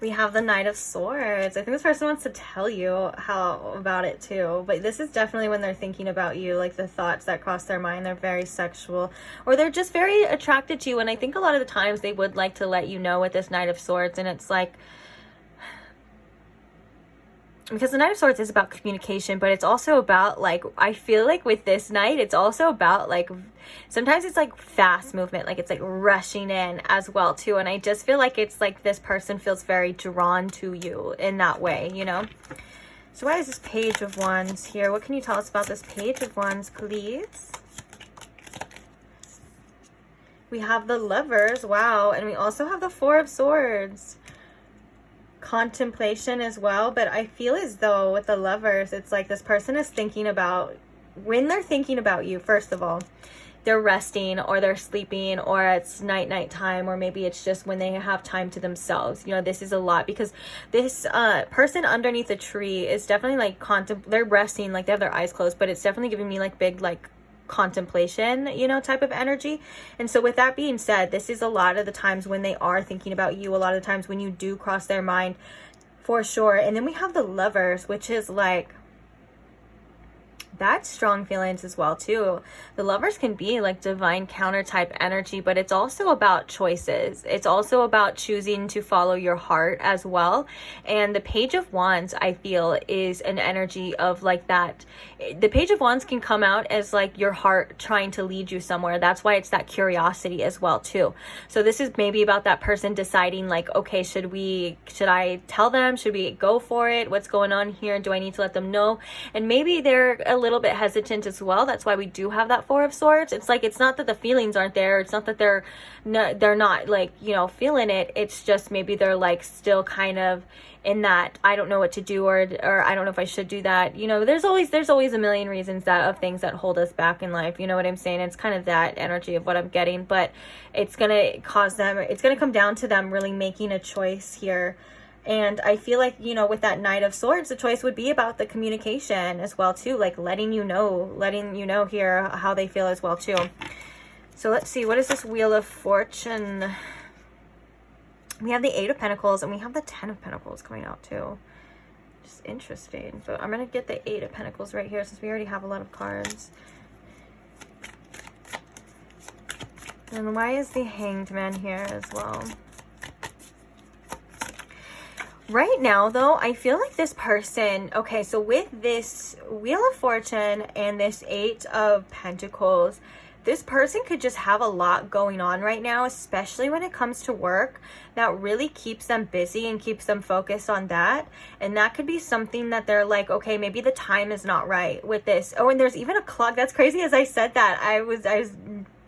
We have the Knight of Swords. I think this person wants to tell you how about it too. But this is definitely when they're thinking about you, like the thoughts that cross their mind. They're very sexual, or they're just very attracted to you. And I think a lot of the times they would like to let you know with this Knight of Swords. And it's like, because the Knight of Swords is about communication, but it's also about, like, I feel like with this Knight, it's also about, like, sometimes it's like fast movement, like it's like rushing in as well too. And I just feel like it's like this person feels very drawn to you in that way, you know. So why is this Page of Wands here? What can you tell us about this Page of Wands, please? We have the Lovers, wow, and we also have the Four of Swords. Contemplation as well, but I feel as though with the Lovers, it's like this person is thinking about, when they're thinking about you, first of all, they're resting or they're sleeping, or it's night time, or maybe it's just when they have time to themselves. You know, this is a lot because this person underneath the tree is definitely like they're resting, like they have their eyes closed, but it's definitely giving me like big like contemplation, you know, type of energy. And so with that being said, this is a lot of the times when they are thinking about you, a lot of the times when you do cross their mind, for sure. And then we have the Lovers, which is like, that's strong feelings as well too. The Lovers can be like divine counter type energy, but it's also about choices. It's also about choosing to follow your heart as well. And the Page of Wands, I feel, is an energy of like that. The Page of Wands can come out as like your heart trying to lead you somewhere. That's why it's that curiosity as well too. So this is maybe about that person deciding like, okay, should I tell them? Should we go for it? What's going on here? Do I need to let them know? And maybe they're a little bit hesitant as well. That's why we do have that Four of Swords. It's like, it's not that the feelings aren't there. It's not that they're not like, you know, feeling it. It's just maybe they're like still kind of in that, I don't know what to do, or I don't know if I should do that. You know, there's always a million reasons of things that hold us back in life. You know what I'm saying? It's kind of that energy of what I'm getting, but it's going to come down to them really making a choice here. And I feel like, you know, with that Knight of Swords, the choice would be about the communication as well too, like letting you know here how they feel as well too. So let's see, what is this Wheel of Fortune? We have the Eight of Pentacles and we have the Ten of Pentacles coming out too. Just interesting. But I'm going to get the Eight of Pentacles right here since we already have a lot of cards. And why is the Hanged Man here as well? Right now, though, I feel like this person, okay, so with this Wheel of Fortune and this Eight of Pentacles, this person could just have a lot going on right now, especially when it comes to work, that really keeps them busy and keeps them focused on that. And that could be something that they're like, okay, maybe the time is not right with this. Oh, and there's even a clock. That's crazy. As I said that, I was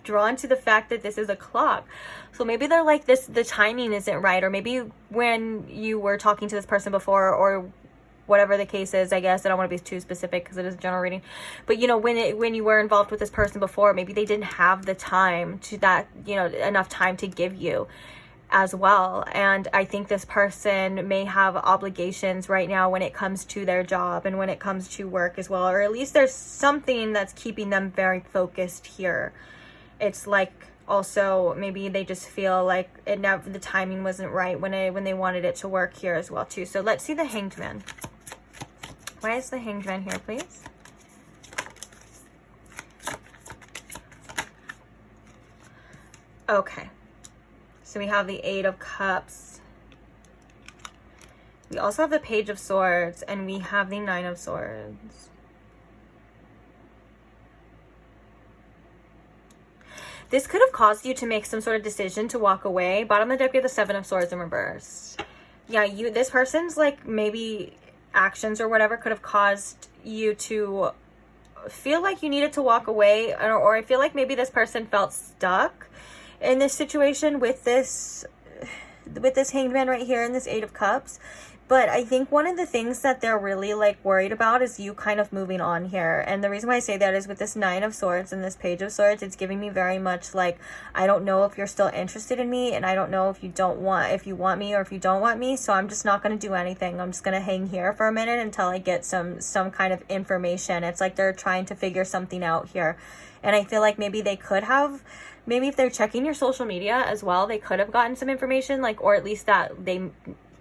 drawn to the fact that this is a clock. So maybe they're like, the timing isn't right, or maybe when you were talking to this person before, or whatever the case is, I guess. I don't want to be too specific because it is a general reading. But, you know, when you were involved with this person before, maybe they didn't have the time to that, you know, enough time to give you as well. And I think this person may have obligations right now when it comes to their job and when it comes to work as well. Or at least there's something that's keeping them very focused here. It's like, also maybe they just feel like the timing wasn't right when they wanted it to work here as well too. So let's see the Hanged Man. Why is the Hanged Man here, please? Okay, so we have the Eight of Cups. We also have the Page of Swords, and we have the Nine of Swords. This could have caused you to make some sort of decision to walk away. Bottom of the deck, we have the Seven of Swords in reverse. Yeah, this person's like maybe actions or whatever could have caused you to feel like you needed to walk away, or I feel like maybe this person felt stuck in this situation with this Hanged Man right here in this Eight of Cups. But I think one of the things that they're really like worried about is you kind of moving on here. And the reason why I say that is with this Nine of Swords and this Page of Swords, it's giving me very much like, I don't know if you're still interested in me, and I don't know if you want me or if you don't want me. So I'm just not going to do anything. I'm just going to hang here for a minute until I get some kind of information. It's like they're trying to figure something out here. And I feel like maybe they could have, maybe if they're checking your social media as well, they could have gotten some information, like, or at least that they,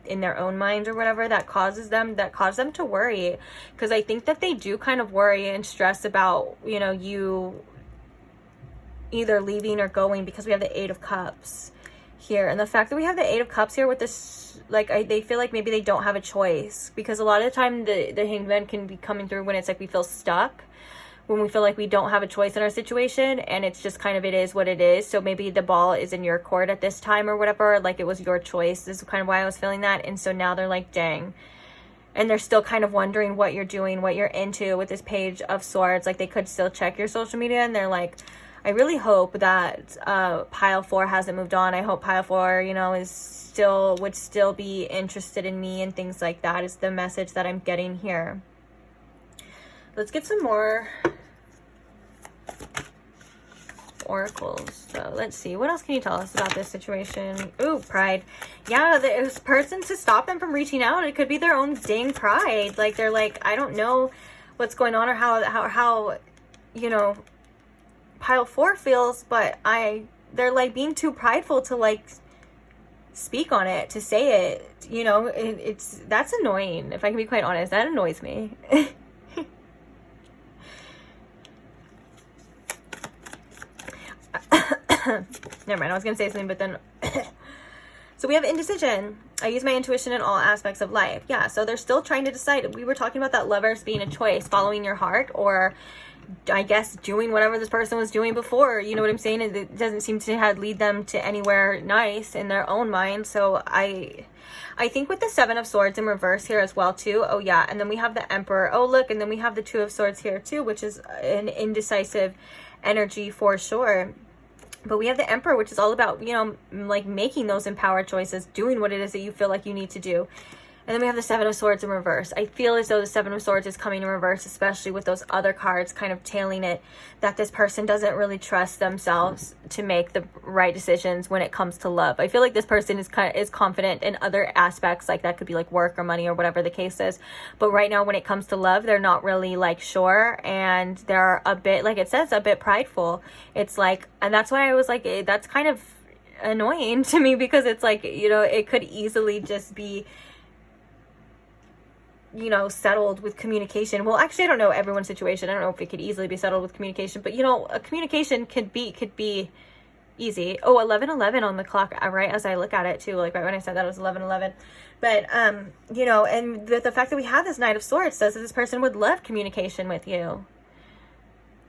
in their own minds or whatever, that caused them to worry. Because I think that they do kind of worry and stress about, you know, you either leaving or going, because we have the Eight of Cups here. And the fact that we have the Eight of Cups here with this, like, they feel like maybe they don't have a choice, because a lot of the time the Hanged Man can be coming through when it's like we feel stuck, when we feel like we don't have a choice in our situation, and it's just kind of, it is what it is. So maybe the ball is in your court at this time or whatever, like it was your choice. This is kind of why I was feeling that. And so now they're like, dang. And they're still kind of wondering what you're doing, what you're into with this Page of Swords. Like, they could still check your social media, and they're like, I really hope that pile 4 hasn't moved on. I hope pile 4, you know, would still be interested in me and things like that, is the message that I'm getting here. Let's get some more oracles. So let's see, what else can you tell us about this situation? Ooh, pride. Yeah, there's person to stop them from reaching out. It could be their own dang pride. Like, they're like, I don't know what's going on, or how you know, pile 4 feels, but they're like being too prideful to like speak on it, to say it, you know. That's annoying, if I can be quite honest. That annoys me. Never mind, I was gonna say something, but then so we have indecision. I use my intuition in all aspects of life. Yeah, so they're still trying to decide. We were talking about that Lovers being a choice, following your heart, or I guess doing whatever this person was doing before. You know what I'm saying? It doesn't seem to lead them to anywhere nice in their own mind. So I think with the Seven of Swords in reverse here as well too. Oh yeah, and then we have the Emperor. Oh look, and then we have the Two of Swords here too, which is an indecisive energy for sure. But we have the Emperor, which is all about, you know, like making those empowered choices, doing what it is that you feel like you need to do. And then we have the Seven of Swords in reverse. I feel as though the Seven of Swords is coming in reverse, especially with those other cards kind of tailing it, that this person doesn't really trust themselves to make the right decisions when it comes to love. I feel like this person is confident in other aspects, like that could be like work or money or whatever the case is. But right now, when it comes to love, they're not really like sure, and they're a bit, like it says, a bit prideful. It's like, and that's why I was like, that's kind of annoying to me, because it's like, you know, it could easily just be, you know, settled with communication. Well, actually, I don't know everyone's situation. I don't know if it could easily be settled with communication, but you know, a communication could be easy. Oh, 11:11 on the clock, right as I look at it too, like right when I said that, it was 11:11. But you know, and the fact that we have this Knight of Swords says that this person would love communication with you,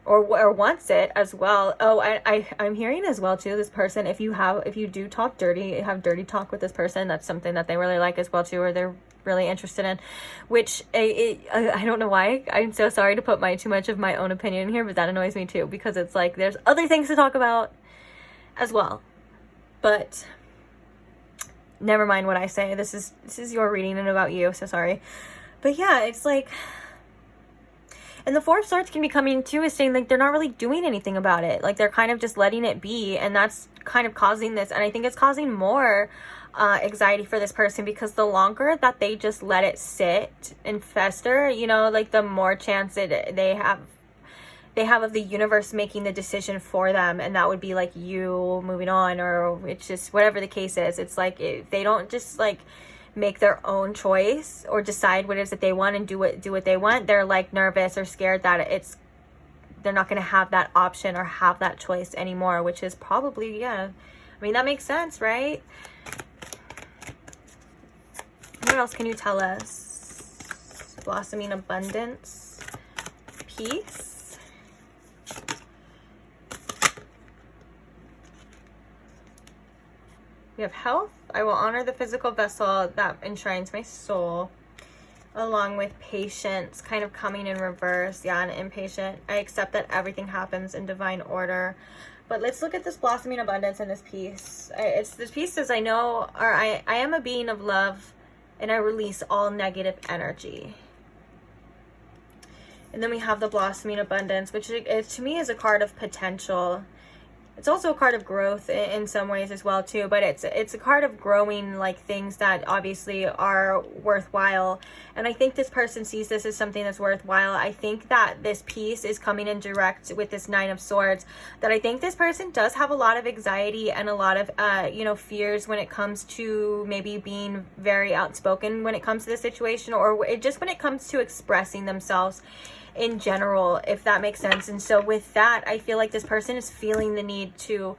or wants it as well. Oh, I'm hearing as well too, this person, if you do talk dirty, have dirty talk with this person, that's something that they really like as well too, or they're really interested in, which I don't know why. I'm so sorry to put too much of my own opinion here, but that annoys me too, because it's like there's other things to talk about as well. But never mind what I say. This is your reading and about you, so sorry. But yeah, it's like, and the Four of Swords can be coming too, is saying like they're not really doing anything about it. Like they're kind of just letting it be, and that's kind of causing this. And I think it's causing more anxiety for this person, because the longer that they just let it sit and fester, you know, like the more chance they have of the universe making the decision for them, and that would be like you moving on, or it's just whatever the case is. It's like if they don't just like make their own choice or decide what it is that they want and do what they want, they're like nervous or scared that they're not going to have that option or have that choice anymore, which is probably, yeah, I mean, that makes sense, right? What else can you tell us? Blossoming abundance, peace. We have health. I will honor the physical vessel that enshrines my soul, along with patience, kind of coming in reverse. Yeah, and impatient. I accept that everything happens in divine order. But let's look at this blossoming abundance and this peace. This piece says, I know, or I am a being of love, and I release all negative energy. And then we have the blossoming abundance, which to me is a card of potential. It's also a card of growth in some ways as well too, but it's a card of growing, like things that obviously are worthwhile. And I think this person sees this as something that's worthwhile. I think that this piece is coming in direct with this Nine of Swords, that I think this person does have a lot of anxiety and a lot of you know, fears when it comes to maybe being very outspoken when it comes to the situation, or just when it comes to expressing themselves in general, if that makes sense. And so with that, I feel like this person is feeling the need to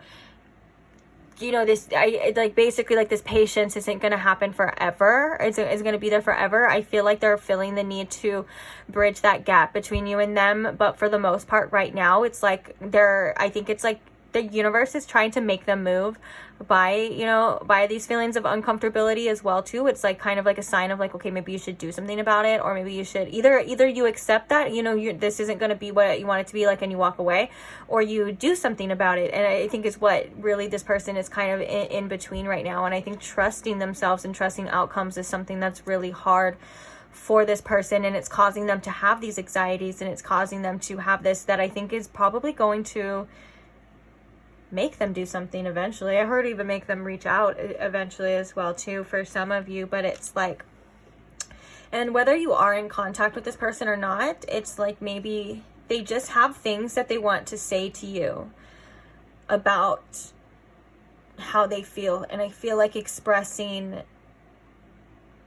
you know, this, like, basically, like, this patience isn't going to happen forever. It's going to be there forever. I feel like they're feeling the need to bridge that gap between you and them. But for the most part right now, it's like I think it's like the universe is trying to make them move by, you know, by these feelings of uncomfortability as well too. It's like kind of like a sign of like, okay, maybe you should do something about it, or maybe you should either you accept that, you know, this isn't going to be what you want it to be like, and you walk away, or you do something about it. And I think is what really this person is kind of in between right now. And I think trusting themselves and trusting outcomes is something that's really hard for this person, and it's causing them to have these anxieties, and it's causing them to have this that I think is probably going to make them do something eventually. I heard even make them reach out eventually as well too for some of you. But it's like, and whether you are in contact with this person or not, it's like maybe they just have things that they want to say to you about how they feel. And I feel like expressing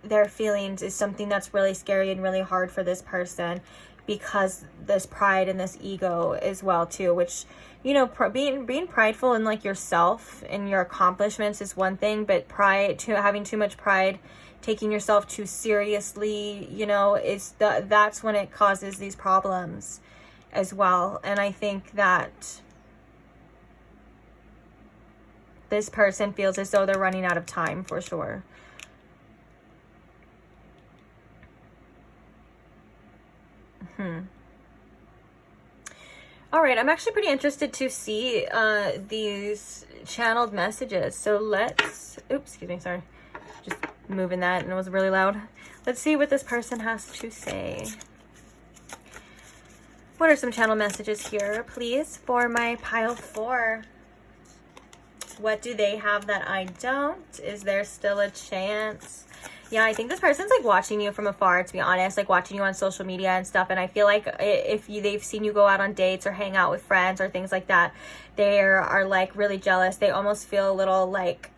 their feelings is something that's really scary and really hard for this person, because this pride and this ego as well too, which, you know, being prideful in like yourself and your accomplishments is one thing, but having too much pride, taking yourself too seriously, you know, that's when it causes these problems as well. And I think that this person feels as though they're running out of time for sure. All right, I'm actually pretty interested to see these channeled messages. So let's, oops, excuse me, sorry. Just moving that and it was really loud. Let's see what this person has to say. What are some channel messages here, please, for my pile 4? What do they have that I don't? Is there still a chance? Yeah, I think this person's like watching you from afar, to be honest, like watching you on social media and stuff. And I feel like if they've seen you go out on dates or hang out with friends or things like that, they are like really jealous. They almost feel a little like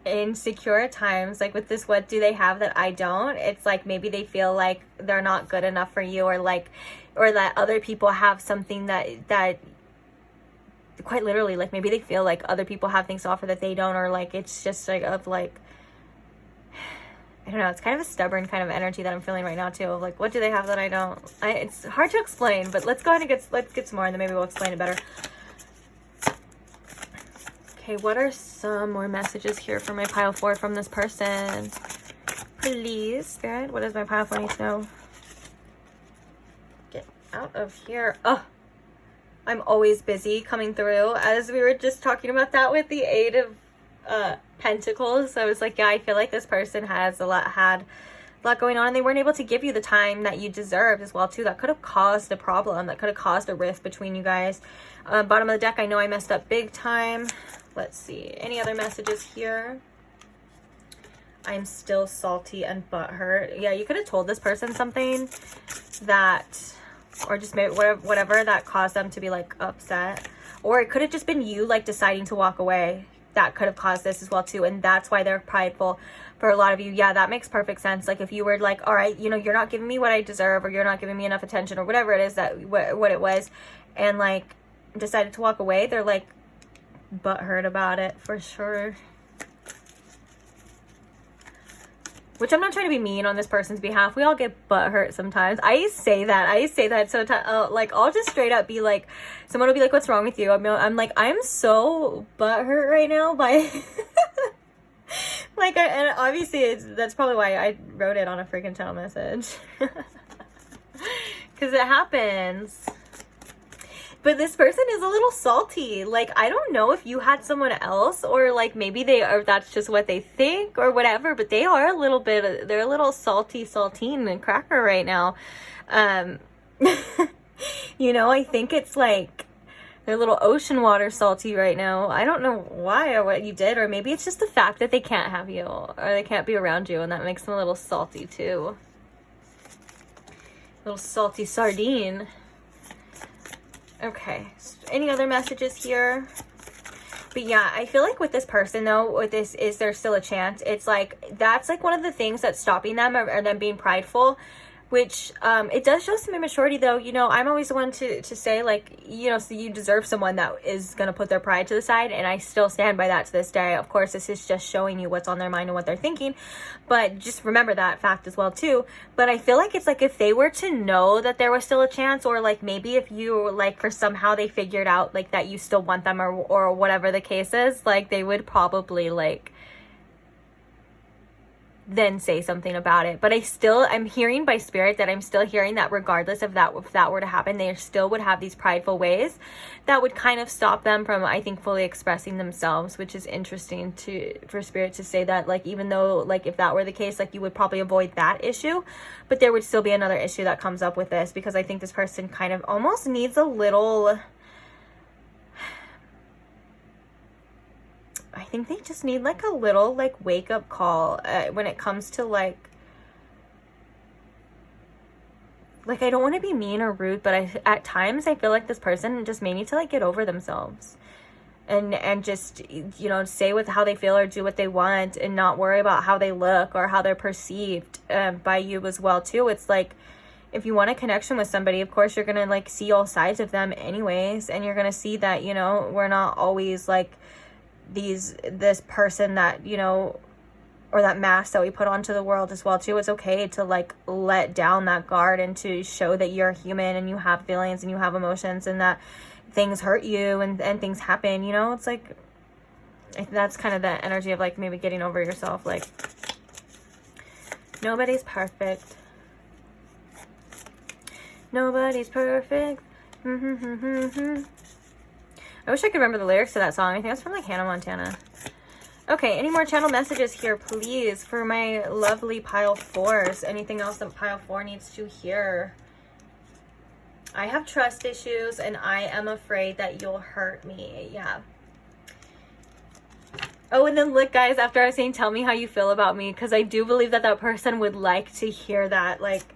insecure at times, like with this what do they have that I don't. It's like maybe they feel like they're not good enough for you, or that other people have something that quite literally, like maybe they feel like other people have things to offer that they don't, or like it's just like of like, I don't know, it's kind of a stubborn kind of energy that I'm feeling right now too, of like, what do they have that I don't? It's hard to explain, but let's go ahead and let's get some more, and then maybe we'll explain it better. Okay, what are some more messages here for my pile 4 from this person? Please, Spirit, what does my pile 4 need to know? Get out of here. Oh, I'm always busy coming through, as we were just talking about that with the 8 of Pentacles. I was like, yeah, I feel like this person had a lot going on, and they weren't able to give you the time that you deserved as well too. That could have caused a problem, that could have caused a rift between you guys. Bottom of the deck, I know I messed up big time. Let's see, any other messages here? I'm still salty and butthurt. Yeah, you could have told this person something that, or just maybe whatever that caused them to be like upset, or it could have just been you like deciding to walk away. That could have caused this as well too, and that's why they're prideful for a lot of you. Yeah, that makes perfect sense. Like if you were like, all right, you know, you're not giving me what I deserve, or you're not giving me enough attention, or whatever it is that what it was, and like decided to walk away, they're like butthurt about it for sure. Which I'm not trying to be mean on this person's behalf. We all get butthurt sometimes. I say that so like I'll just straight up be like, someone will be like, what's wrong with you? I'm like, I'm so butthurt right now by like, and obviously that's probably why I wrote it on a freaking channel message. Because it happens. But this person is a little salty. Like, I don't know if you had someone else, or like maybe or that's just what they think or whatever, but they are a little bit, they're a little saltine and cracker right now. You know, I think it's like they're a little ocean water salty right now. I don't know why or what you did, or maybe it's just the fact that they can't have you, or they can't be around you, and that makes them a little salty too. A little salty sardine. Okay, any other messages here? But yeah, I feel like with this person though, with this, is there still a chance? It's like, that's like one of the things that's stopping them, or them being prideful. which it does show some immaturity though. You know, I'm always the one to say, like, you know, so you deserve someone that is going to put their pride to the side, and I still stand by that to this day. Of course, this is just showing you what's on their mind and what they're thinking, but just remember that fact as well too. But I feel like it's like if they were to know that there was still a chance, or like maybe if you like for somehow they figured out like that you still want them, or whatever the case is, like they would probably like then say something about it. But I'm hearing by spirit that I'm still hearing that regardless of that, if that were to happen, they still would have these prideful ways that would kind of stop them from, I think, fully expressing themselves, which is interesting for spirit to say that, like, even though like if that were the case, like you would probably avoid that issue, but there would still be another issue that comes up with this, because I think this person kind of almost needs a little, I think they just need like a little like wake up call when it comes to like I don't want to be mean or rude, but at times I feel like this person just may need to like get over themselves and just, you know, say with how they feel or do what they want and not worry about how they look or how they're perceived by you as well too. It's like, if you want a connection with somebody, of course you're gonna like see all sides of them anyways, and you're gonna see that, you know, we're not always like this person that, you know, or that mask that we put onto the world as well too. It's okay to like let down that guard and to show that you're human and you have feelings and you have emotions, and that things hurt you and things happen, you know. It's like, that's kind of the energy of like maybe getting over yourself. Like, nobody's perfect. Nobody's perfect. I wish I could remember the lyrics to that song. I think that's from like Hannah Montana. Okay, any more channel messages here, please, for my lovely pile 4s? Anything else that pile 4 needs to hear? I have trust issues and I am afraid that you'll hurt me. Yeah. Oh, and then look, guys, after I was saying, tell me how you feel about me, because I do believe that that person would like to hear that. Like,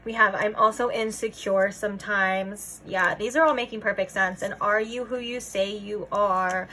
we have, I'm also insecure sometimes. Yeah, these are all making perfect sense. And are you who you say you are?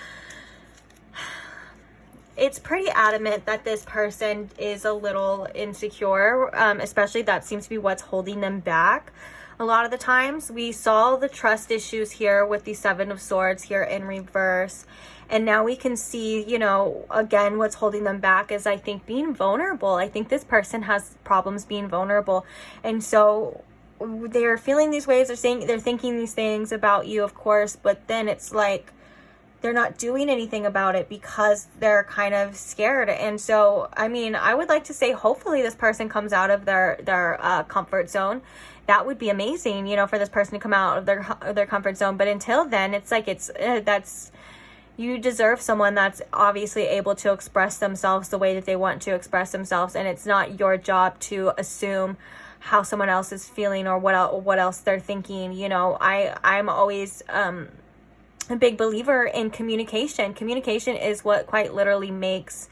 It's pretty adamant that this person is a little insecure, especially that seems to be what's holding them back. A lot of the times we saw the trust issues here with the 7 of Swords here in reverse. And now we can see, you know, again, what's holding them back is, I think, being vulnerable. I think this person has problems being vulnerable. And so they're feeling these ways, they're thinking these things about you, of course, but then it's like they're not doing anything about it because they're kind of scared. And so, I mean, I would like to say hopefully this person comes out of their comfort zone. That would be amazing, you know, for this person to come out of their comfort zone. But until then, it's like you deserve someone that's obviously able to express themselves the way that they want to express themselves, and it's not your job to assume how someone else is feeling or what else they're thinking. You know, I'm always a big believer in communication. Communication is what quite literally makes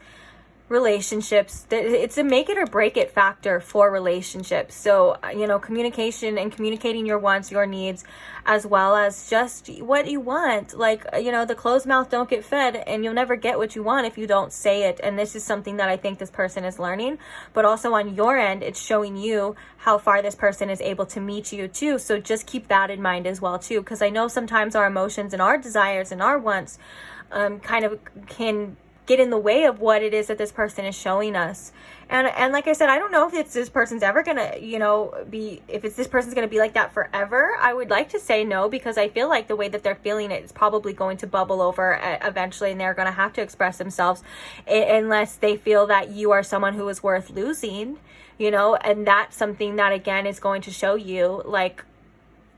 relationships, it's a make it or break it factor for relationships. So, you know, communication and communicating your wants, your needs, as well as just what you want. Like, you know, the closed mouth don't get fed, and you'll never get what you want if you don't say it. And this is something that I think this person is learning, but also on your end, it's showing you how far this person is able to meet you too. So just keep that in mind as well too, because I know sometimes our emotions and our desires and our wants kind of can get in the way of what it is that this person is showing us. And like I said, I don't know if this person's ever gonna, you know, this person's gonna be like that forever. I would like to say no, because I feel like the way that they're feeling it is probably going to bubble over eventually, and they're gonna have to express themselves unless they feel that you are someone who is worth losing, you know. And that's something that, again, is going to show you like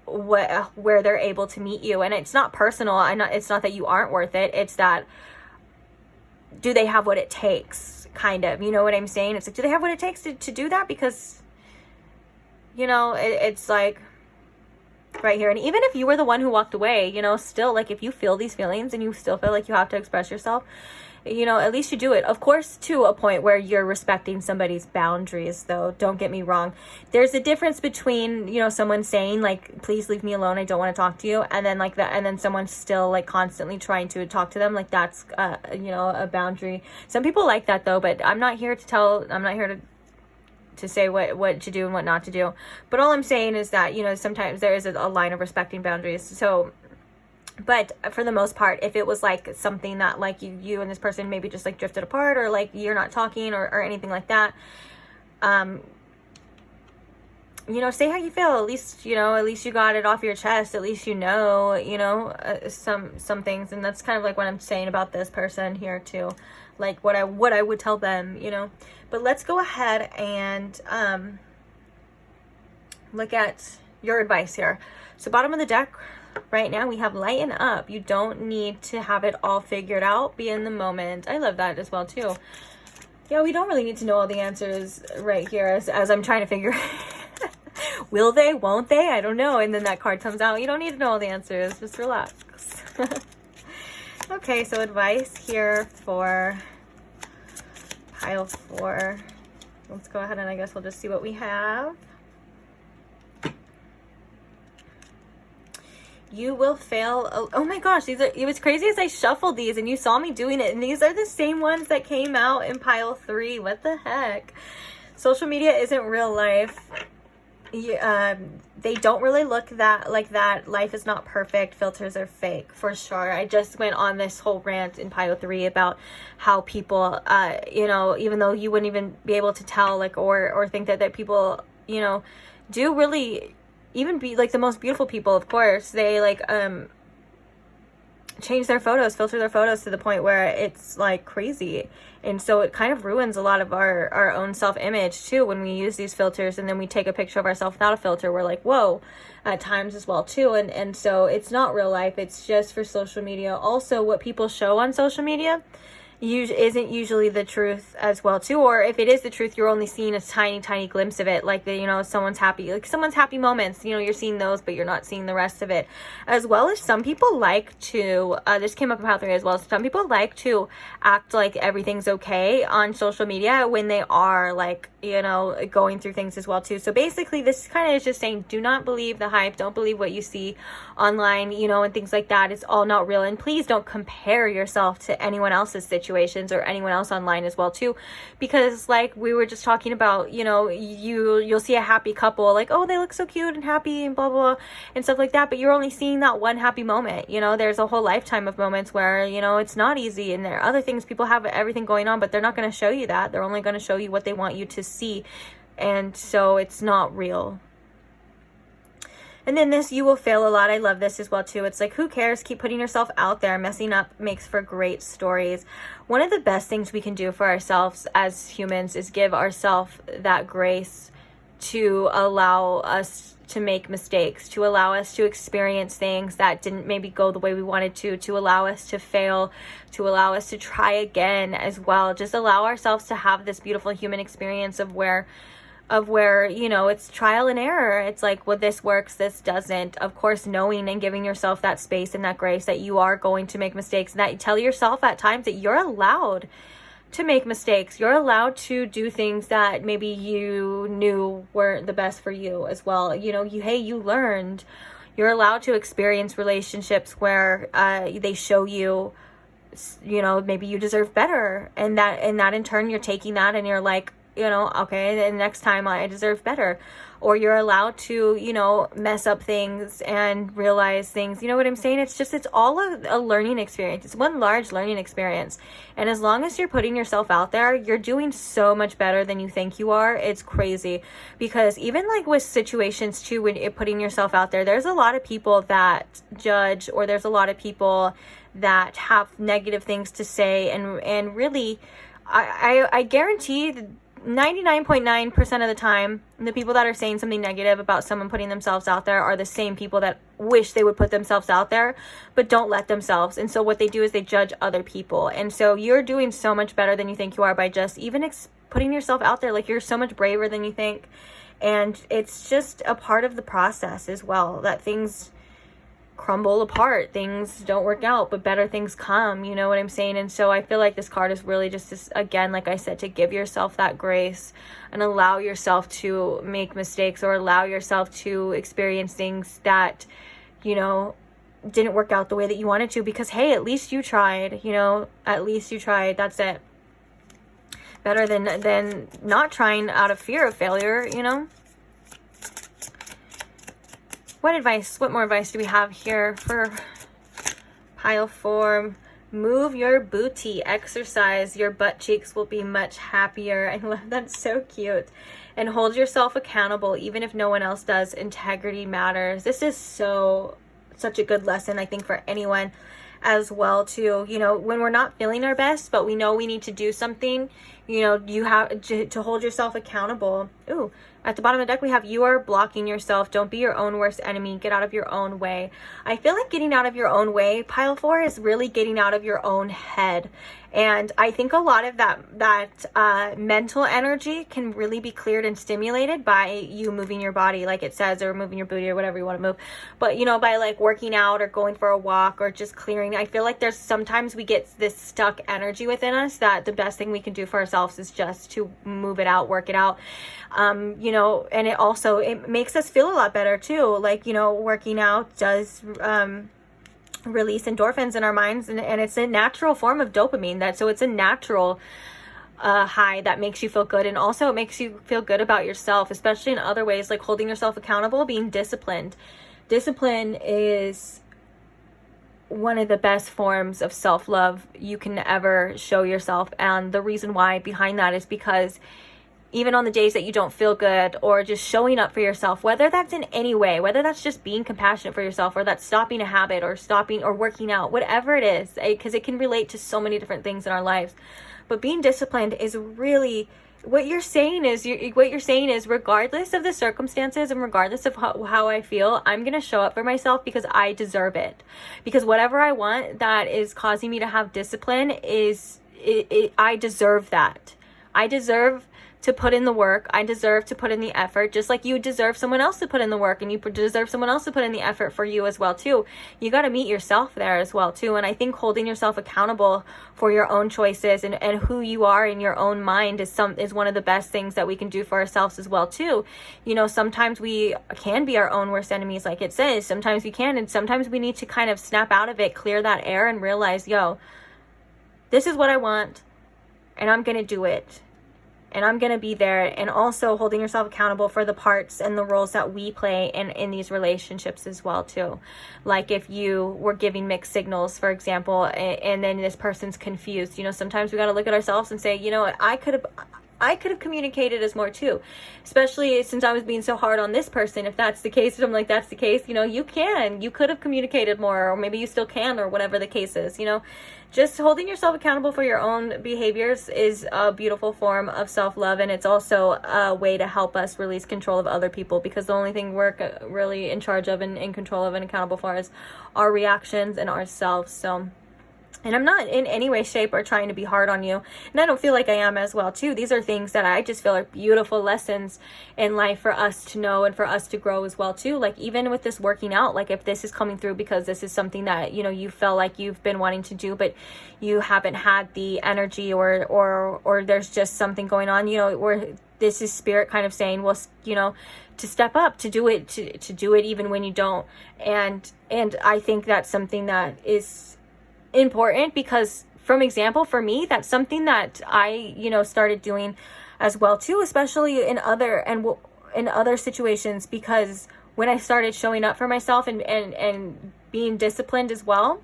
where they're able to meet you. And it's not personal. It's not that you aren't worth it. It's that, do they have what it takes, kind of, you know what I'm saying? It's like, do they have what it takes to do that? Because, you know, it's like right here. And even if you were the one who walked away, you know, still, like, if you feel these feelings and you still feel like you have to express yourself, you know, at least you do it. Of course, to a point where you're respecting somebody's boundaries, though. Don't get me wrong. There's a difference between, you know, someone saying like, please leave me alone, I don't want to talk to you, and then like that, and then someone still like constantly trying to talk to them. Like, that's you know, a boundary. Some people like that though, but I'm not here to say what to do and what not to do. But all I'm saying is that, you know, sometimes there is a line of respecting boundaries. So, but for the most part, if it was like something that like you and this person maybe just like drifted apart, or like you're not talking or anything like that, you know, say how you feel. At least, you know, at least you got it off your chest. At least you know, some things. And that's kind of like what I'm saying about this person here too. Like what I would tell them, you know. But let's go ahead and look at your advice here. So bottom of the deck right now, we have lighten up. You don't need to have it all figured out. Be in the moment. I love that as well too. Yeah, we don't really need to know all the answers right here as I'm trying to figure will they, won't they? I don't know. And then that card comes out. You don't need to know all the answers. Just relax. Okay, so advice here for pile 4. Let's go ahead and I guess we'll just see what we have. You will fail. Oh my gosh, these are, it was crazy as I shuffled these and you saw me doing it, and these are the same ones that came out in pile 3. What the heck? Social media isn't real life. They don't really look like that. Life is not perfect. Filters are fake, for sure. I just went on this whole rant in pile 3 about how people, you know, even though you wouldn't even be able to tell, like, or think that people, you know, do really even be like the most beautiful people, of course, they like change their photos, filter their photos to the point where it's like crazy. And so it kind of ruins a lot of our own self-image too when we use these filters, and then we take a picture of ourselves without a filter. We're like, whoa, at times as well too. And so it's not real life. It's just for social media. Also, what people show on social media isn't usually the truth as well too, or if it is the truth, you're only seeing a tiny glimpse of it, like the, you know, someone's happy moments, you know, you're seeing those, but you're not seeing the rest of it. As well as some people like to this came up in pile 3 as well, some people like to act like everything's okay on social media when they are, like, you know, going through things as well too. So basically this kind of is just saying, do not believe the hype, don't believe what you see online, you know, and things like that. It's all not real. And please don't compare yourself to anyone else's situations or anyone else online as well too, because like we were just talking about, you know, you'll see a happy couple, like, oh, they look so cute and happy and blah blah and stuff like that, but you're only seeing that one happy moment. You know, there's a whole lifetime of moments where, you know, it's not easy, and there are other things, people have everything going on, but they're not going to show you that. They're only going to show you what they want you to see, and so it's not real. And then this, you will fail a lot. I love this as well too. It's like, who cares? Keep putting yourself out there. Messing up makes for great stories. One of the best things we can do for ourselves as humans is give ourselves that grace to allow us to make mistakes, to allow us to experience things that didn't maybe go the way we wanted to allow us to fail, to allow us to try again as well. Just allow ourselves to have this beautiful human experience of where, you know, it's trial and error. It's like, well, this works, this doesn't. Of course, knowing and giving yourself that space and that grace that you are going to make mistakes, and that you tell yourself at times that you're allowed to make mistakes. You're allowed to do things that maybe you knew weren't the best for you as well. You know, you learned. You're allowed to experience relationships where they show you, you know, maybe you deserve better, and that in turn you're taking that and you're like, you know, okay, and next time I deserve better. Or you're allowed to, you know, mess up things and realize things. You know what I'm saying? It's just, it's all a learning experience. It's one large learning experience. And as long as you're putting yourself out there, you're doing so much better than you think you are. It's crazy. Because even like with situations too, when you're putting yourself out there, there's a lot of people that judge, or there's a lot of people that have negative things to say. And really, I guarantee 99.9% of the time, the people that are saying something negative about someone putting themselves out there are the same people that wish they would put themselves out there, but don't let themselves. And so what they do is they judge other people. And so you're doing so much better than you think you are by just even putting yourself out there. Like, you're so much braver than you think. And it's just a part of the process as well, that things crumble apart, things don't work out, but better things come, you know what I'm saying? And so I feel like this card is really just this, again, like I said, to give yourself that grace and allow yourself to make mistakes, or allow yourself to experience things that, you know, didn't work out the way that you wanted to, because hey, at least you tried, you know, at least you tried. That's it. better than not trying out of fear of failure, you know? What more advice do we have here for pile 4? Move your booty, exercise, your butt cheeks will be much happier. I love that, so cute. And hold yourself accountable, even if no one else does. Integrity matters. This is such a good lesson, I think, for anyone as well too. You know, when we're not feeling our best, but we know we need to do something, you know, you have to hold yourself accountable. Ooh, at the bottom of the deck we have, you are blocking yourself. Don't be your own worst enemy. Get out of your own way. I feel like getting out of your own way, pile 4, is really getting out of your own head. And I think a lot of that mental energy can really be cleared and stimulated by you moving your body, like it says, or moving your booty, or whatever you want to move. But, you know, by like working out or going for a walk or just clearing. I feel like sometimes we get this stuck energy within us that the best thing we can do for ourselves is just to move it out, work it out. You know, and it makes us feel a lot better too. Like, you know, working out does release endorphins in our minds, and it's a natural form of dopamine, so it's a natural high that makes you feel good. And also it makes you feel good about yourself, especially in other ways, like holding yourself accountable, being disciplined. Discipline is one of the best forms of self-love you can ever show yourself. And the reason why behind that is because even on the days that you don't feel good, or just showing up for yourself, whether that's in any way, whether that's just being compassionate for yourself, or that's stopping a habit, or stopping or working out, whatever it is, because it can relate to so many different things in our lives. But being disciplined is really what you're saying is regardless of the circumstances and regardless of how I feel, I'm going to show up for myself because I deserve it. Because whatever I want that is causing me to have discipline I deserve that. I deserve to put in the work. I deserve to put in the effort, just like you deserve someone else to put in the work, and you deserve someone else to put in the effort for you as well too. You got to meet yourself there as well too. And I think holding yourself accountable for your own choices and who you are in your own mind is one of the best things that we can do for ourselves as well too. You know, sometimes we can be our own worst enemies, like it says. Sometimes we can, and sometimes we need to kind of snap out of it, clear that air, and realize, yo, this is what I want, and I'm gonna do it. And I'm going to be there. And also holding yourself accountable for the parts and the roles that we play in these relationships as well too. Like if you were giving mixed signals, for example, and then this person's confused, you know, sometimes we got to look at ourselves and say, you know, I could have communicated as more too, especially since I was being so hard on this person. If that's the case, I'm like, that's the case, you know, you could have communicated more, or maybe you still can, or whatever the case is, you know. Just holding yourself accountable for your own behaviors is a beautiful form of self-love, and it's also a way to help us release control of other people, because the only thing we're really in charge of and in control of and accountable for is our reactions and ourselves. So, and I'm not in any way, shape, or trying to be hard on you. And I don't feel like I am as well too. These are things that I just feel are beautiful lessons in life for us to know and for us to grow as well too. Like even with this working out, like if this is coming through because this is something that, you know, you feel like you've been wanting to do, but you haven't had the energy, or there's just something going on, you know, where this is spirit kind of saying, well, you know, to step up, to do it, to do it even when you don't. And I think that's something that is important, because from example, for me, that's something that I, you know, started doing as well too, especially in other situations, because when I started showing up for myself and being disciplined as well,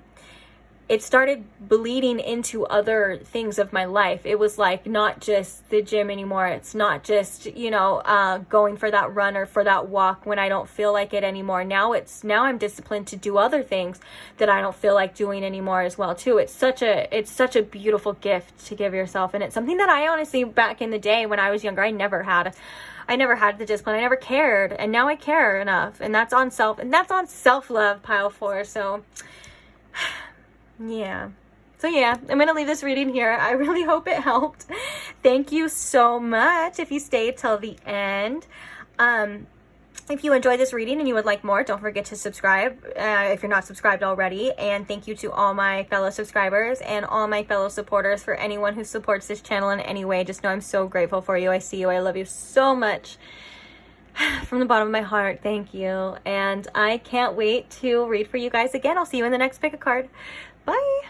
it started bleeding into other things of my life. It was like not just the gym anymore. It's not just, you know, going for that run or for that walk when I don't feel like it anymore. Now I'm disciplined to do other things that I don't feel like doing anymore as well too. It's such a beautiful gift to give yourself, and it's something that I honestly, back in the day when I was younger, I never had the discipline. I never cared, and now I care enough, and that's on self-love, pile 4. So yeah. So yeah, I'm going to leave this reading here. I really hope it helped. Thank you so much if you stayed till the end. If you enjoyed this reading and you would like more, don't forget to subscribe if you're not subscribed already. And thank you to all my fellow subscribers and all my fellow supporters. For anyone who supports this channel in any way, just know I'm so grateful for you. I see you. I love you so much. From the bottom of my heart, thank you. And I can't wait to read for you guys again. I'll see you in the next pick a card. Bye.